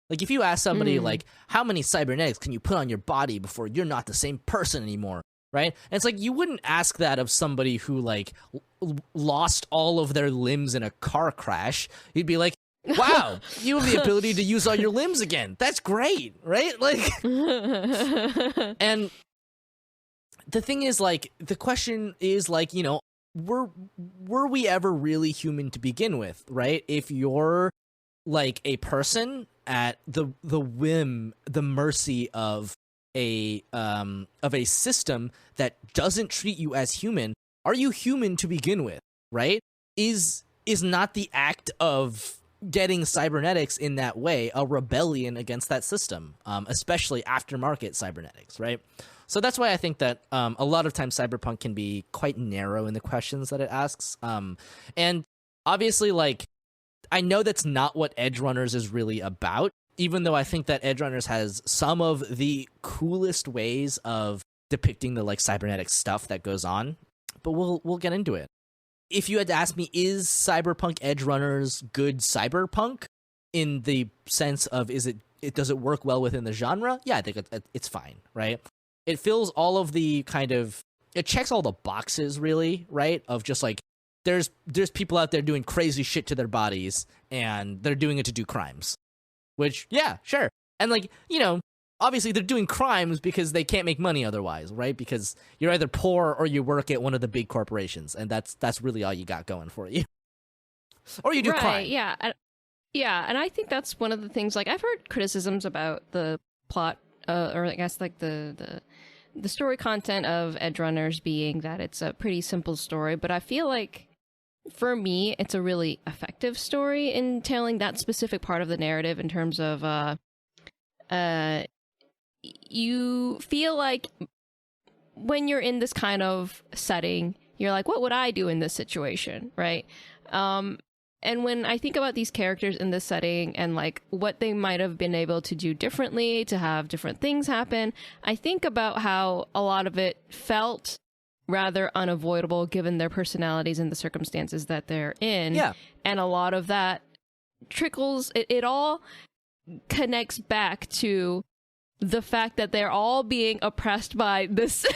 Like, if you ask somebody, how many cybernetics can you put on your body before you're not the same person anymore, right? And it's you wouldn't ask that of somebody who, lost all of their limbs in a car crash. You'd be like, wow, you have the ability to use all your limbs again. That's great, right? And the thing is, the question is, were we ever really human to begin with, right? If you're a person at the whim, the mercy of a system that doesn't treat you as human, are you human to begin with, right? Is not the act of getting cybernetics in that way a rebellion against that system, especially aftermarket cybernetics, right? So that's why I think that a lot of times Cyberpunk can be quite narrow in the questions that it asks. And obviously, I know that's not what Edgerunners is really about. even though I think that Edgerunners has some of the coolest ways of depicting the like cybernetic stuff that goes on, but we'll get into it. If you had to ask me, is Cyberpunk Edgerunners good cyberpunk in the sense of does it work well within the genre? Yeah, I think it's fine, right? It fills all of the it checks all the boxes, really, right? Of just like there's people out there doing crazy shit to their bodies, and they're doing it to do crimes. Which, yeah, sure. And like, obviously they're doing crimes because they can't make money otherwise, right? Because you're either poor or you work at one of the big corporations, and that's really all you got going for you. Or you do crime. Yeah. And I think that's one of the things, like, I've heard criticisms about the plot, or I guess like the story content of Edgerunners being that it's a pretty simple story, but I feel like for me, it's a really effective story in telling that specific part of the narrative in terms of, you feel like when you're in this kind of setting, you're like, what would I do in this situation, right? And when I think about these characters in this setting and like what they might have been able to do differently to have different things happen, I think about how a lot of it felt rather unavoidable given their personalities and the circumstances that they're in. Yeah. And a lot of that it all connects back to the fact that they're all being oppressed by this,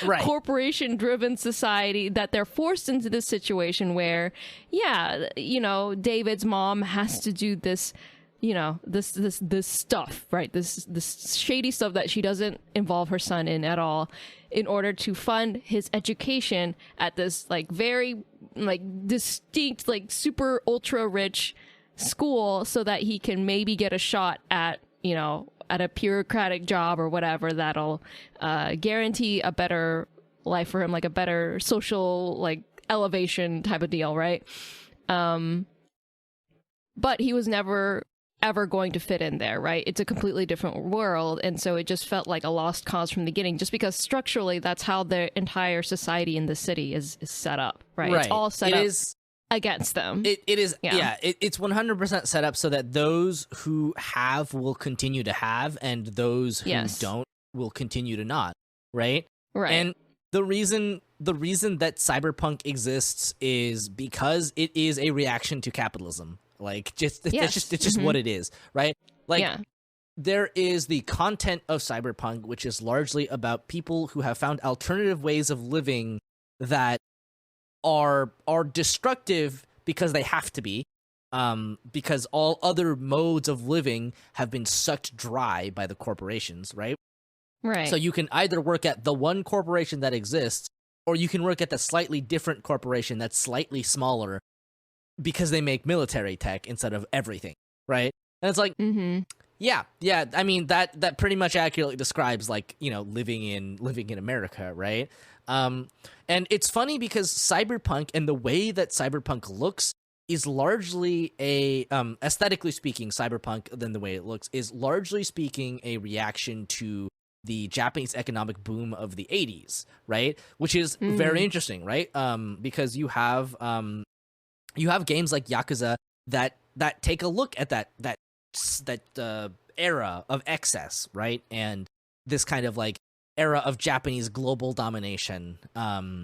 right, corporation-driven society, that they're forced into this situation where, David's mom has to do this, this stuff, right? This shady stuff that she doesn't involve her son in at all, in order to fund his education at this like very like distinct, like super ultra rich school, so that he can maybe get a shot at, at a bureaucratic job or whatever that'll guarantee a better life for him, like a better social like elevation type of deal, right? But he was never ever going to fit in there, right? It's a completely different world, and so it just felt like a lost cause from the beginning, just because structurally that's how the entire society in the city is set up, right? It's all set up against them. It is, it's 100% set up so that those who have will continue to have, and those who don't will continue to not, right? Right. And the reason that cyberpunk exists is because it is a reaction to capitalism. Like, it's just what it is, right? Like, there is the content of cyberpunk, which is largely about people who have found alternative ways of living that are destructive because they have to be, because all other modes of living have been sucked dry by the corporations, right? Right. So you can either work at the one corporation that exists, or you can work at the slightly different corporation that's slightly smaller, because they make military tech instead of everything, right? And it's like, yeah. I mean, that pretty much accurately describes, like, living in America, right? And it's funny because cyberpunk and the way that cyberpunk looks is largely aesthetically speaking, cyberpunk, then the way it looks is largely speaking a reaction to the Japanese economic boom of the 80s, right? Which is very interesting, right? Because you have games like Yakuza that take a look at that era of excess, right? And this kind of like era of Japanese global domination,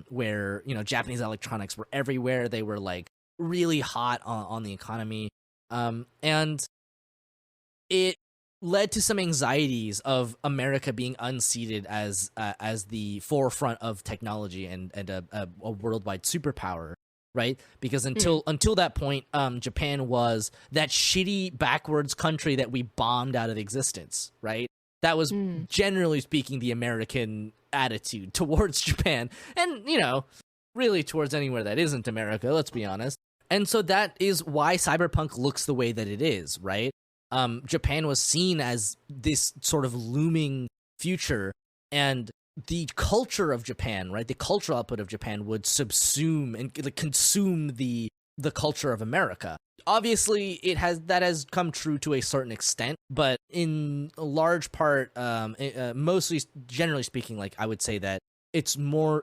where Japanese electronics were everywhere. They were like really hot on the economy, and it led to some anxieties of America being unseated as the forefront of technology and a worldwide superpower. Right, because until that point, Japan was that shitty backwards country that we bombed out of existence. Right, that was generally speaking the American attitude towards Japan, and really towards anywhere that isn't America. Let's be honest. And so that is why cyberpunk looks the way that it is. Right, Japan was seen as this sort of looming future, and the culture of Japan, right? The cultural output of Japan would subsume and consume the culture of America. Obviously, that has come true to a certain extent, but in a large part, mostly, generally speaking, like I would say that it's more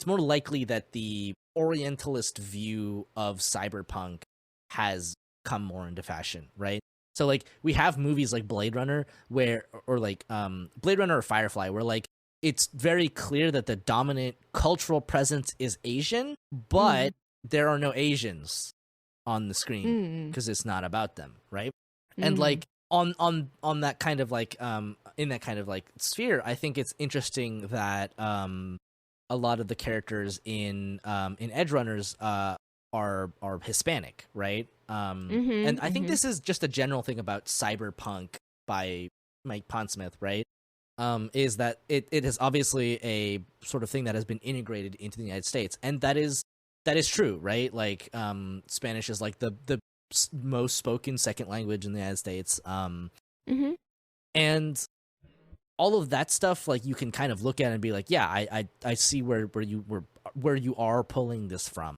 likely that the Orientalist view of cyberpunk has come more into fashion, right? So like we have movies like Blade Runner where or like Blade Runner or Firefly where like it's very clear that the dominant cultural presence is Asian, but there are no Asians on the screen because it's not about them, right? And like on that kind of like in that kind of like sphere, I think it's interesting that a lot of the characters in Edgerunners are Hispanic, right? And I think this is just a general thing about Cyberpunk by Mike Pondsmith, right? Is that it is obviously a sort of thing that has been integrated into the United States, and that is true, right? Like Spanish is like the most spoken second language in the United States, and all of that stuff, like you can kind of look at it and be like, yeah, I see where you are pulling this from.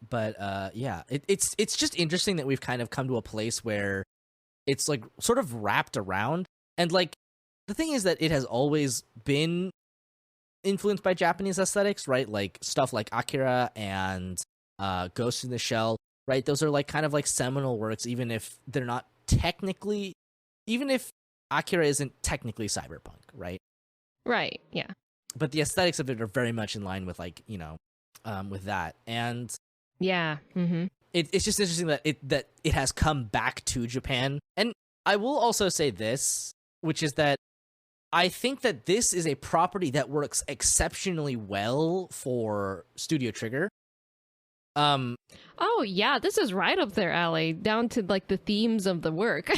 But yeah, it's just interesting that we've kind of come to a place where it's like sort of wrapped around, and like the thing is that it has always been influenced by Japanese aesthetics, right? Like stuff like Akira and Ghost in the Shell, right? Those are like kind of like seminal works, even if they're not technically, even if Akira isn't technically cyberpunk, right? Right, yeah. But the aesthetics of it are very much in line with like, you know, with that. And yeah, it's just interesting that it has come back to Japan. And I will also say this, which is that I think that this is a property that works exceptionally well for Studio Trigger. Oh yeah, this is right up their alley, down to like the themes of the work.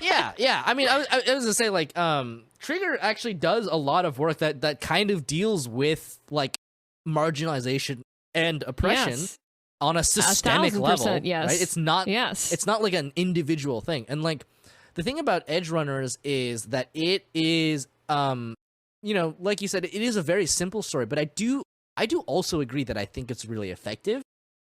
yeah. I mean, I was gonna say like, Trigger actually does a lot of work that kind of deals with like marginalization and oppression on a systemic level. Yes. Right? It's not. Yes. It's not like an individual thing. And like the thing about Edgerunners is that it is, you know, like you said, it is a very simple story. But I do also agree that I think it's really effective.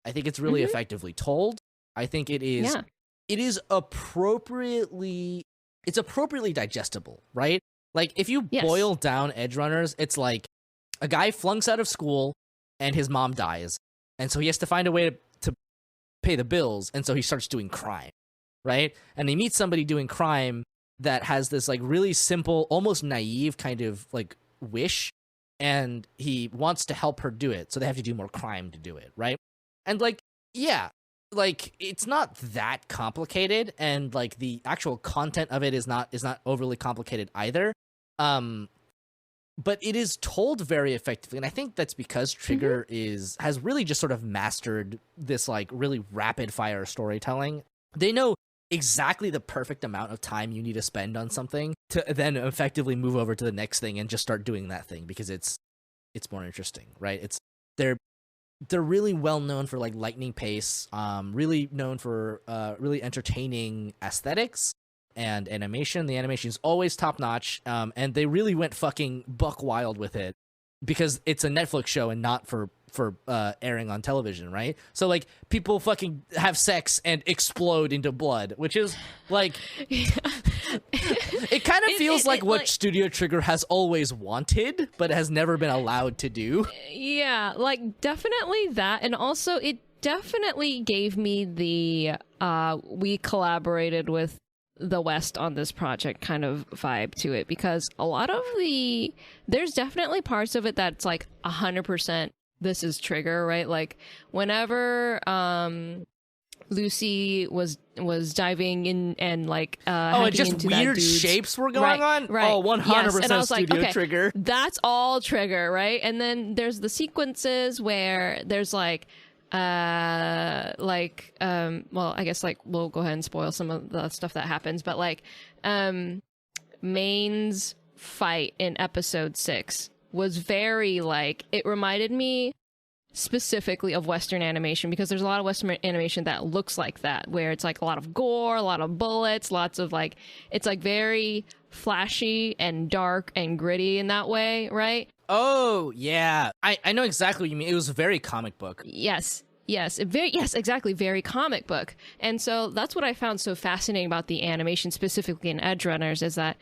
I think it's really effectively told. I think it is. Yeah. It is appropriately digestible, right? Like if you boil down Edgerunners, it's like a guy flunks out of school and his mom dies, and so he has to find a way to pay the bills, and so he starts doing crime, right? And he meets somebody doing crime that has this like really simple, almost naive kind of like wish, and he wants to help her do it, so they have to do more crime to do it, right? And like, yeah, like it's not that complicated, and like the actual content of it is not overly complicated either. But it is told very effectively, and I think that's because Trigger has really just sort of mastered this like really rapid fire storytelling. They know exactly the perfect amount of time you need to spend on something to then effectively move over to the next thing and just start doing that thing because it's more interesting, right? They're really well known for like lightning pace, really known for really entertaining aesthetics and animation. The animation is always top notch, and they really went fucking buck wild with it because it's a Netflix show and not for airing on television, right? So like people fucking have sex and explode into blood, which is like it kind of feels like what Studio Trigger has always wanted but has never been allowed to do. Yeah, like definitely that, and also it definitely gave me the we collaborated with the West on this project kind of vibe to it, because a lot of there's definitely parts of it that's like 100% this is Trigger, right? Like whenever Lucy was diving in and like and just weird shapes were going on. Right. Oh, 100% and I was Studio like, okay, Trigger. That's all Trigger, right? And then there's the sequences where there's like well, I guess like we'll go ahead and spoil some of the stuff that happens, but like Main's fight in episode 6 was very like, it reminded me specifically of Western animation, because there's a lot of Western animation that looks like that, where it's like a lot of gore, a lot of bullets, lots of like, it's like very flashy and dark and gritty in that way, right? Oh yeah, I know exactly what you mean. It was a very comic book. Yes, exactly, very comic book. And so that's what I found so fascinating about the animation, specifically in Edgerunners, is that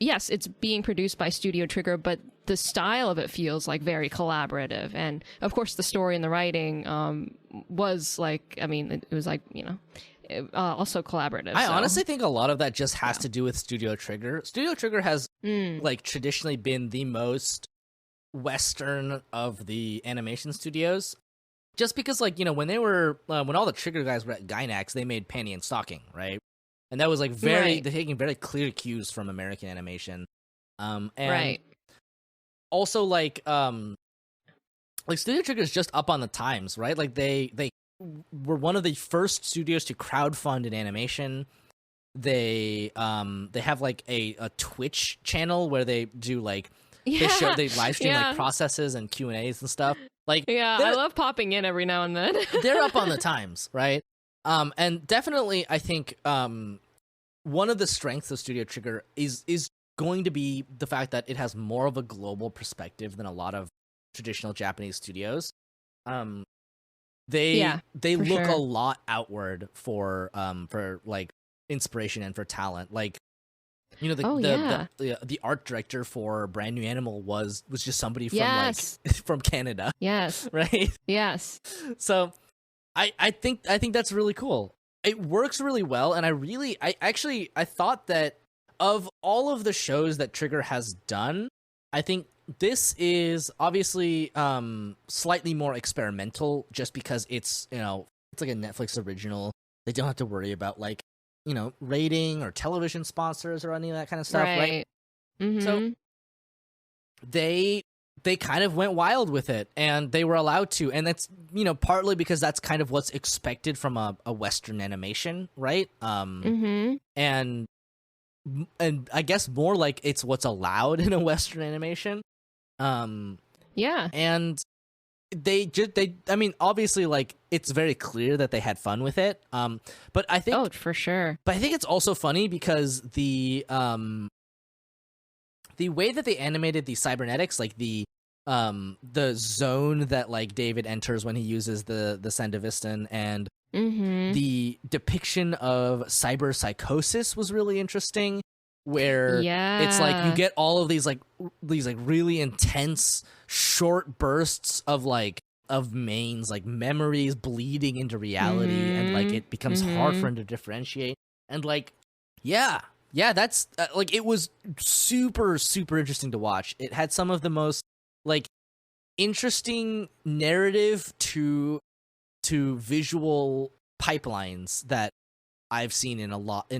yes, it's being produced by Studio Trigger, but the style of it feels like very collaborative. And of course the story and the writing was like, I mean, it was like, you know, also collaborative. I so. honestly think a lot of that just has to do with Studio Trigger. Studio Trigger has like traditionally been the most Western of the animation studios, just because like when they were when all the Trigger guys were at Gainax, they made Panty and Stocking, right? And that was like they're taking very clear cues from American animation, and also like Studio Trigger is just up on the times, right? Like they were one of the first studios to crowdfund an animation. They have like a Twitch channel where they do like they live stream like processes and Q&As and stuff. Like I love popping in every now and then. They're up on the times, right? And definitely I think one of the strengths of Studio Trigger is going to be the fact that it has more of a global perspective than a lot of traditional Japanese studios. They look a lot outward for like inspiration and for talent. Like the art director for Brand New Animal was just somebody from like from Canada. Yes. Right? Yes. So I think that's really cool. It works really well, and I thought that of all of the shows that Trigger has done, I think this is obviously slightly more experimental, just because it's it's like a Netflix original. They don't have to worry about like rating or television sponsors or any of that kind of stuff, right? Mm-hmm. So they kind of went wild with it, and they were allowed to, and that's partly because that's kind of what's expected from a Western animation, right? And I guess more like it's what's allowed in a Western animation. And I mean, obviously, like, it's very clear that they had fun with it. But I think for sure. But I think it's also funny because the way that they animated the cybernetics, like the zone that like David enters when he uses the Sandevistan, and the depiction of cyber psychosis was really interesting, where it's like you get all of these really intense short bursts of Maine's like memories bleeding into reality, and like it becomes hard for him to differentiate, and like that's like it was super interesting to watch. It had some of the most like interesting narrative to visual pipelines that I've seen in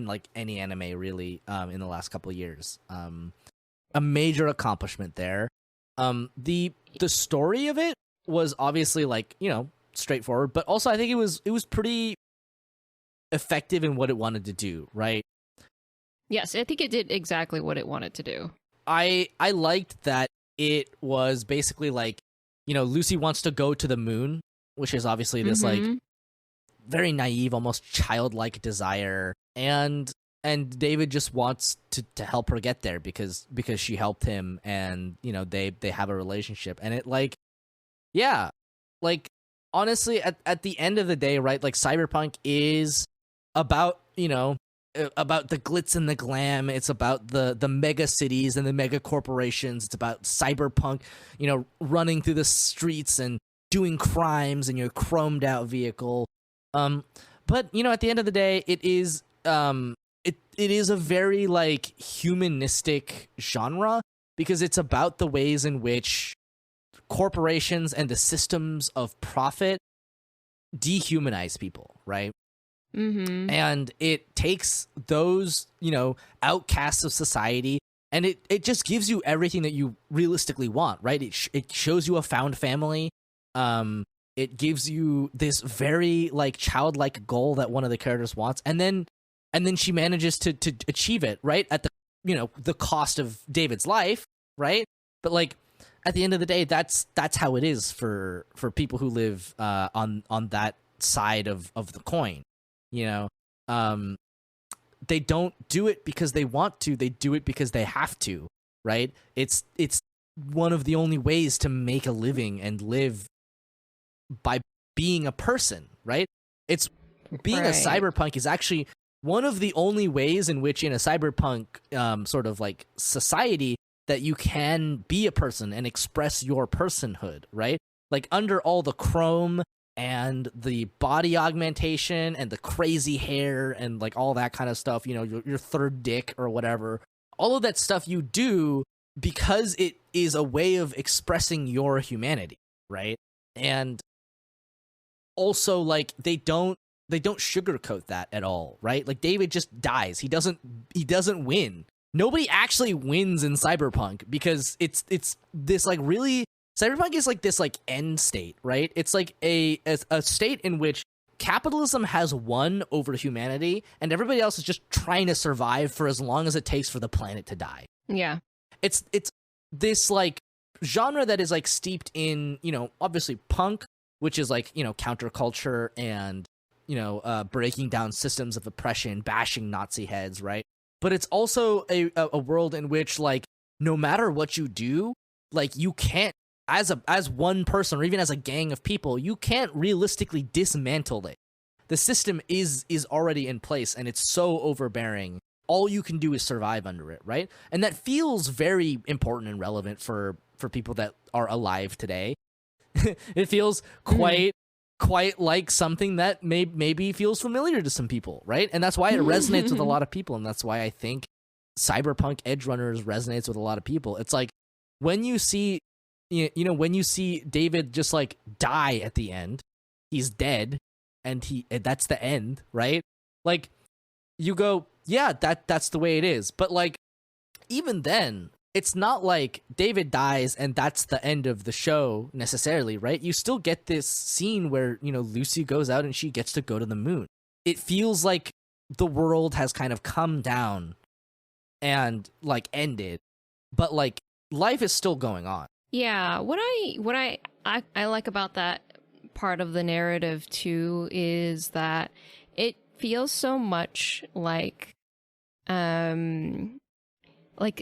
like any anime really in the last couple of years. A major accomplishment there. The story of it was obviously like straightforward, but also I think it was pretty effective in what it wanted to do, right? Yes, I think it did exactly what it wanted to do. I liked that it was basically like, Lucy wants to go to the moon, which is obviously this like very naive, almost childlike desire, and David just wants to help her get there because she helped him, and they have a relationship, and it like honestly at the end of the day, right, like Cyberpunk is about about the glitz and the glam. It's about the mega cities and the mega corporations. It's about cyberpunk, running through the streets and doing crimes in your chromed out vehicle. But at the end of the day, it is it is a very like humanistic genre, because it's about the ways in which corporations and the systems of profit dehumanize people, right? And it takes those, outcasts of society, and it just gives you everything that you realistically want, right? It shows you a found family. It gives you this very like childlike goal that one of the characters wants, and then she manages to achieve it, right? At the the cost of David's life, right? But like at the end of the day, that's how it is for people who live on that side of the coin. They don't do it because they want to, they do it because they have to, right? It's one of the only ways to make a living and live by being a person, right? It's being a cyberpunk is actually one of the only ways in which in a cyberpunk sort of like society that you can be a person and express your personhood, right? Like under all the chrome and the body augmentation and the crazy hair and like all that kind of stuff, you know, your third dick or whatever, all of that stuff you do because it is a way of expressing your humanity, right? And also, like, they don't sugarcoat that at all, right? Like, David just dies. He doesn't win. Nobody actually wins in Cyberpunk because it's this like really, Cyberpunk is like this like end state, right? It's like a state in which capitalism has won over humanity and everybody else is just trying to survive for as long as it takes for the planet to die. Yeah. It's this like genre that is like steeped in, you know, obviously punk, which is like, you know, counterculture and, you know, breaking down systems of oppression, bashing Nazi heads, right? But it's also a world in which, like, no matter what you do, like, you can't, as one person or even as a gang of people, you can't realistically dismantle it. The system is already in place and it's so overbearing. All you can do is survive under it, right? And that feels very important and relevant for people that are alive today. It feels quite like something that maybe feels familiar to some people, right? And that's why it resonates with a lot of people, and that's why I think Cyberpunk Edgerunners resonates with a lot of people. It's like when you see, you know, when you see David just like die at the end, he's dead, and that's the end, right? Like, you go, yeah, that's the way it is. But like, even then, it's not like David dies and that's the end of the show necessarily, right? You still get this scene where, you know, Lucy goes out and she gets to go to the moon. It feels like the world has kind of come down and like ended, but like life is still going on. Yeah, what I like about that part of the narrative too is that it feels so much like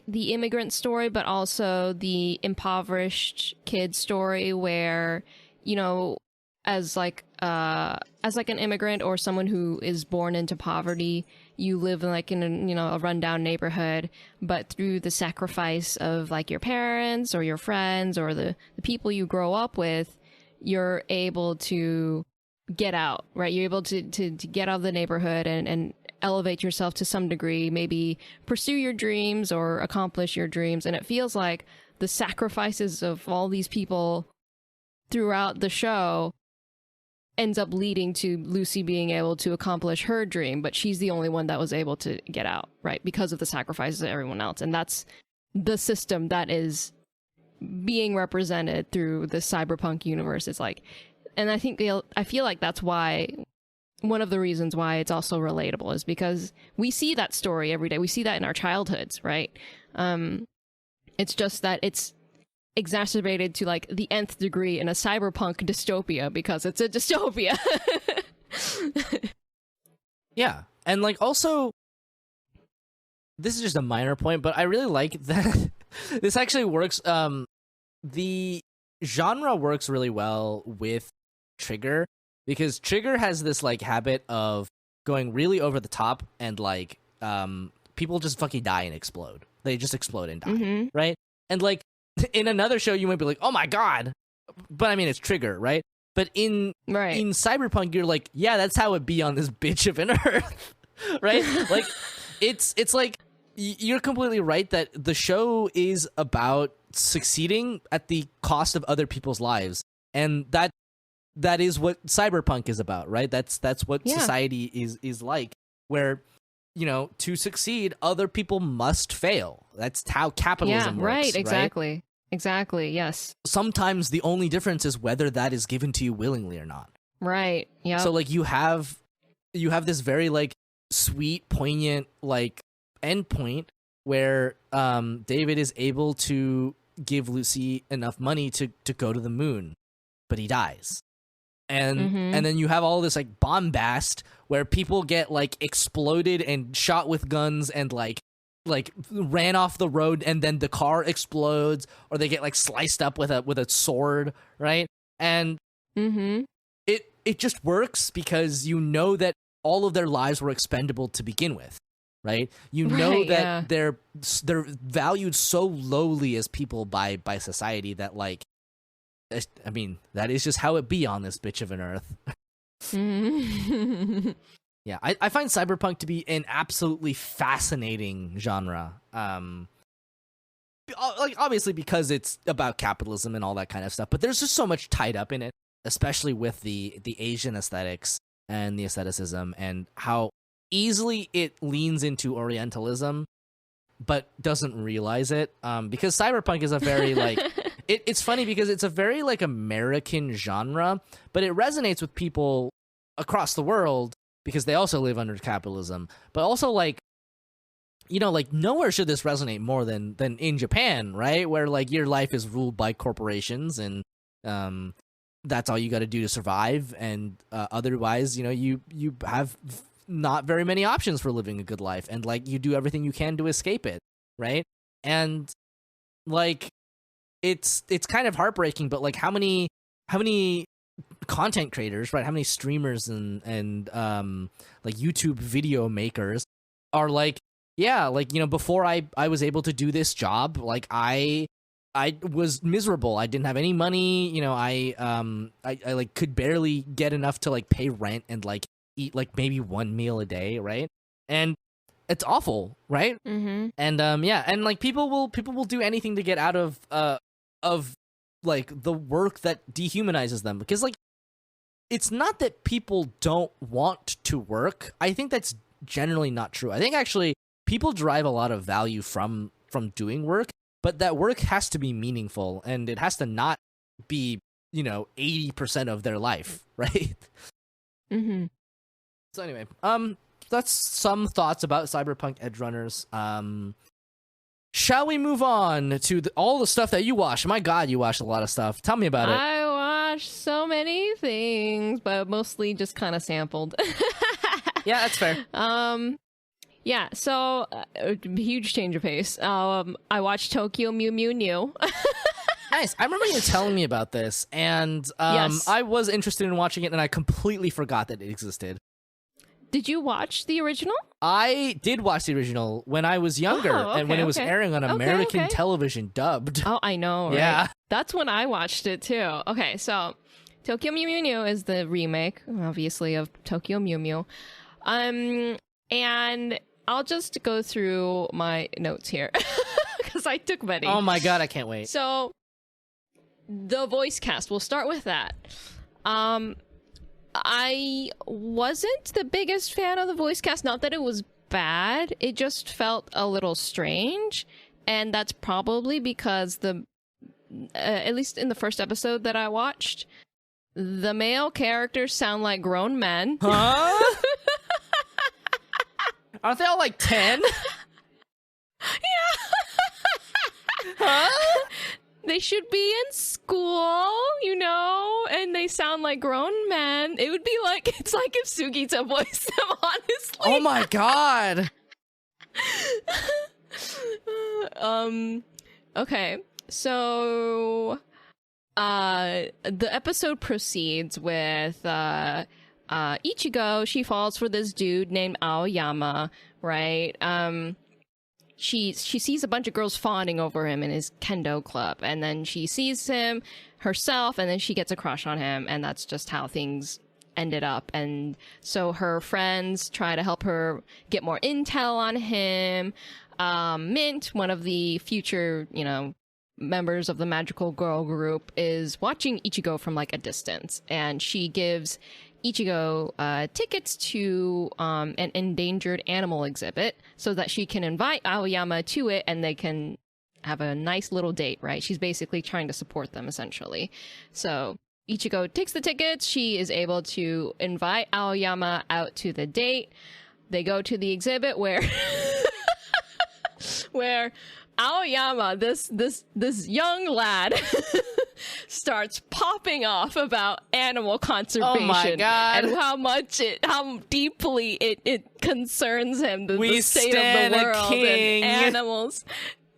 the immigrant story, but also the impoverished kid story where, you know, as like an immigrant or someone who is born into poverty, you live in like in a, you know, a rundown neighborhood, but through the sacrifice of like your parents or your friends or the people you grow up with, you're able to get out, right? You're able to get out of the neighborhood and elevate yourself to some degree, maybe pursue your dreams or accomplish your dreams. And it feels like the sacrifices of all these people throughout the show ends up leading to Lucy being able to accomplish her dream, but she's the only one that was able to get out, right? Because of the sacrifices of everyone else. And that's the system that is being represented through the cyberpunk universe. It's like, and I feel like that's why, one of the reasons why it's also relatable is because we see that story every day. We see that in our childhoods, right? It's just that it's exacerbated to like the nth degree in a cyberpunk dystopia because it's a dystopia. Yeah. And like also, this is just a minor point, but I really like that this actually works. The genre works really well with Trigger because Trigger has this like habit of going really over the top and like people just fucking die and explode. They just explode and die, right? And like in another show you might be like, oh my god, but I mean it's Trigger, right? But in Cyberpunk you're like, yeah, that's how it be on this bitch of an earth. Right? Like it's like you're completely right that the show is about succeeding at the cost of other people's lives, and that is what Cyberpunk is about, right? That's what society is like, where, you know, to succeed, other people must fail. That's how capitalism works. Right, exactly. Exactly, yes. Sometimes the only difference is whether that is given to you willingly or not. Right, yeah. So, like, you have this very, like, sweet, poignant, like, endpoint where David is able to give Lucy enough money to go to the moon, but he dies. And then you have all this like bombast where people get like exploded and shot with guns and like ran off the road, and then the car explodes, or they get like sliced up with a sword, right? And it just works because you know that all of their lives were expendable to begin with, right? You know that they're valued so lowly as people by society that like I mean, that is just how it be on this bitch of an earth. Yeah, I find cyberpunk to be an absolutely fascinating genre. Like obviously because it's about capitalism and all that kind of stuff, but there's just so much tied up in it, especially with the Asian aesthetics and the aestheticism and how easily it leans into Orientalism, but doesn't realize it. Because cyberpunk is a very like it's funny because it's a very like American genre, but it resonates with people across the world because they also live under capitalism, but also like, you know, like nowhere should this resonate more than in Japan, right? Where like your life is ruled by corporations and that's all you got to do to survive. And otherwise, you know, you have not very many options for living a good life. And like you do everything you can to escape it, right? And like it's kind of heartbreaking, but like how many content creators, right? How many streamers and like YouTube video makers are like, yeah, like, you know, before I was able to do this job, like I was miserable. I didn't have any money, you know, I like could barely get enough to like pay rent and like eat like maybe one meal a day, right? And it's awful, right? Mm-hmm. And yeah, and like people will do anything to get out of like the work that dehumanizes them, because like it's not that people don't want to work. I think that's generally not true. I think actually people derive a lot of value from doing work, but that work has to be meaningful and it has to not be, you know, 80% of their life, right? Mm-hmm. So anyway, that's some thoughts about Cyberpunk Edgerunners. Shall we move on to all the stuff that you watched? My God, you watched a lot of stuff. Tell me about it. I watched so many things, but mostly just kind of sampled. Yeah, that's fair. Yeah, so huge change of pace. I watched Tokyo Mew Mew New. Nice. I remember you telling me about this, and Yes. I was interested in watching it, and I completely forgot that it existed. Did you watch the original? I did watch the original when I was younger, and when it was airing on American television dubbed. Oh, I know, right? Yeah. That's when I watched it, too. Okay, so Tokyo Mew Mew New is the remake, obviously, of Tokyo Mew Mew. And I'll just go through my notes here, because I took many. Oh my God, I can't wait. So, the voice cast, we'll start with that. I wasn't the biggest fan of the voice cast. Not that it was bad, it just felt a little strange. And that's probably because at least in the first episode that I watched, the male characters sound like grown men. Huh? Aren't they all like 10? Yeah. Huh? They should be in school, you know, and they sound like grown men. It would be like, it's like if Sugita voiced them, honestly. Oh my God. Okay, so the episode proceeds with Ichigo. She falls for this dude named Aoyama, right? She sees a bunch of girls fawning over him in his kendo club, and then she sees him herself, and then she gets a crush on him, and that's just how things ended up. And so her friends try to help her get more intel on him. Mint, one of the future, you know, members of the magical girl group, is watching Ichigo from like a distance, and she gives Ichigo tickets to an endangered animal exhibit so that she can invite Aoyama to it and they can have a nice little date, right? She's basically trying to support them, essentially. So Ichigo takes the tickets. She is able to invite Aoyama out to the date. They go to the exhibit where where Aoyama, this young lad, starts popping off about animal conservation. Oh my God. And how deeply it concerns him, the state stand of the a world king. and animals.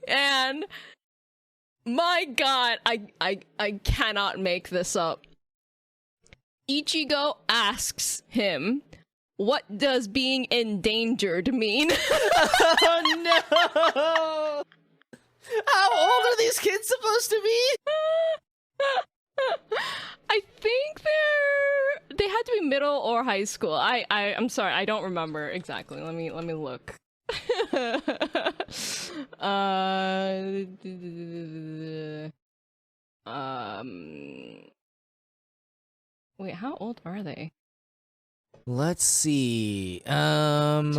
And my God, I cannot make this up. Ichigo asks him, "What does being endangered mean?" Oh no! How old are these kids supposed to be? middle or high school. I'm sorry, I don't remember exactly. Let me look. Wait, how old are they? Let's see. 11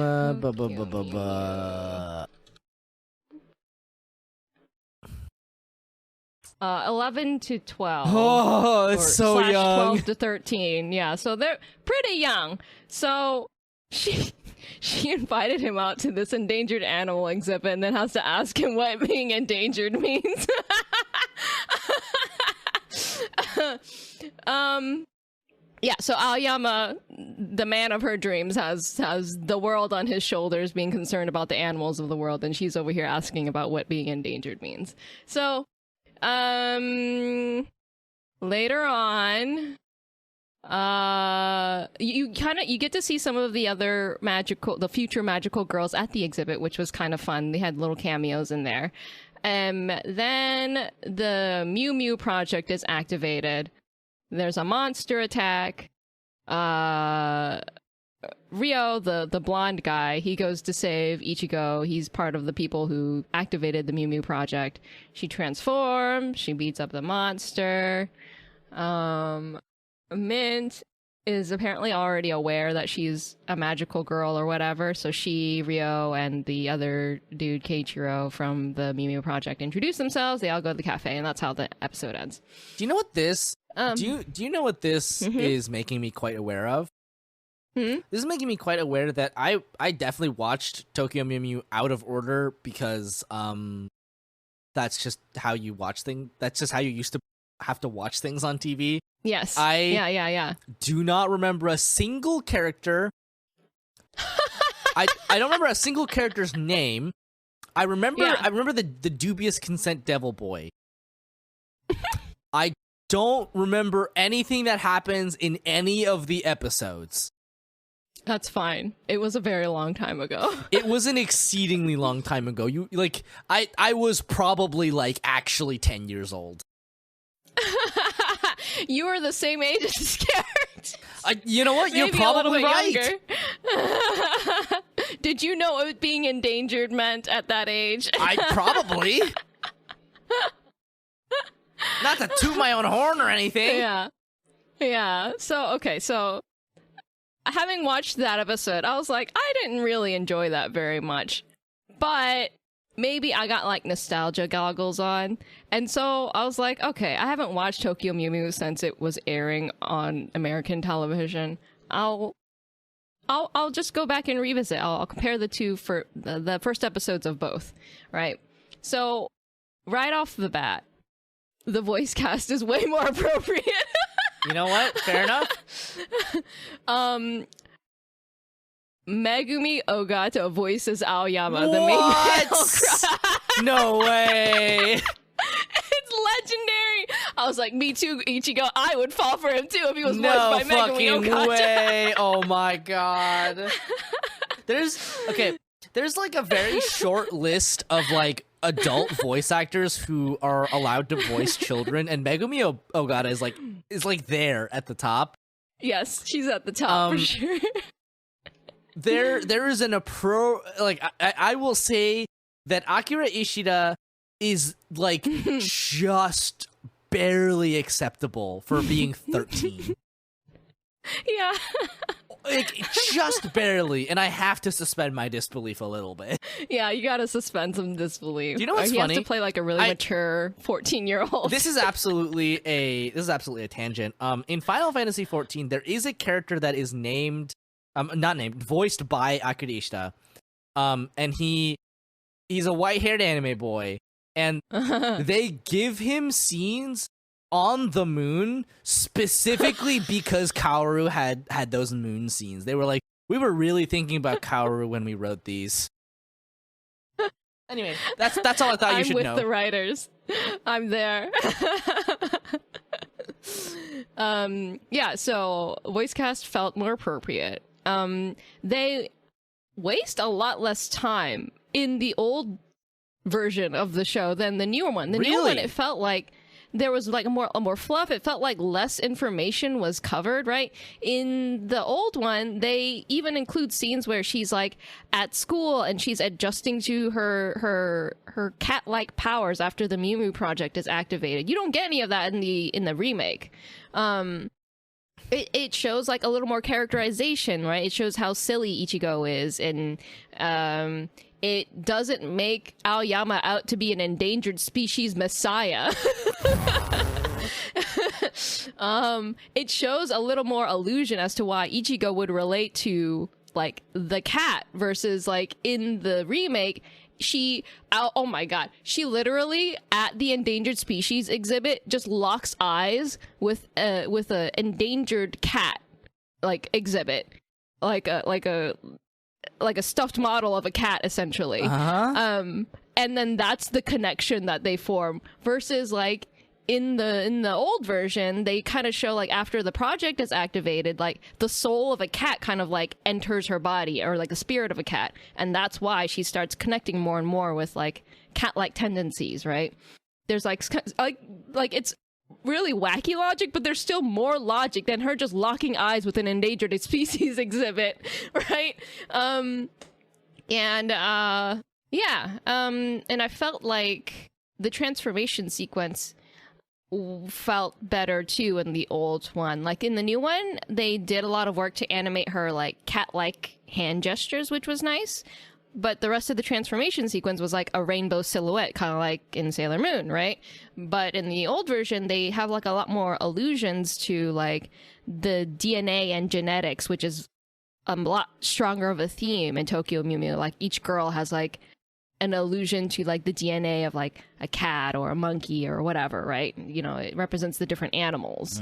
to 12. Oh, it's so / young. 12 to 13. Yeah, so they're pretty young. So she invited him out to this endangered animal exhibit and then has to ask him what being endangered means. Yeah, so Aoyama, the man of her dreams, has the world on his shoulders, being concerned about the animals of the world, and she's over here asking about what being endangered means. So, later on, you get to see some of the other future magical girls at the exhibit, which was kind of fun. They had little cameos in there. Then the Mew Mew project is activated. There's a monster attack. Ryo, the blonde guy, he goes to save Ichigo. He's part of the people who activated the Mew Mew project. She transforms. She beats up the monster. Mint is apparently already aware that she's a magical girl or whatever. So she, Ryo, and the other dude, Keiichiro, from the Mew Mew project introduce themselves. They all go to the cafe, and that's how the episode ends. Do you know what this... do you know what this is making me quite aware of? This is making me quite aware that I definitely watched Tokyo Mew Mew out of order because that's just how you watch things. That's just how you used to have to watch things on TV. Yes. I do not remember a single character. I don't remember a single character's name. I remember the dubious consent devil boy. I don't remember anything that happens in any of the episodes. That's fine. It was a very long time ago. It was an exceedingly long time ago. I was probably actually 10 years old. You were the same age as this character. You know what? You're probably right. Did you know what being endangered meant at that age? I probably. Not to toot my own horn or anything. Yeah. So having watched that episode, I was like, I didn't really enjoy that very much. But maybe I got nostalgia goggles on. And so I was like, okay, I haven't watched Tokyo Mew Mew since it was airing on American television. I'll just go back and revisit. I'll compare the two for the first episodes of both, right? So right off the bat, the voice cast is way more appropriate. You know what? Fair enough. Megumi Ogata voices Aoyama, the main male. No way. It's legendary. I was like, me too, Ichigo. I would fall for him too if he was voiced by Megumi fucking Ogata. way. Oh my god. There's a very short list of adult voice actors who are allowed to voice children, and Megumi Ogata is there at the top. Yes, she's at the top for sure. There is I will say that Akira Ishida is just barely acceptable for being 13. Yeah. Just barely, and I have to suspend my disbelief a little bit. Yeah, you gotta suspend some disbelief. Do you know what's funny? He has to play a really mature 14-year-old. This is absolutely a tangent. In Final Fantasy XIV, there is a character that is voiced by Akira Ishida. And he's a white-haired anime boy, and they give him scenes on the moon specifically because Kaoru had those moon scenes. They were like, we were really thinking about Kaoru when we wrote these. Anyway, that's all I thought you should know. I'm with the writers. I'm there. Yeah, so voice cast felt more appropriate. They waste a lot less time in the old version of the show than the newer one. The newer one, it felt like there was like a more fluff. It felt like less information was covered, right? In the old one, they even include scenes where she's like at school and she's adjusting to her cat-like powers after the Mew Mew project is activated. You don't get any of that in the remake. It shows like a little more characterization, right? It shows how silly Ichigo is, and it doesn't make Aoyama out to be an endangered species messiah. It shows a little more illusion as to why Ichigo would relate to like the cat versus like in the remake. Oh my god, she literally at the endangered species exhibit just locks eyes with a endangered cat like exhibit, like a stuffed model of a cat essentially. And then that's the connection that they form versus like in the old version, they kind of show like after the project is activated, like the soul of a cat kind of like enters her body, or like the spirit of a cat, and that's why she starts connecting more and more with like cat-like tendencies, right? There's like it's really wacky logic, but there's still more logic than her just locking eyes with an endangered species exhibit, right? And I felt like the transformation sequence felt better too in the old one. Like in the new one, they did a lot of work to animate her like cat-like hand gestures, which was nice, but the rest of the transformation sequence was like a rainbow silhouette, kind of like in Sailor Moon, right? But in the old version, they have like a lot more allusions to like the DNA and genetics, which is a lot stronger of a theme in Tokyo Mew Mew. Like each girl has like an allusion to like the DNA of like a cat or a monkey or whatever, right? You know, it represents the different animals.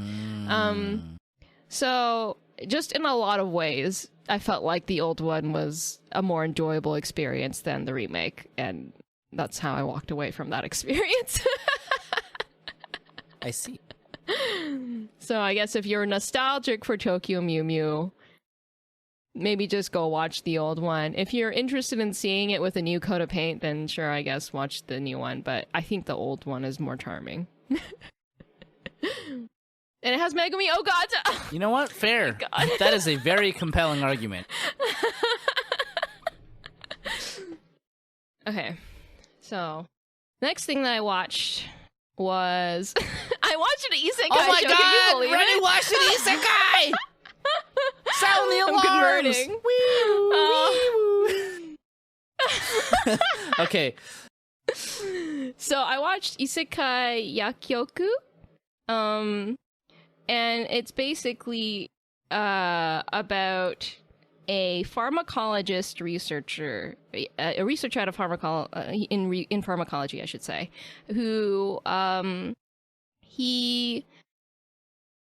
So just in a lot of ways, I felt like the old one was a more enjoyable experience than the remake, and that's how I walked away from that experience. I see. So I guess if you're nostalgic for Tokyo Mew Mew, maybe just go watch the old one. If you're interested in seeing it with a new coat of paint, then sure, I guess watch the new one. But I think the old one is more charming. And it has Megumi Ogata. You know what? Fair. Oh That is a very compelling argument. Okay. So, next thing that I watched was... I watched an Isekai Oh my show. Can you god! believe Renu it? watched an isekai! Sound the I'm alarms! converting. Okay. So I watched Isekai Yakkyoku, and it's basically about a pharmacologist researcher, a researcher out of in pharmacology, I should say, who he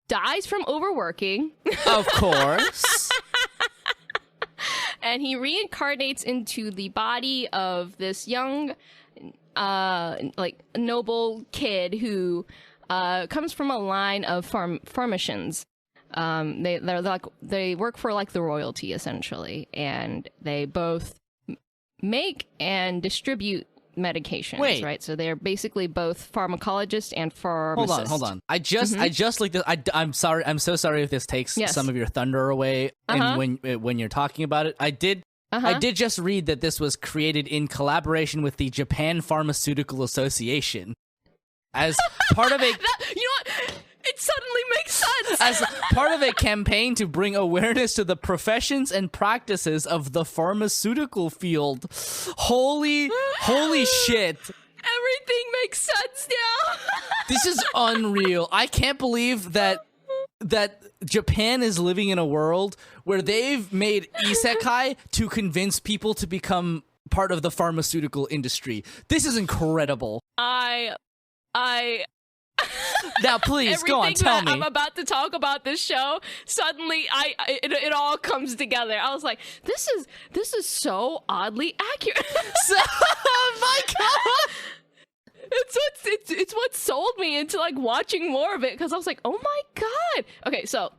dies from overworking. Of course. And he reincarnates into the body of this young, like, noble kid who comes from a line of pharmacians. They work for like the royalty essentially, and they both make and distribute medications. Wait. Right? So they're basically both pharmacologists and pharmacists. Hold on. I just like this. I'm sorry. I'm so sorry if this takes some of your thunder away. And when you're talking about it, I did just read that this was created in collaboration with the Japan Pharmaceutical Association as part of a. You know what? It suddenly makes sense. As part of a campaign to bring awareness to the professions and practices of the pharmaceutical field. Holy shit. Everything makes sense now. This is unreal. I can't believe that Japan is living in a world where they've made isekai to convince people to become part of the pharmaceutical industry. This is incredible. Now, please go on. Tell me. I'm about to talk about this show. Suddenly, it all comes together. I was like, this is so oddly accurate. Oh my god! It's what sold me into like watching more of it, because I was like, oh my god. Okay, so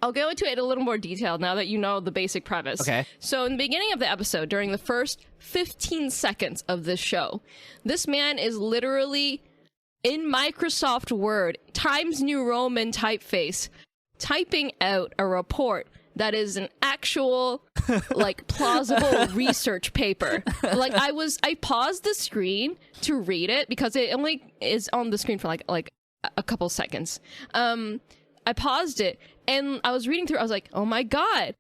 I'll go into it in a little more detail now that you know the basic premise. Okay. So in the beginning of the episode, during the first 15 seconds of this show, this man is literally in Microsoft Word, Times New Roman typeface, typing out a report that is an actual, like, plausible research paper. Like, I paused the screen to read it because it only is on the screen for like a couple seconds. I paused it and I was reading through. I was like, oh my god,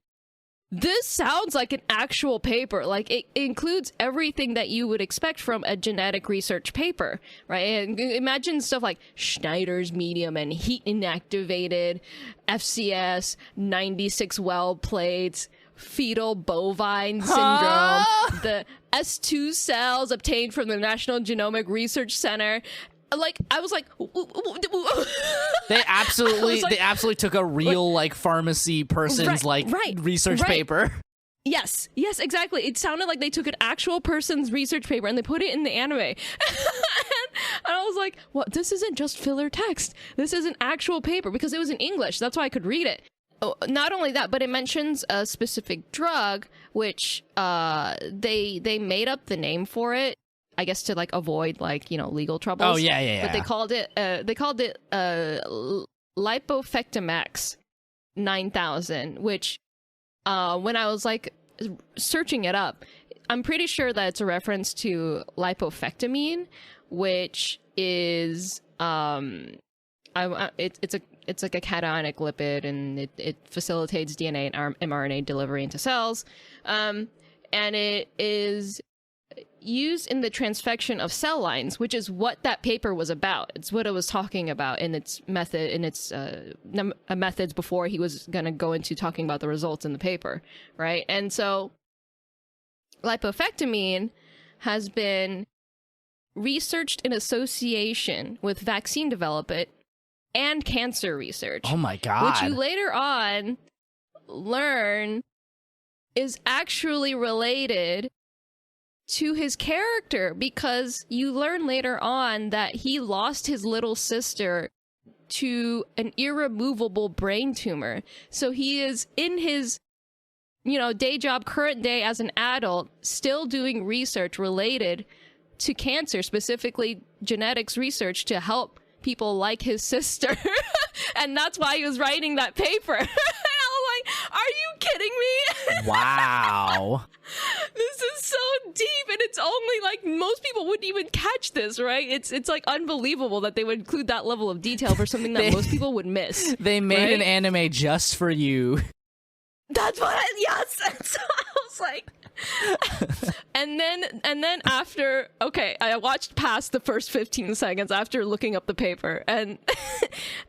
this sounds like an actual paper. Like, it includes everything that you would expect from a genetic research paper, right? And imagine stuff like Schneider's medium and heat inactivated, FCS, 96 well plates, fetal bovine syndrome, the S2 cells obtained from the National Genomic Research Center. Like, I was like, they absolutely took a real like pharmacy person's research paper. Yes, exactly. It sounded like they took an actual person's research paper and they put it in the anime. And I was like, what? This isn't just filler text. This is an actual paper, because it was in English. That's why I could read it. Oh, not only that, but it mentions a specific drug, which they made up the name for it, I guess, to like avoid like, you know, legal troubles. Oh yeah. But they called it Lipofectamax 9000, which when I was like searching it up, I'm pretty sure that it's a reference to lipofectamine, which is it's like a cationic lipid, and it facilitates DNA and mRNA delivery into cells, and it is used in the transfection of cell lines, which is what that paper was about. It's what it was talking about in its method, in its methods before he was going to go into talking about the results in the paper, right? And so lipofectamine has been researched in association with vaccine development and cancer research. Oh my god. Which you later on learn is actually related to his character, because you learn later on that he lost his little sister to an irremovable brain tumor. So he is in his, you know, day job, current day as an adult, still doing research related to cancer, specifically genetics research to help people like his sister. And that's why he was writing that paper. And I was like, are you kidding me? Wow. This is so deep, and it's only like most people wouldn't even catch this, right? It's like unbelievable that they would include that level of detail for something that most people would miss. They made right? an anime just for you. That's what yes. So I was like, and then after, okay, I watched past the first 15 seconds after looking up the paper, and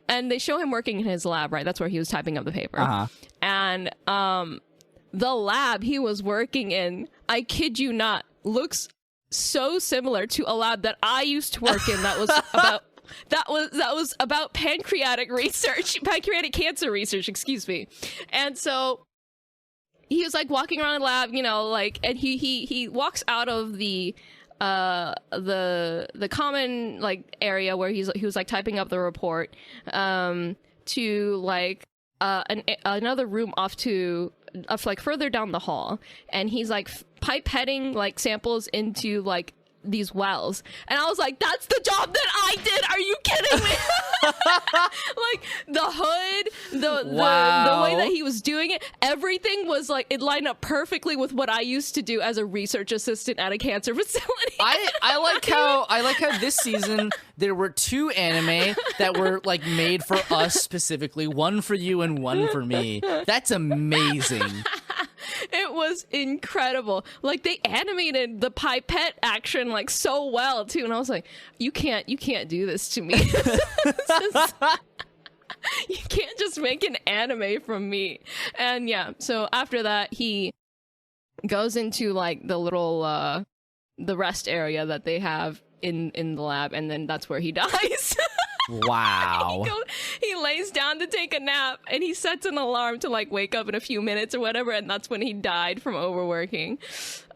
and they show him working in his lab, right? That's where he was typing up the paper. Uh-huh. And the lab he was working in, I kid you not, looks so similar to a lab that I used to work in that was about that was about pancreatic cancer research, excuse me. And so he was like walking around the lab, you know, like, and he walks out of the common like area where he was like typing up the report to like another room off like further down the hall, and he's like pipetting like samples into like these wells, and I was like, that's the job that I did. Are you kidding me? Like the hood, the way that he was doing it, everything was like, it lined up perfectly with what I used to do as a research assistant at a cancer facility. I like how this season there were two anime that were like made for us specifically, one for you and one for me. That's amazing. It was incredible. Like, they animated the pipette action like so well too, and I was like, you can't do this to me. You can't just make an anime from me. And yeah, so after that he goes into like the little the rest area that they have in the lab, and then that's where he dies. Wow. He lays down to take a nap, and he sets an alarm to like wake up in a few minutes or whatever, and that's when he died from overworking.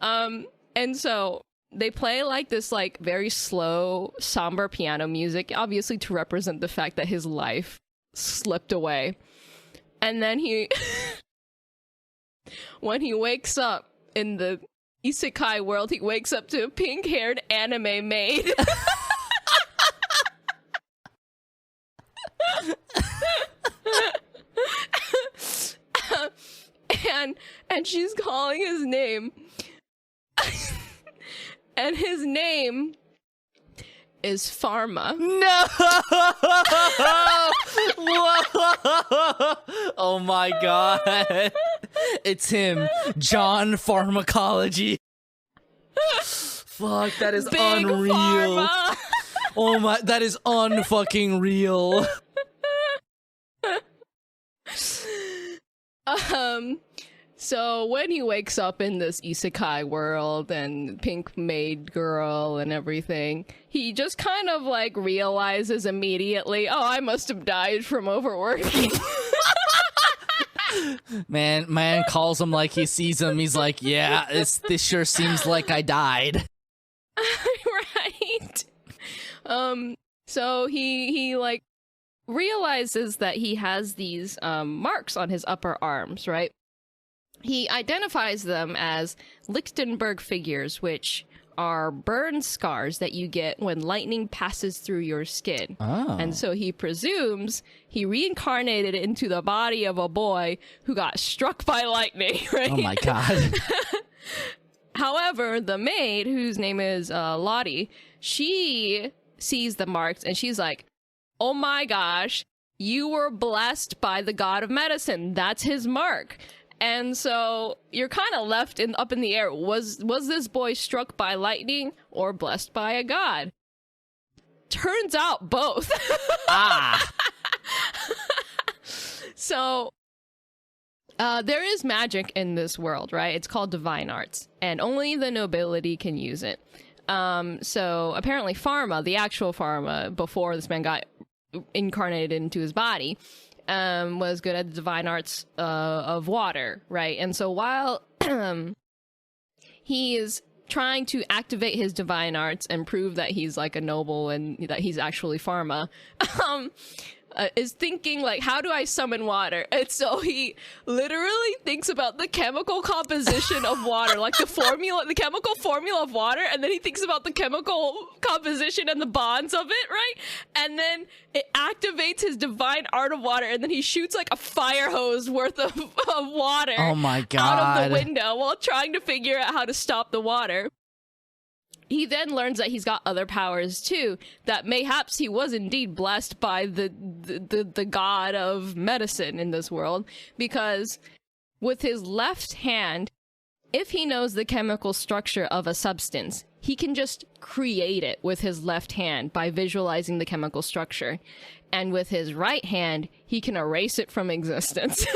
And so they play like this like very slow, somber piano music, obviously to represent the fact that his life slipped away. And then when he wakes up in the isekai world, he wakes up to a pink-haired anime maid. man, and she's calling his name. And his name is Pharma. No! Oh my god. It's him, John Pharmacology. Fuck, that is Big unreal. Pharma. Oh my, that is unfucking real. So when he wakes up in this isekai world and pink maid girl and everything, he just kind of like realizes immediately, oh, I must have died from overworking. Man calls him like he sees him. He's like, yeah, this sure seems like I died. Right. So he like realizes that he has these marks on his upper arms, right? He identifies them as Lichtenberg figures, which are burn scars that you get when lightning passes through your skin. Oh. And so he presumes he reincarnated into the body of a boy who got struck by lightning, right? Oh my god. However, the maid, whose name is Lottie, she sees the marks and she's like, oh my gosh, you were blessed by the god of medicine. That's his mark. And so you're kind of left up in the air. Was this boy struck by lightning or blessed by a god? Turns out both. Ah. So there is magic in this world, right? It's called divine arts, and only the nobility can use it. So apparently Pharma, the actual Pharma, before this man got incarnated into his body, was good at the divine arts of water, right? And so while he is trying to activate his divine arts and prove that he's like a noble and that he's actually Pharma, is thinking like, how do I summon water? And so he literally thinks about the chemical composition of water, like the chemical formula of water, and then he thinks about the chemical composition and the bonds of it, right? And then it activates his divine art of water, and then he shoots like a fire hose worth of water Oh my god. out of the window while trying to figure out how to stop the water. He then learns that he's got other powers too, that mayhaps he was indeed blessed by the god of medicine in this world, because with his left hand, if he knows the chemical structure of a substance, he can just create it with his left hand by visualizing the chemical structure. And with his right hand, he can erase it from existence.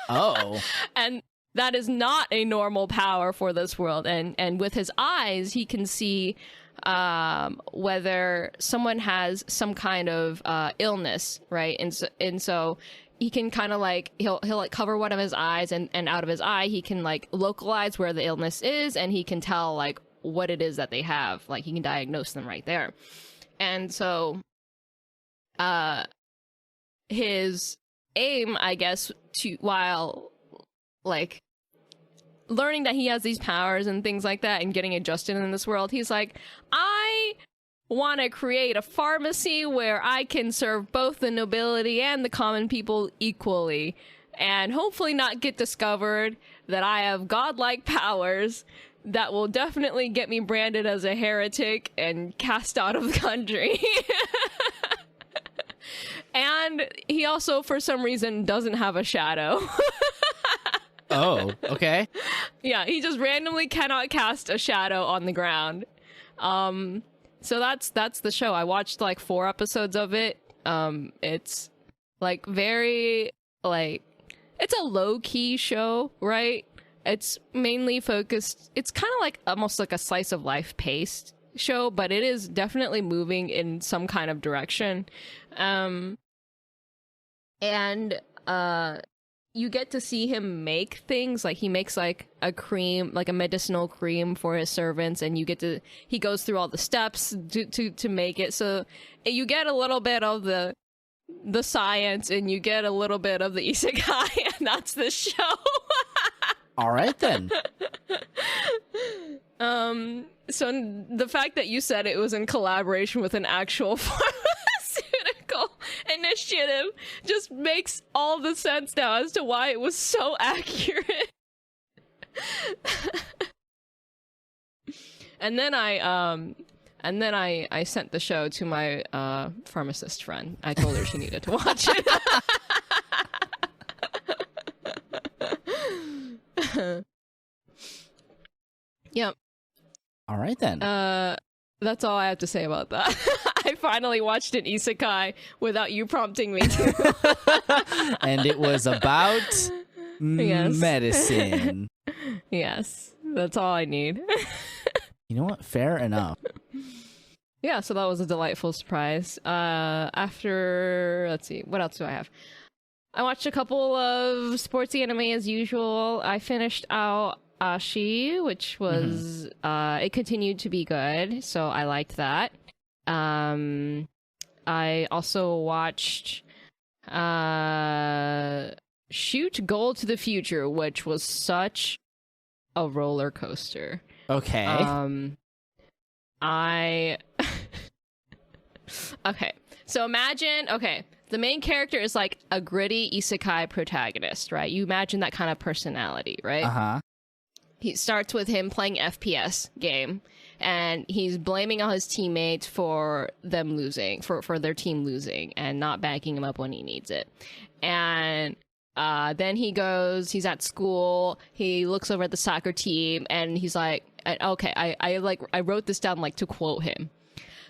Oh. And that is not a normal power for this world. And with his eyes, he can see whether someone has some kind of illness, right? And so he can kind of like, he'll like cover one of his eyes, and out of his eye, he can like localize where the illness is, and he can tell like what it is that they have. Like he can diagnose them right there. And so his aim, I guess, while like learning that he has these powers and things like that and getting adjusted in this world, he's like, I want to create a pharmacy where I can serve both the nobility and the common people equally, and hopefully not get discovered that I have godlike powers that will definitely get me branded as a heretic and cast out of the country. And he also, for some reason, doesn't have a shadow. Oh, okay. Yeah, he just randomly cannot cast a shadow on the ground. So that's the show. I watched like 4 episodes of it. It's like very like, it's a low-key show, right? It's mainly focused, it's kind of like almost like a slice of life paced show, but it is definitely moving in some kind of direction. You get to see him make things, like he makes like a cream, like a medicinal cream for his servants, and he goes through all the steps to make it. So you get a little bit of the science, and you get a little bit of the isekai, and that's the show. All right then. So the fact that you said it was in collaboration with an actual pharmaceutical initiative just makes all the sense now as to why it was so accurate. And then I sent the show to my pharmacist friend. I told her she needed to watch it. Yep. All right then. That's all I have to say about that. I finally watched an isekai without you prompting me to. And it was about Yes. medicine. Yes, that's all I need. You know what? Fair enough. Yeah, so that was a delightful surprise. After, let's see, what else do I have? I watched a couple of sportsy anime as usual. I finished out Ashi, which was, it continued to be good, so I liked that. I also watched Shoot Goal to the Future, which was such a roller coaster. Okay. Okay, so imagine, the main character is like a gritty isekai protagonist, right? You imagine that kind of personality, right? Uh-huh. He starts with him playing FPS game, and he's blaming all his teammates for them losing, for their team losing, and not backing him up when he needs it. And then he's at school, he looks over at the soccer team, and he's like, okay, I wrote this down like to quote him.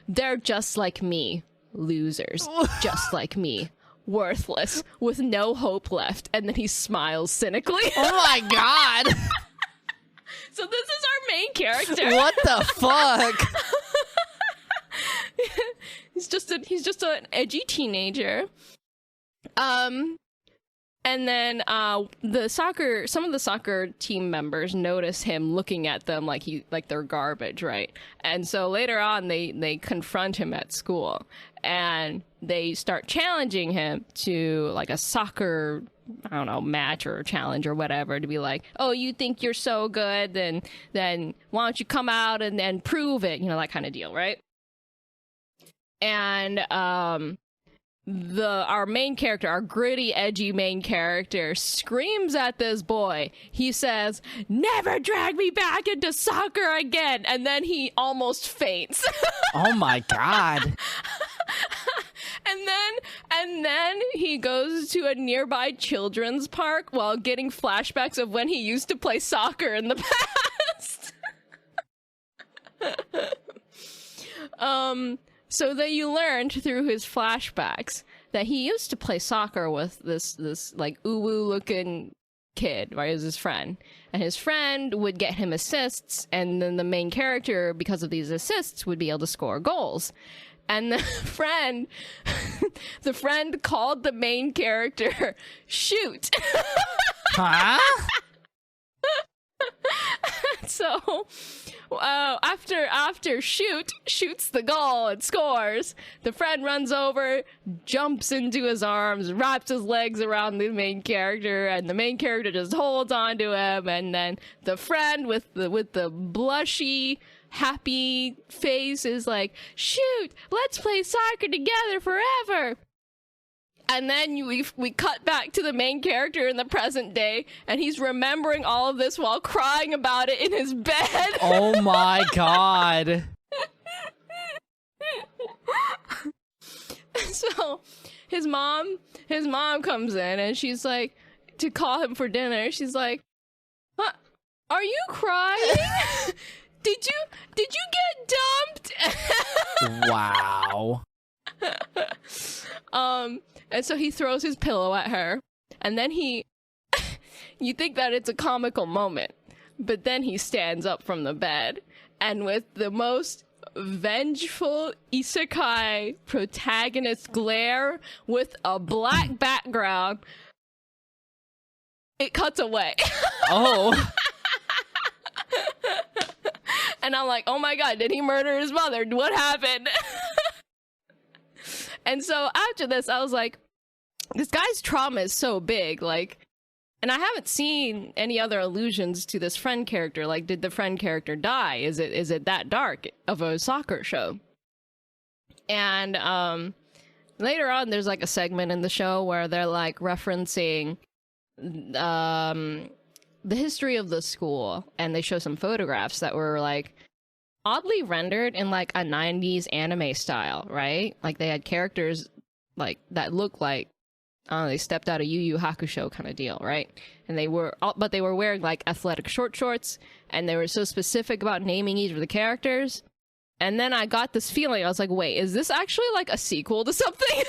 They're just like me, losers, just like me, worthless, with no hope left. And then he smiles cynically. Oh my god! So this is our main character. What the fuck? He's just an edgy teenager. And then some of the soccer team members notice him looking at them like they're garbage, right? And so later on they confront him at school, and they start challenging him to like a soccer, I don't know, match or challenge or whatever, to be like, oh, you think you're so good, then why don't you come out and then prove it, that kind of deal, right? And our main character, our gritty, edgy main character, screams at this boy. He says, "Never drag me back into soccer again!" And then he almost faints. Oh my god. And then he goes to a nearby children's park while getting flashbacks of when he used to play soccer in the past. So that you learned through his flashbacks that he used to play soccer with this like uwu looking kid, right? It was his friend, and his friend would get him assists, and then the main character, because of these assists, would be able to score goals. And the friend called the main character Shoot. Huh? So after Shoot shoots the goal and scores, the friend runs over, jumps into his arms, wraps his legs around the main character, and the main character just holds on to him. And then the friend with the blushy, happy face is like, "Shoot, let's play soccer together forever." And then we cut back to the main character in the present day, and he's remembering all of this while crying about it in his bed. Oh my god. So his mom comes in, and she's like, to call him for dinner. She's like, "Huh, are you crying? Did you get dumped?" Wow. And so he throws his pillow at her, and then you think that it's a comical moment, but then he stands up from the bed, and with the most vengeful isekai protagonist glare with a black background, it cuts away. Oh. And I'm like, oh my god, did he murder his mother? What happened? And so after this, I was like, this guy's trauma is so big, like, and I haven't seen any other allusions to this friend character. Like, did the friend character die? Is it that dark of a soccer show? And later on, there's like a segment in the show where they're like referencing the history of the school, and they show some photographs that were like oddly rendered in like a 90s anime style, right? Like they had characters like that looked like they stepped out of Yu Yu Hakusho kind of deal, right? And they were wearing like athletic short shorts, and they were so specific about naming each of the characters. And then I got this feeling, I was like, wait, is this actually like a sequel to something?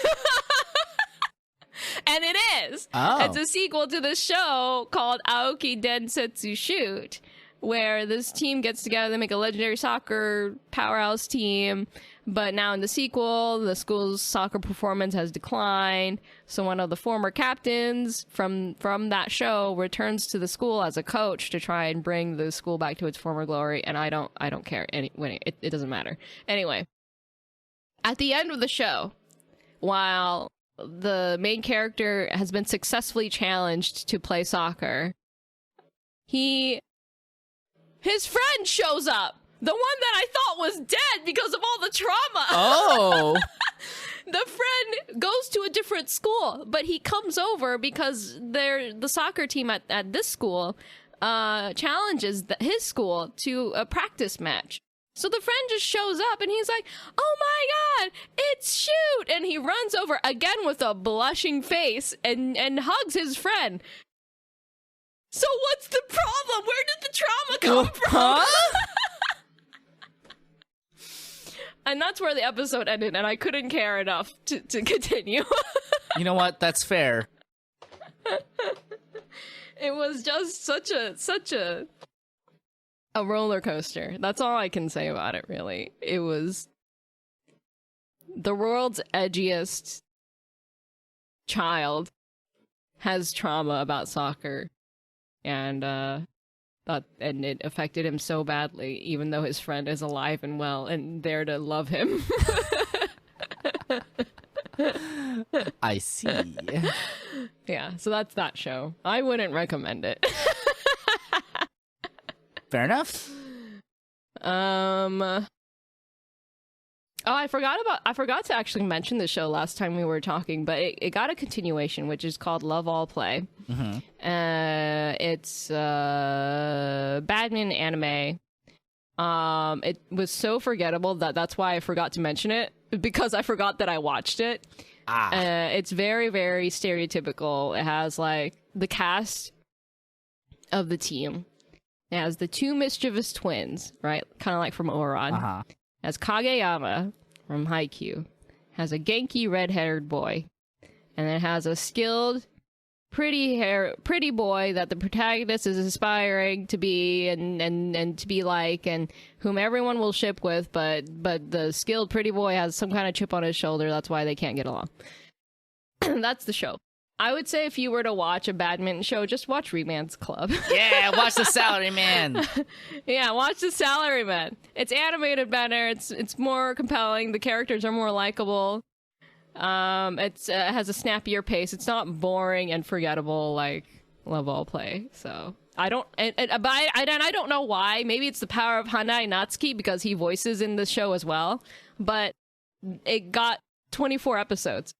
And it is. Oh. It's a sequel to the show called Aoki Densetsu Shoot, where this team gets together, they make a legendary soccer powerhouse team, but now in the sequel, the school's soccer performance has declined, so one of the former captains from that show returns to the school as a coach to try and bring the school back to its former glory, and I don't care. It doesn't matter. Anyway, at the end of the show, while the main character has been successfully challenged to play soccer, his friend shows up. The one that I thought was dead because of all the trauma. Oh. The friend goes to a different school, but he comes over because the soccer team at this school challenges his school to a practice match. So the friend just shows up and he's like, oh my god, it's Shoot! And he runs over again with a blushing face and hugs his friend. So what's the problem? Where did the trauma come from? Huh? And that's where the episode ended, and I couldn't care enough to continue. You know what? That's fair. It was just such a roller coaster. That's all I can say about it, really. It was the world's edgiest child has trauma about soccer, and it affected him so badly, even though his friend is alive and well and there to love him. I see. Yeah, so that's that show. I wouldn't recommend it. Fair enough. Oh, I forgot to actually mention the show last time we were talking, but it got a continuation, which is called Love All Play. Mm-hmm. It's badminton anime. It was so forgettable that's why I forgot to mention it, because I forgot that I watched it. It's very, very stereotypical. It has like the cast of the team. It has the two mischievous twins, right? Kind of like from Oran. Uh-huh. Has Kageyama from Haikyuu. Has a Genki red-haired boy. And then it has a skilled, pretty boy that the protagonist is aspiring to be and to be like, and whom everyone will ship with, but the skilled pretty boy has some kind of chip on his shoulder. That's why they can't get along. That's the show. I would say if you were to watch a badminton show, just watch Reman's Club. Yeah, watch the Salaryman. Yeah, watch the Salaryman. It's animated better. It's more compelling. The characters are more likable. It has a snappier pace. It's not boring and forgettable like Love All Play. So I don't don't know why. Maybe it's the power of Hanai Natsuki because he voices in the show as well. But it got 24 episodes.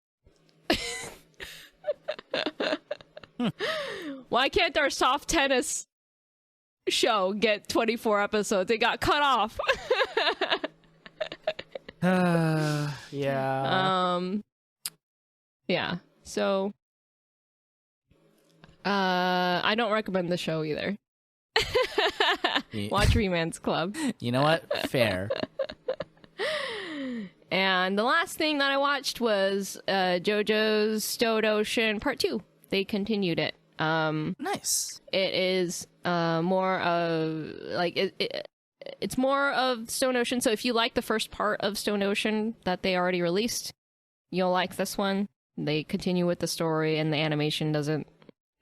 Why can't our soft tennis show get 24 episodes? It got cut off. Yeah. Yeah. So I don't recommend the show either. Watch Reman's Club. You know what? Fair. And the last thing that I watched was JoJo's Stowed Ocean Part 2. They continued it. Nice. It is more of like it's more of Stone Ocean. So if you like the first part of Stone Ocean that they already released, you'll like this one. They continue with the story, and the animation doesn't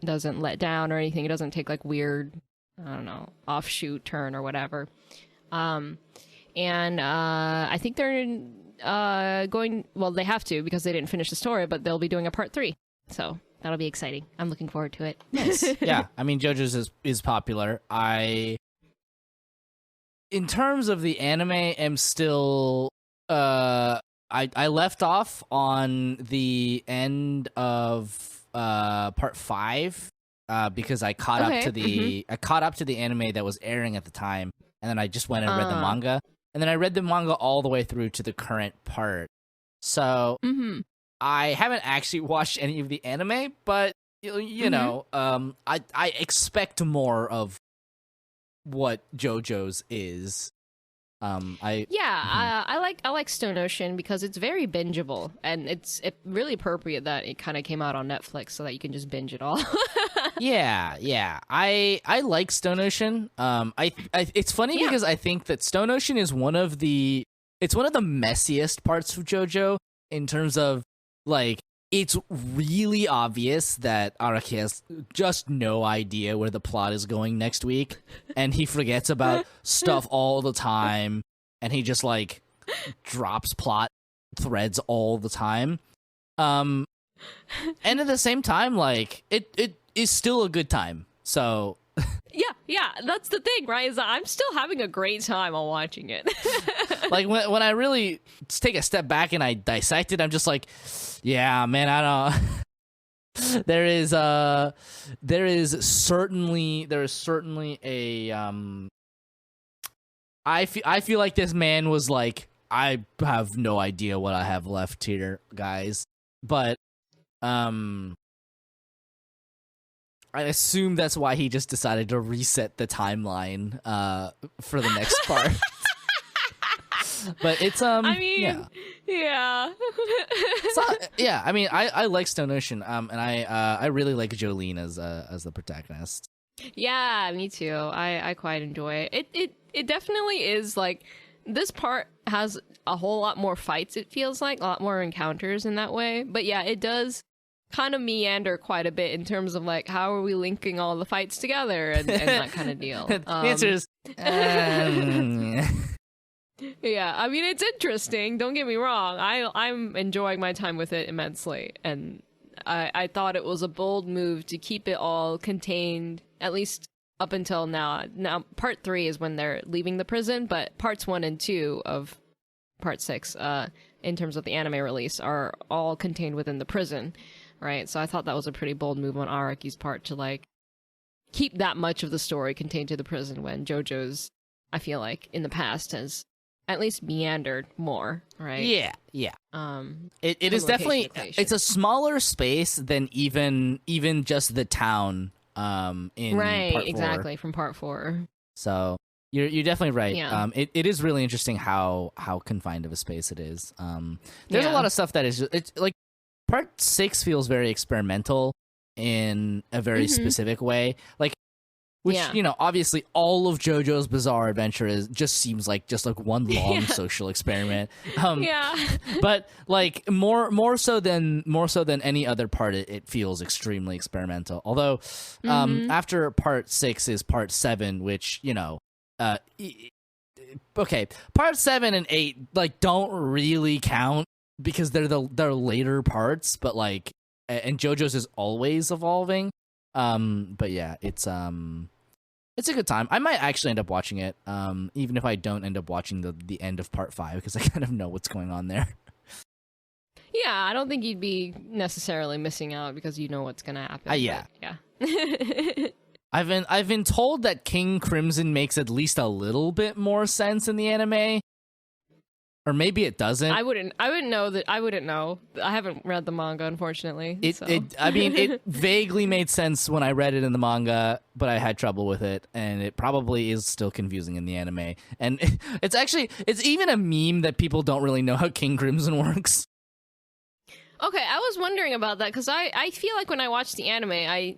let down or anything. It doesn't take like weird, I don't know, offshoot turn or whatever. And I think they're going. Well, they have to because they didn't finish the story, but they'll be doing a part 3. So that'll be exciting. I'm looking forward to it. Nice. Yeah, I mean, JoJo's is popular. In terms of the anime, am still I left off on the end of part 5 because I caught up to the anime that was airing at the time, and then I just went and read the manga, and then I read the manga all the way through to the current part. So I haven't actually watched any of the anime, but you know, I expect more of what JoJo's is. I like Stone Ocean because it's very bingeable, and it's really appropriate that it kind of came out on Netflix so that you can just binge it all. yeah. I like Stone Ocean. It's funny because I think that Stone Ocean is one of the messiest parts of JoJo in terms of like it's really obvious that Araki has just no idea where the plot is going next week, and he forgets about stuff all the time, and he just like drops plot threads all the time. And at the same time, like it is still a good time. So yeah, that's the thing, right? Is that I'm still having a great time while watching it. Like when I really take a step back and I dissect it, I'm just like, yeah, man, I don't. There is certainly a I feel like this man was like, I have no idea what I have left here, guys, but I assume that's why he just decided to reset the timeline for the next part. But it's I mean, yeah. Yeah, I mean, I like Stone Ocean, and I really like Jolene as the protagonist. Yeah, me too. I quite enjoy it. It definitely is like this part has a whole lot more fights. It feels like a lot more encounters in that way. But yeah, it does kind of meander quite a bit in terms of like how are we linking all the fights together and that kind of deal. The answer is. Yeah, I mean, it's interesting, don't get me wrong. I'm enjoying my time with it immensely, and I thought it was a bold move to keep it all contained, at least up until now. Now, part 3 is when they're leaving the prison, but parts 1 and 2 of part 6, in terms of the anime release, are all contained within the prison, right? So I thought that was a pretty bold move on Araki's part to, like, keep that much of the story contained to the prison when JoJo's, I feel like, in the past has at least meandered more, right? Yeah. It is definitely it's a smaller space than even just the town in right, part 4. Exactly, from part 4. So you're definitely right. Yeah. It is really interesting how confined of a space it is. There's a lot of stuff that is just, it's like part 6 feels very experimental in a very specific way. Like which, you know, obviously all of JoJo's Bizarre Adventure just seems like one long social experiment. But like more so than any other part, it feels extremely experimental. Although after part 6 is part 7, which, you know, okay, part 7 and 8 like don't really count because they're later parts, but like, and JoJo's is always evolving. But yeah, it's a good time. I might actually end up watching it, even if I don't end up watching the end of part 5, because I kind of know what's going on there. Yeah, I don't think you'd be necessarily missing out because you know what's gonna happen. Yeah. Yeah. I've been told that King Crimson makes at least a little bit more sense in the anime. Or maybe it doesn't. I wouldn't know that. I wouldn't know. I haven't read the manga, unfortunately. I mean, it vaguely made sense when I read it in the manga, but I had trouble with it, and it probably is still confusing in the anime. And it's even a meme that people don't really know how King Crimson works. Okay, I was wondering about that, because I feel like when I watched the anime,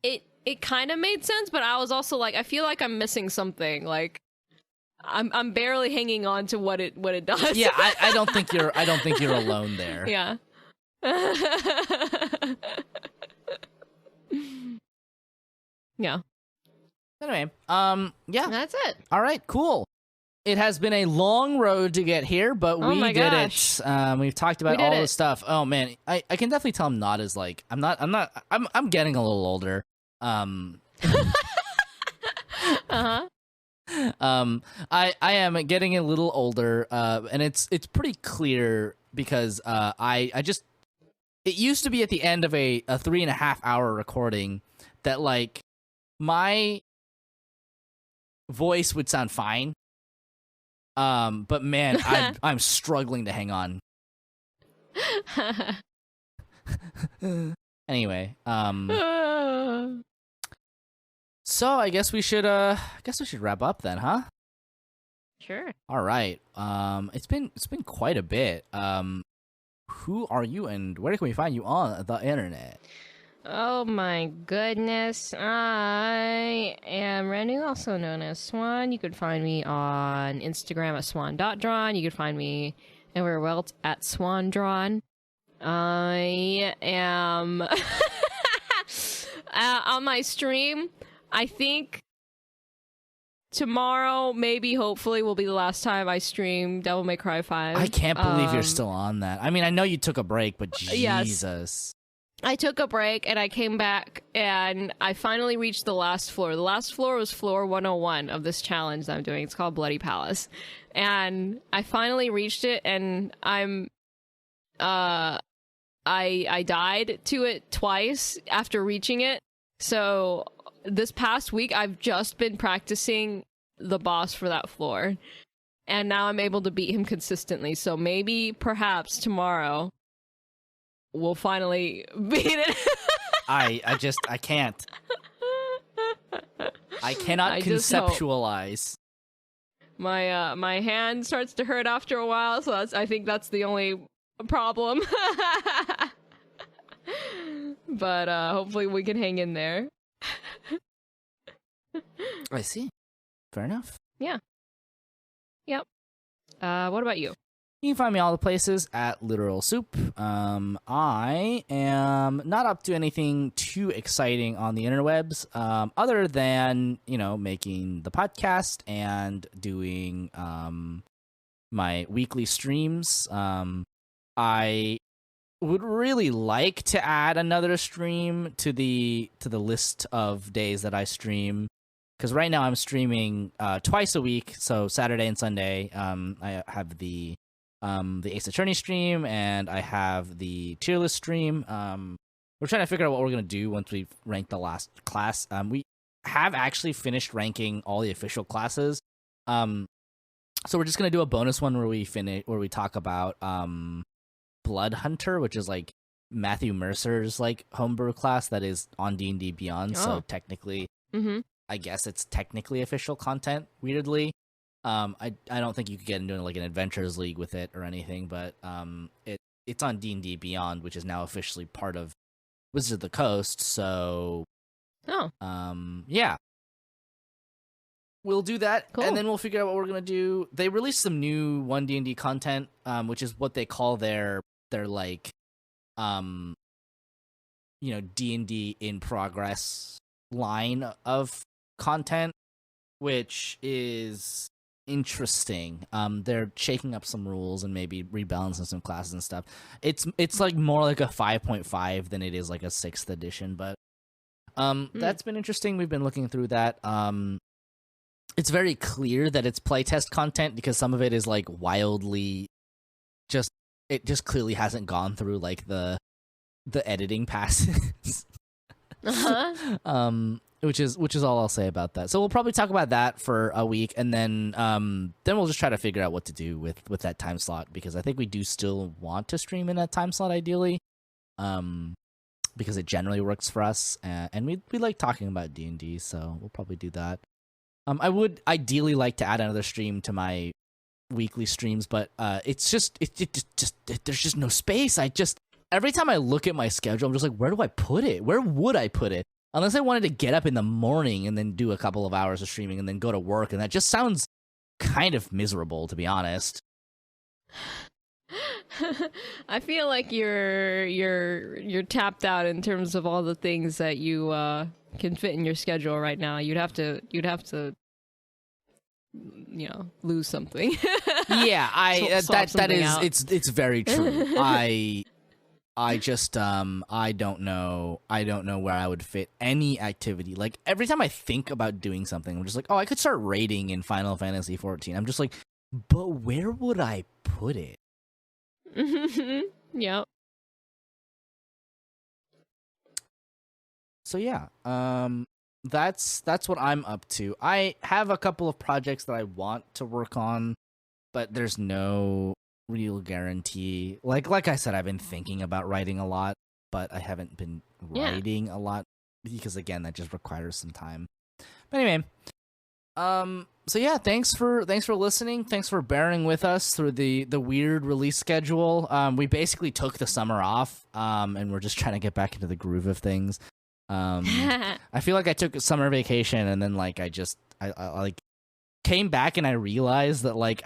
it kind of made sense, but I was also like, I feel like I'm missing something, like, I'm barely hanging on to what it does. Yeah, I don't think you're alone there. Yeah. Yeah. Anyway, yeah. That's it. All right, cool. It has been a long road to get here, but we did it. We've talked about all this stuff. Oh man, I can definitely tell I'm not as like I'm getting a little older. I am getting a little older, and it's pretty clear because it used to be at the end of a 3.5 hour recording that like my voice would sound fine. But man, I'm struggling to hang on. Anyway, so I guess we should wrap up then, huh? Sure. All right. It's been quite a bit. Who are you and where can we find you on the internet? Oh my goodness. I am Renu, also known as Swan. You can find me on Instagram at swan.drawn. You can find me anywhere else at swandrawn. I am on my stream. I think tomorrow, maybe, hopefully, will be the last time I stream Devil May Cry 5. I can't believe you're still on that. I mean, I know you took a break, but Jesus. Yes. I took a break and I came back and I finally reached the last floor. The last floor was floor 101 of this challenge that I'm doing. It's called Bloody Palace. And I finally reached it and I died to it twice after reaching it. So this past week I've just been practicing the boss for that floor. And now I'm able to beat him consistently. So maybe, perhaps tomorrow we'll finally beat it. I can't. I cannot conceptualize. My hand starts to hurt after a while, so I think that's the only problem. But hopefully we can hang in there. I see. Fair enough. Yeah. Yep. What about you? You can find me all the places at Literal Soup. I am not up to anything too exciting on the interwebs, other than, making the podcast and doing my weekly streams. I would really like to add another stream to the list of days that I stream, because right now I'm streaming twice a week, so Saturday and Sunday. I have the Ace Attorney stream, and I have the tier list stream. We're trying to figure out what we're going to do once we rank the last class. We have actually finished ranking all the official classes. So we're just going to do a bonus one where we talk about Blood Hunter, which is like Matthew Mercer's like homebrew class that is on D&D Beyond. Oh. So technically, I guess it's technically official content, weirdly. I don't think you could get into like an Adventures League with it or anything, but it's on D&D Beyond, which is now officially part of Wizards of the Coast. So, yeah, we'll do that, cool. And then we'll figure out what we're gonna do. They released some new 1D&D content, which is what they call their like, D&D in progress line of content, which is interesting. They're shaking up some rules and maybe rebalancing some classes and stuff. It's like more like a 5.5 than it is like a 6th edition, but that's been interesting. We've been looking through that. It's very clear that it's playtest content because some of it is like wildly it just clearly hasn't gone through like the editing passes. Which is all I'll say about that. So we'll probably talk about that for a week, and then we'll just try to figure out what to do with that time slot, because I think we do still want to stream in that time slot ideally, because it generally works for us, and we like talking about D&D, so we'll probably do that. I would ideally like to add another stream to my weekly streams, but it's just there's just no space. Every time I look at my schedule, I'm just like, where do I put it? Where would I put it? Unless I wanted to get up in the morning and then do a couple of hours of streaming and then go to work, and that just sounds kind of miserable, to be honest. I feel like you're tapped out in terms of all the things that you can fit in your schedule right now. You'd have to lose something. Yeah, it's very true. I just I don't know where I would fit any activity. Like every time I think about doing something, I'm just like, I could start raiding in Final Fantasy 14. I'm just like, but where would I put it? Yep. So yeah, that's what I'm up to. I have a couple of projects that I want to work on, but there's no real guarantee. Like I said, I've been thinking about writing a lot, but I haven't been writing a lot because again, that just requires some time. But anyway, so yeah, thanks for listening. Thanks for bearing with us through the weird release schedule. We basically took the summer off, and we're just trying to get back into the groove of things. I feel like I took a summer vacation and then like I like came back and I realized that like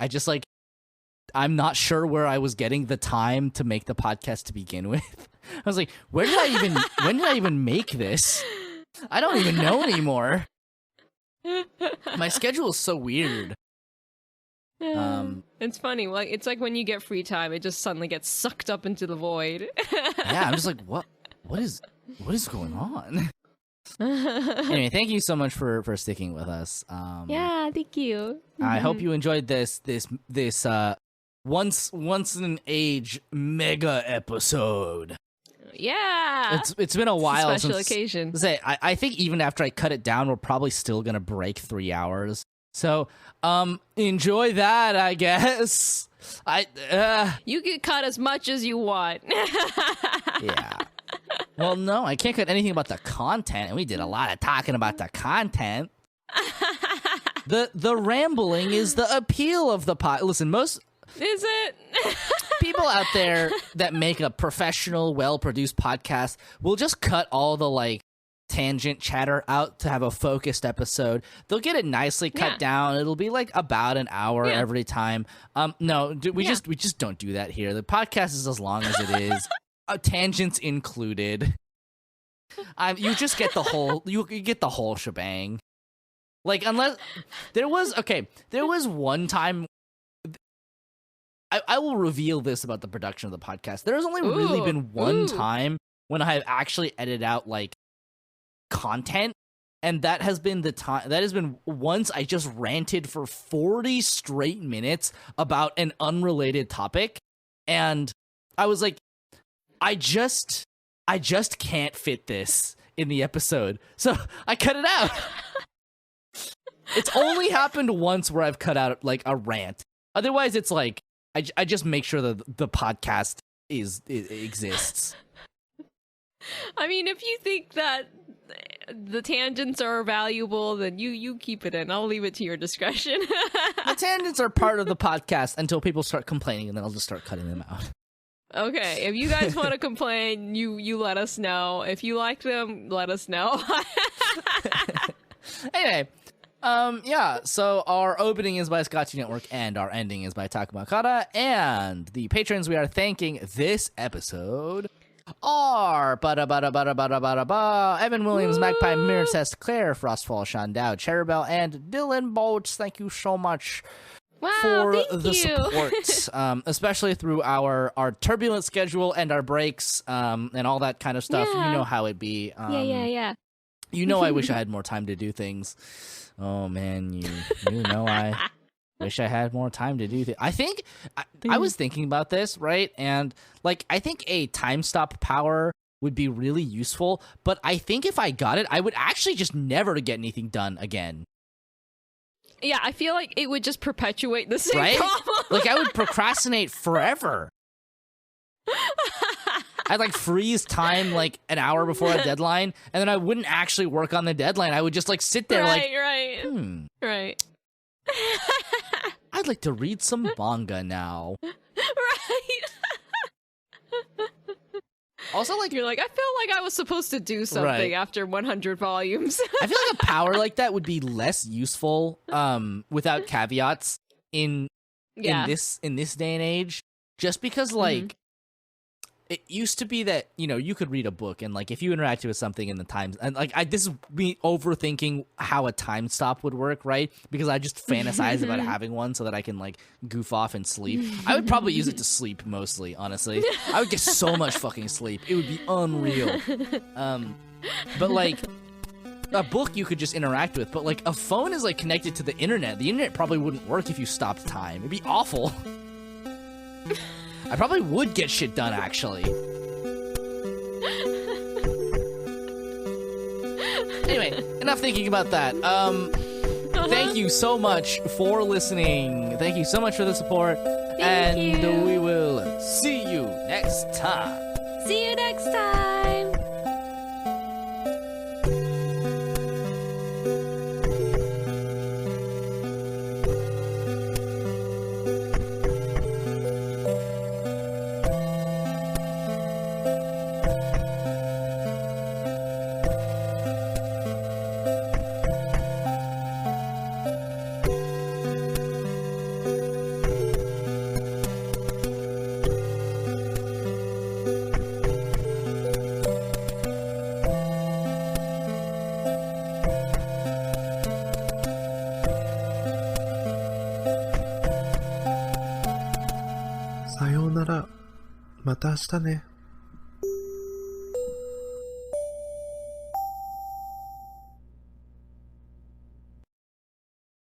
I'm not sure where I was getting the time to make the podcast to begin with. I was like, when did I even make this? I don't even know anymore. My schedule is so weird. It's funny. Like it's like when you get free time, it just suddenly gets sucked up into the void. Yeah, I'm just like, what is going on? Anyway, thank you so much for sticking with us. Yeah, thank you. I hope you enjoyed this once in an age mega episode. Yeah, it's been a while. Special occasion. I think even after I cut it down, we're probably still gonna break 3 hours. So, enjoy that, I guess. You can cut as much as you want. Yeah. Well, no, I can't cut anything about the content, and we did a lot of talking about the content. The rambling is the appeal of the pod. Listen, most is it people out there that make a professional, well-produced podcast will just cut all the like tangent chatter out to have a focused episode. They'll get it nicely cut down. It'll be like about an hour every time. No, we just don't do that here. The podcast is as long as it is. Tangents included. You just get the whole you get the whole shebang. Like unless there was one time I will reveal this about the production of the podcast. There's only really been one time when I have actually edited out like content, and that has been once I just ranted for 40 straight minutes about an unrelated topic, and I was like, I just can't fit this in the episode, so I cut it out. It's only happened once where I've cut out like a rant. Otherwise, it's like I just make sure that the podcast exists. I mean, if you think that the tangents are valuable, then you keep it in. I'll leave it to your discretion. The tangents are part of the podcast until people start complaining, and then I'll just start cutting them out. Okay, if you guys want to complain, you let us know. If you like them, let us know. Anyway, yeah, so our opening is by Scotchy Network, and our ending is by Takamakata, and the patrons we are thanking this episode are Evan Williams, Magpie, Mirror Test, Claire, Frostfall, Shandao, Cherubel, and Dylan Bolts. Thank you so much. Wow, for the support, especially through our turbulent schedule and our breaks, and all that kind of stuff. Yeah. You know how it be. Yeah. You know, I wish I had more time to do things. Oh man, you know I wish I had more time to do things. I think I was thinking about this, right? And like, I think a time stop power would be really useful. But I think if I got it, I would actually just never get anything done again. Yeah, I feel like it would just perpetuate the same problem. Like, I would procrastinate forever. I'd, like, freeze time, like, an hour before a deadline, and then I wouldn't actually work on the deadline. I would just, like, sit there, Right. I'd like to read some manga now. Right. Also, like, you're like, I felt like I was supposed to do something after 100 volumes. I feel like a power like that would be less useful without caveats in this day and age, just because like it used to be that, you know, you could read a book and like if you interacted with something in the times, and like this is me overthinking how a time stop would work, right? Because I just fantasize about having one so that I can like goof off and sleep. I would probably use it to sleep mostly, honestly. I would get so much fucking sleep. It would be unreal. But like a book you could just interact with, but like a phone is like connected to the internet. The internet probably wouldn't work if you stopped time. It'd be awful. I probably would get shit done, actually. Anyway, enough thinking about that. Thank you so much for listening. Thank you so much for the support. Thank you. We will see you next time. See you next time. さようなら。また明日ね。